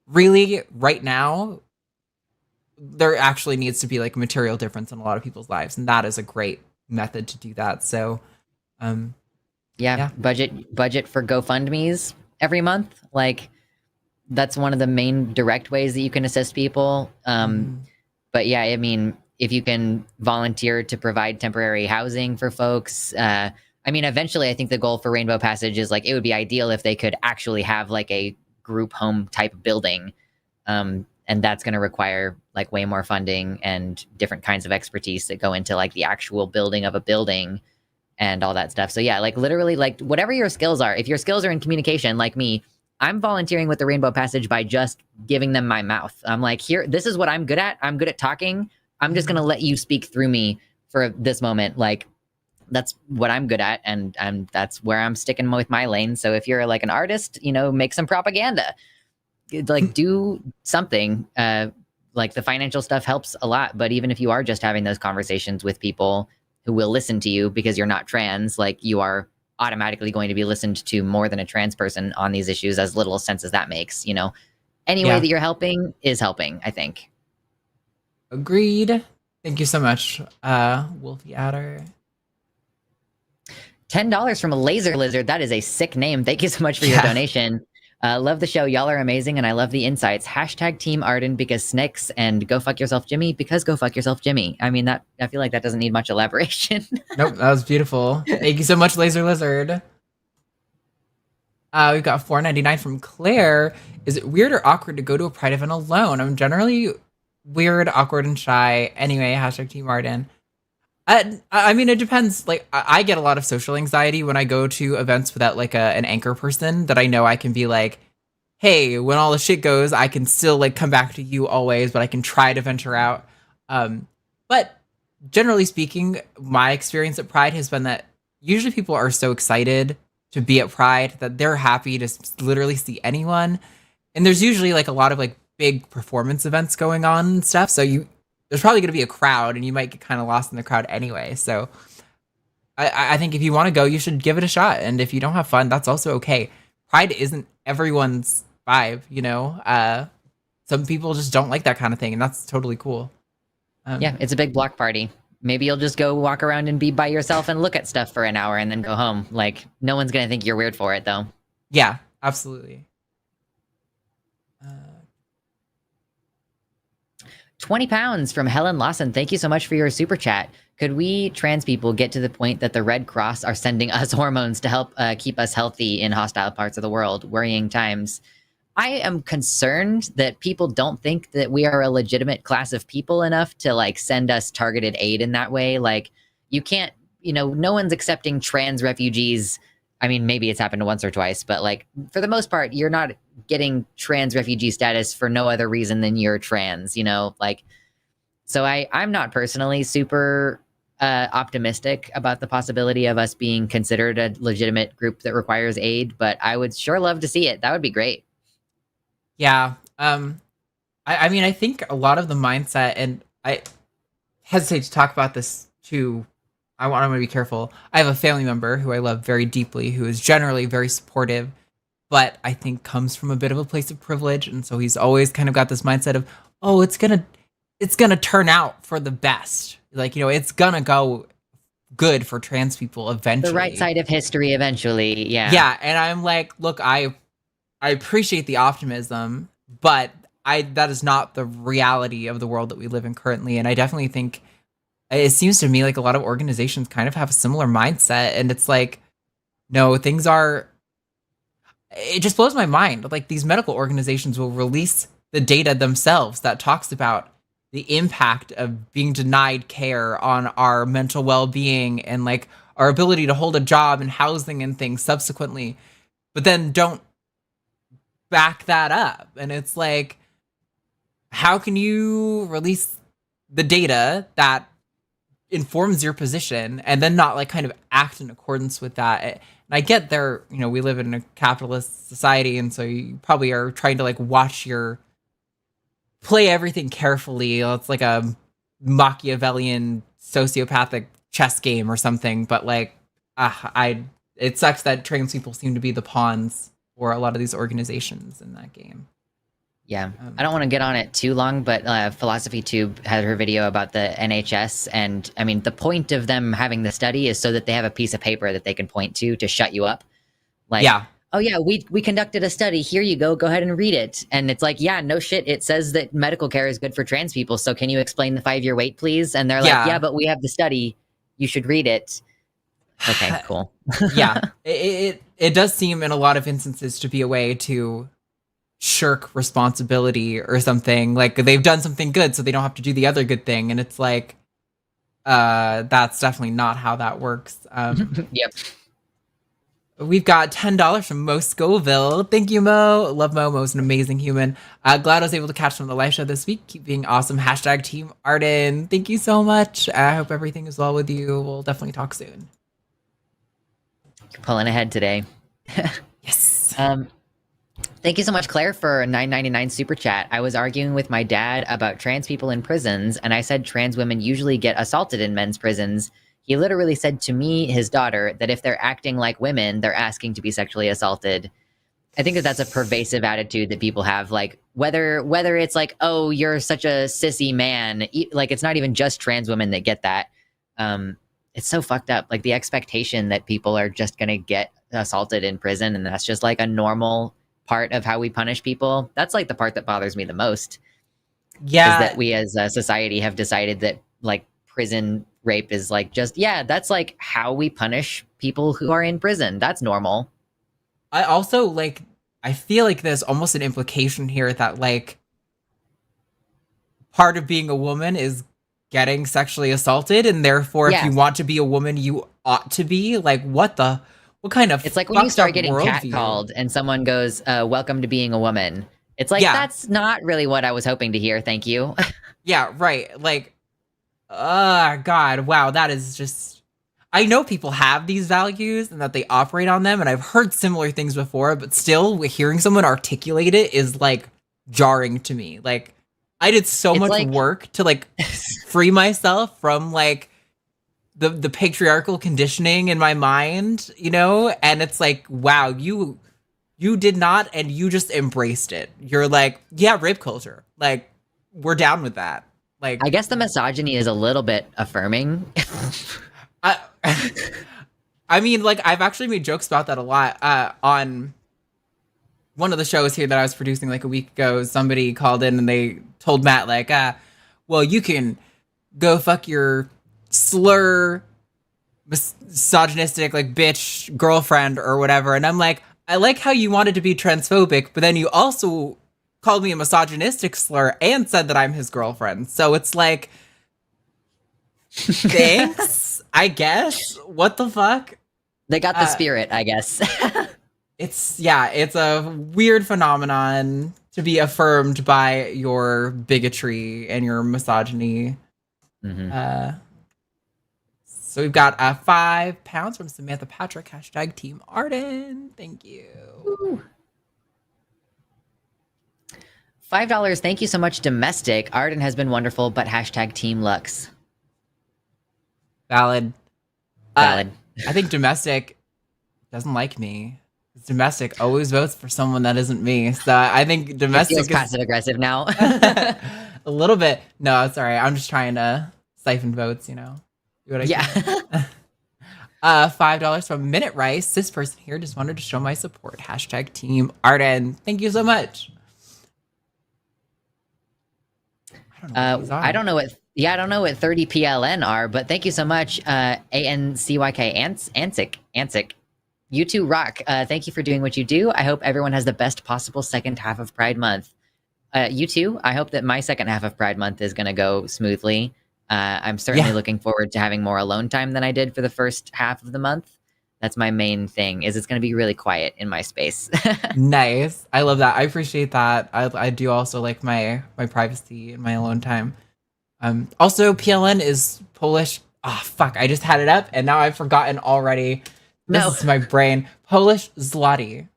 Really, right now, there actually needs to be like a material difference in a lot of people's lives, and that is a great method to do that. So, yeah. budget for GoFundMe's every month. Like that's one of the main direct ways that you can assist people. But yeah, I mean, if you can volunteer to provide temporary housing for folks, I mean, eventually I think the goal for Rainbow Passage is like, it would be ideal if they could actually have like a group home type building. And that's going to require like way more funding and different kinds of expertise that go into like the actual building of a building and all that stuff. So yeah, like literally like whatever your skills are, if your skills are in communication like me, I'm volunteering with the Rainbow Passage by just giving them my mouth. I'm like, here, this is what I'm good at. I'm good at talking. I'm just going to let you speak through me for this moment. Like that's what I'm good at. And that's where I'm sticking with my lane. So if you're like an artist, make some propaganda, like do something. Like the financial stuff helps a lot. But even if you are just having those conversations with people who will listen to you because you're not trans, like you are automatically going to be listened to more than a trans person on these issues, as little sense as that makes, any way that you're helping is helping, I think. Agreed. Thank you so much, Wolfie Adder. $10 from a Laser Lizard. That is a sick name. Thank you so much for your donation. Love the show. Y'all are amazing, and I love the insights. Hashtag Team Arden because snakes, and go fuck yourself, Jimmy, because go fuck yourself, Jimmy. I mean, that I feel like that doesn't need much elaboration. Nope, that was beautiful. Thank you so much, Laser Lizard. We've got $4.99 from Claire. Is it weird or awkward to go to a Pride event alone? I'm generally weird, awkward, and shy. Anyway, hashtag Team Arden. I mean, it depends. Like, I get a lot of social anxiety when I go to events without like an anchor person that I know I can be like, hey, when all the shit goes, I can still like come back to you always, but I can try to venture out. But generally speaking, my experience at Pride has been that usually people are so excited to be at Pride that they're happy to literally see anyone. And there's usually like a lot of like big performance events going on and stuff. So there's probably going to be a crowd and you might get kind of lost in the crowd anyway. So I think if you want to go, you should give it a shot. And if you don't have fun, that's also okay. Pride isn't everyone's vibe, you know? Some people just don't like that kind of thing, and that's totally cool. Yeah, it's a big block party. Maybe you'll just go walk around and be by yourself and look at stuff for an hour and then go home. Like, no one's going to think you're weird for it, though. Yeah, absolutely. 20 pounds from Helen Lawson. Thank you so much for your super chat. Could we trans people get to the point that the Red Cross are sending us hormones to help keep us healthy in hostile parts of the world? Worrying times. I am concerned that people don't think that we are a legitimate class of people enough to like send us targeted aid in that way. Like, you can't, you know, no one's accepting trans refugees. I mean, maybe it's happened once or twice, but like for the most part, you're not getting trans refugee status for no other reason than you're trans, you know, like, so I'm not personally super optimistic about the possibility of us being considered a legitimate group that requires aid, but I would sure love to see it. That would be great. Yeah. I mean, I think a lot of the mindset, and I hesitate to talk about this too. I want to be careful. I have a family member who I love very deeply, who is generally very supportive, but I think comes from a bit of a place of privilege. And so he's always kind of got this mindset of, oh, it's going to turn out for the best. Like, you know, it's going to go good for trans people eventually. The right side of history eventually. Yeah. Yeah. And I'm like, look, I appreciate the optimism, but that is not the reality of the world that we live in currently. And I definitely think it seems to me like a lot of organizations kind of have a similar mindset. And it's like, no, it just blows my mind. Like, these medical organizations will release the data themselves that talks about the impact of being denied care on our mental well-being and like our ability to hold a job and housing and things subsequently, but then don't back that up. And it's like, how can you release the data that informs your position and then not like kind of act in accordance with that? And I get there, you know, we live in a capitalist society, and so you probably are trying to like play everything carefully. It's like a Machiavellian sociopathic chess game or something, but like it sucks that trans people seem to be the pawns for a lot of these organizations in that game. Yeah, I don't want to get on it too long, but Philosophy Tube had her video about the NHS, and I mean, the point of them having the study is so that they have a piece of paper that they can point to shut you up. Like, yeah. Oh yeah, we conducted a study. Here you go. Go ahead and read it. And it's like, yeah, no shit. It says that medical care is good for trans people. So can you explain the 5-year wait, please? And they're like, yeah, but we have the study. You should read it. Okay, cool. Yeah, it does seem in a lot of instances to be a way to shirk responsibility or something. Like, they've done something good, so they don't have to do the other good thing. And it's like, that's definitely not how that works. Yep. We've got $10 from Mo Scoville. Thank you, Mo. Love Mo. Mo's an amazing human. Glad I was able to catch him on the live show this week. Keep being awesome. # Team Arden. Thank you so much. I hope everything is well with you. We'll definitely talk soon. You're pulling ahead today. Yes. Thank you so much, Claire, for a $9.99 super chat. I was arguing with my dad about trans people in prisons, and I said trans women usually get assaulted in men's prisons. He literally said to me, his daughter, that if they're acting like women, they're asking to be sexually assaulted. I think that that's a pervasive attitude that people have. Like, whether it's like, oh, you're such a sissy man. Like, it's not even just trans women that get that. It's so fucked up. Like, the expectation that people are just going to get assaulted in prison, and that's just like a normal part of how we punish people. That's like the part that bothers me the most. Yeah. Is that we as a society have decided that like prison rape is like just, yeah, that's like how we punish people who are in prison. That's normal. I also like, I feel like there's almost an implication here that like part of being a woman is getting sexually assaulted, and therefore if you want to be a woman, you ought to be like, what kind of, it's like when you start getting catcalled and someone goes, welcome to being a woman. It's like, that's not really what I was hoping to hear. Thank you. Yeah, right. Like, God, wow, that is just, I know people have these values and that they operate on them, and I've heard similar things before, but still hearing someone articulate it is like jarring to me. Like, I did so much work to like free myself from like the patriarchal conditioning in my mind, you know? And it's like, wow, you did not, and you just embraced it. You're like, yeah, rape culture. Like, we're down with that. Like, I guess the misogyny is a little bit affirming. I mean, like, I've actually made jokes about that a lot. On one of the shows here that I was producing like a week ago, somebody called in and they told Matt, like, well, you can go fuck your slur, misogynistic, like, bitch girlfriend or whatever. And I'm like, I like how you wanted to be transphobic, but then you also called me a misogynistic slur and said that I'm his girlfriend. So it's like, thanks, I guess. What the fuck? They got the spirit, I guess. It's a weird phenomenon to be affirmed by your bigotry and your misogyny. Mm-hmm. So we've got £5 from Samantha Patrick, #Team Arden. Thank you. Woo. $5. Thank you so much, Domestic. Arden has been wonderful, but #Team Lux. Valid. Valid. I think Domestic doesn't like me. Domestic always votes for someone that isn't me. So I think Domestic is passive aggressive now. a little bit. No, it's all right. I'm just trying to siphon votes, you know. Do what I can. $5 from Minute Rice. This person here just wanted to show my support. #Team Arden. Thank you so much. I don't know what 30 PLN are, but thank you so much, ANCYK Ansic. You two rock. Thank you for doing what you do. I hope everyone has the best possible second half of Pride Month. You too. I hope that my second half of Pride Month is going to go smoothly. I'm certainly looking forward to having more alone time than I did for the first half of the month. That's my main thing, is it's going to be really quiet in my space. Nice. I love that. I appreciate that. I do also like my privacy and my alone time. Also, PLN is Polish. Oh, fuck. I just had it up and now I've forgotten already. This is my brain. Polish zloty.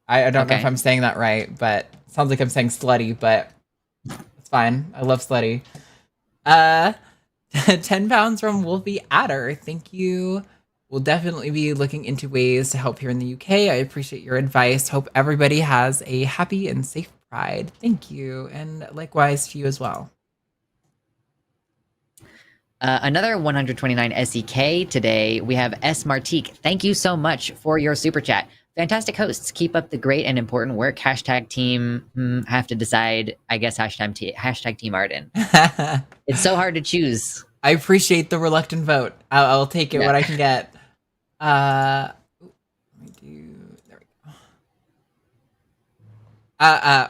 I don't know if I'm saying that right, but it sounds like I'm saying slutty, but it's fine. I love slutty. 10 pounds from Wolfie Adder. Thank you. We'll definitely be looking into ways to help here in the UK. I appreciate your advice. Hope everybody has a happy and safe Pride. Thank you. And likewise to you as well. Another 129 SEK today. We have S. Martique. Thank you so much for your super chat. Fantastic hosts. Keep up the great and important work. #team. Have to decide. I guess #team Arden. It's so hard to choose. I appreciate the reluctant vote. I'll take it what I can get. There we go.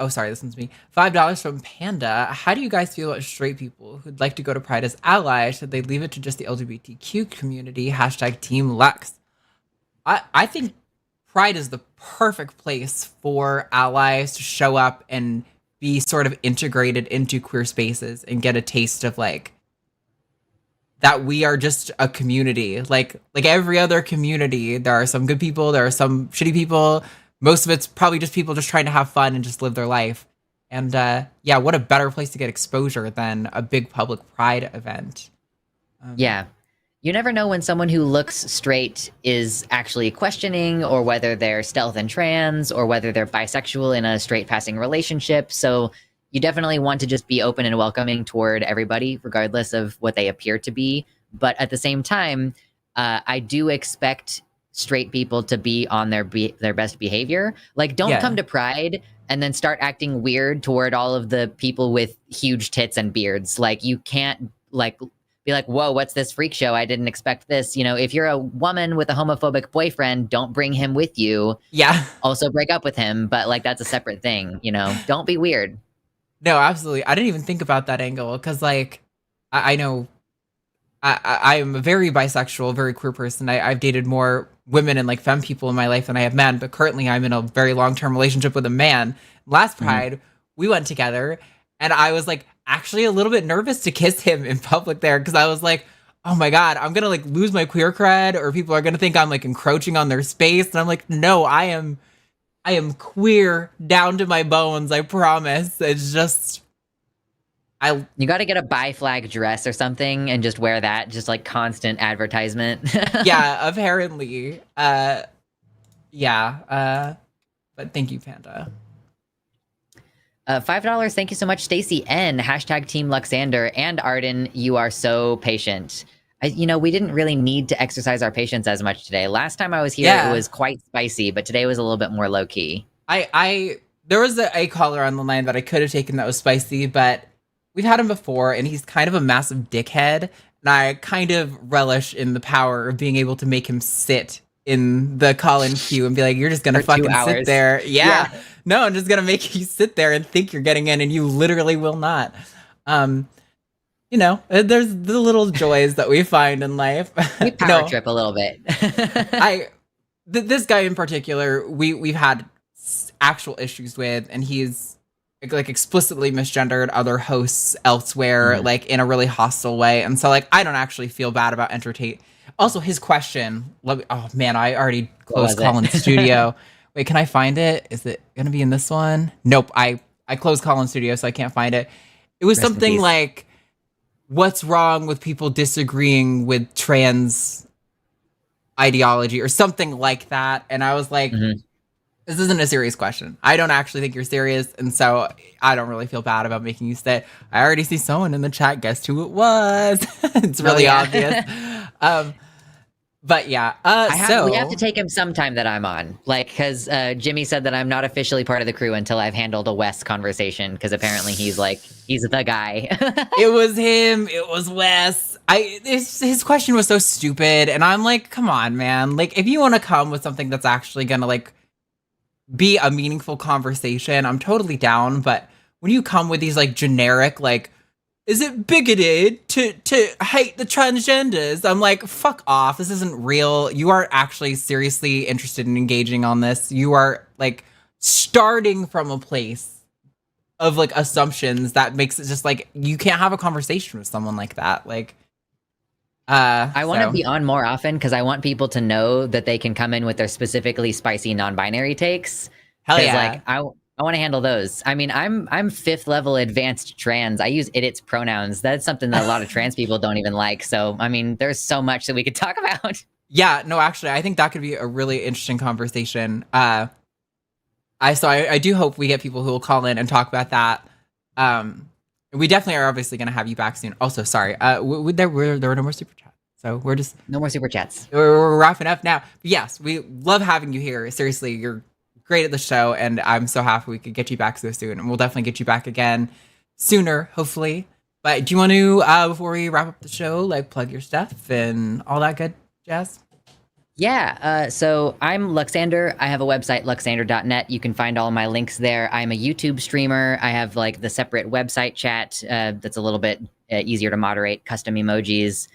Oh, sorry, this one's me. $5 from Panda. How do you guys feel about straight people who'd like to go to Pride as allies? Should they leave it to just the LGBTQ community? #Team Lux. I think Pride is the perfect place for allies to show up and be sort of integrated into queer spaces and get a taste of like that we are just a community. Like every other community, there are some good people, there are some shitty people. Most of it's probably just people just trying to have fun and just live their life. And what a better place to get exposure than a big public Pride event. You never know when someone who looks straight is actually questioning, or whether they're stealth and trans, or whether they're bisexual in a straight passing relationship. So you definitely want to just be open and welcoming toward everybody, regardless of what they appear to be. But at the same time, I do expect straight people to be on their best behavior. Like, don't come to Pride and then start acting weird toward all of the people with huge tits and beards. Like, you can't be like, whoa, what's this freak show? I didn't expect this. You know, if you're a woman with a homophobic boyfriend, don't bring him with you. Yeah. Also break up with him. But like, that's a separate thing, you know, don't be weird. No, absolutely. I didn't even think about that angle because, like, I know I am a very bisexual, very queer person. I've dated more women and like femme people in my life than I have men, but currently I'm in a very long-term relationship with a man. Last Pride, we went together and I was like actually a little bit nervous to kiss him in public there because I was like, oh my God, I'm going to like lose my queer cred or people are going to think I'm like encroaching on their space. And I'm like, no, I am queer down to my bones. I promise. It's just, You got to get a bi flag dress or something and just wear that, just like constant advertisement. Yeah, apparently. Yeah. But thank you, Panda. $5. Thank you so much, Stacy N. Hashtag Team Luxander and Arden. You are so patient. We didn't really need to exercise our patience as much today. Last time I was here, It was quite spicy, but today was a little bit more low key. There was a caller on the line that I could have taken that was spicy, but we've had him before, and he's kind of a massive dickhead, and I kind of relish in the power of being able to make him sit in the call-in queue and be like, you're just gonna fucking sit there. Yeah. No, I'm just gonna make you sit there and think you're getting in, and you literally will not. There's the little joys that we find in life. We power trip a little bit. This guy in particular, we've had actual issues with, and he's like explicitly misgendered other hosts elsewhere, like in a really hostile way. And so like, I don't actually feel bad about entertain. Also, his question, oh man, I already closed Colin's studio. Wait, can I find it? Is it going to be in this one? Nope. I closed Colin's studio, so I can't find it. It was something like, what's wrong with people disagreeing with trans ideology or something like that? And I was like, this isn't a serious question. I don't actually think you're serious, and so I don't really feel bad about making you stay. I already see someone in the chat guessed who it was. It's really obvious. But yeah, we have to take him sometime that I'm on, like, because Jimmy said that I'm not officially part of the crew until I've handled a Wes conversation, because apparently he's the guy. It was him. It was Wes. His question was so stupid, and I'm like, come on, man. Like, if you want to come with something that's actually gonna like be a meaningful conversation, I'm totally down. But when you come with these like generic like, is it bigoted to hate the transgenders? I'm like, fuck off. This isn't real. You aren't actually seriously interested in engaging on this. You are like starting from a place of like assumptions that makes it just like, you can't have a conversation with someone like that. Like, I want to be on more often because I want people to know that they can come in with their specifically spicy non-binary takes. Hell yeah. Like, I want to handle those. I mean, I'm 5th level advanced trans. I use it, its pronouns. That's something that a lot of trans people don't even like. So, I mean, there's so much that we could talk about. Yeah, no, actually, I think that could be a really interesting conversation. I do hope we get people who will call in and talk about that. We definitely are obviously going to have you back soon. Also, sorry, there were no more super chats. So we're just... No more super chats. We're wrapping up now. But yes, we love having you here. Seriously, you're great at the show, and I'm so happy we could get you back so soon, and we'll definitely get you back again sooner, hopefully. But do you want to, before we wrap up the show, like plug your stuff and all that good jazz? Yeah, so I'm Luxander. I have a website, luxander.net. You can find all my links there. I'm a YouTube streamer. I have like the separate website chat that's a little bit easier to moderate, custom emojis,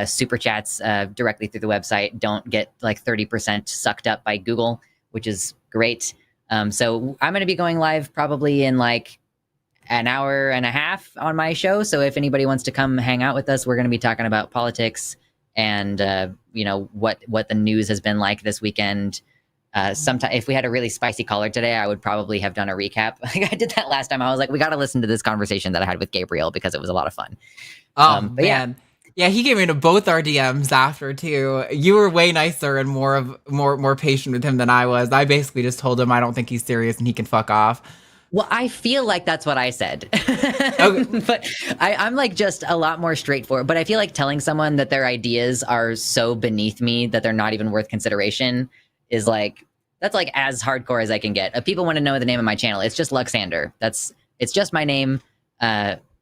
super chats directly through the website. Don't get like 30% sucked up by Google, which is great. So I'm going to be going live probably in like an hour and a half on my show. So if anybody wants to come hang out with us, we're going to be talking about politics and what the news has been like this weekend. Sometime if we had a really spicy caller today, I would probably have done a recap. Like I did that last time. I was like, we got to listen to this conversation that I had with Gabriel because it was a lot of fun. But man. Yeah, he came into both our DMs after too. You were way nicer and more patient with him than I was. I basically just told him I don't think he's serious and he can fuck off. Well, I feel like that's what I said. Okay. But I'm like just a lot more straightforward. But I feel like telling someone that their ideas are so beneath me that they're not even worth consideration is like, that's like as hardcore as I can get. If people want to know the name of my channel, it's just Luxander. It's just my name.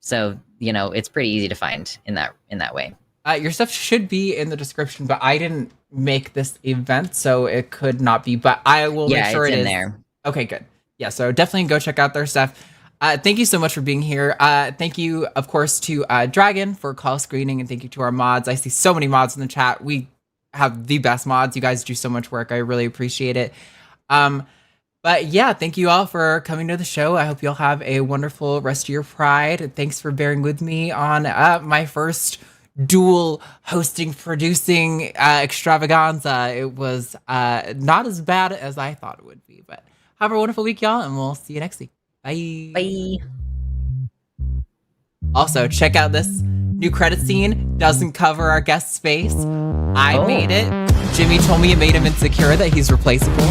So, it's pretty easy to find in that way. Your stuff should be in the description, but I didn't make this event, so it could not be. But I will make sure it's it in is there. Okay, good. Yeah, so definitely go check out their stuff. Thank you so much for being here. Thank you, of course, to Dragon for call screening, and thank you to our mods. I see so many mods in the chat. We have the best mods. You guys do so much work. I really appreciate it. But yeah, thank you all for coming to the show. I hope you'll have a wonderful rest of your Pride. Thanks for bearing with me on my first dual hosting, producing extravaganza. It was not as bad as I thought it would be. But have a wonderful week, y'all, and we'll see you next week. Bye. Bye. Also, check out this new credit scene. Doesn't cover our guest's face. I made it. Jimmy told me it made him insecure that he's replaceable.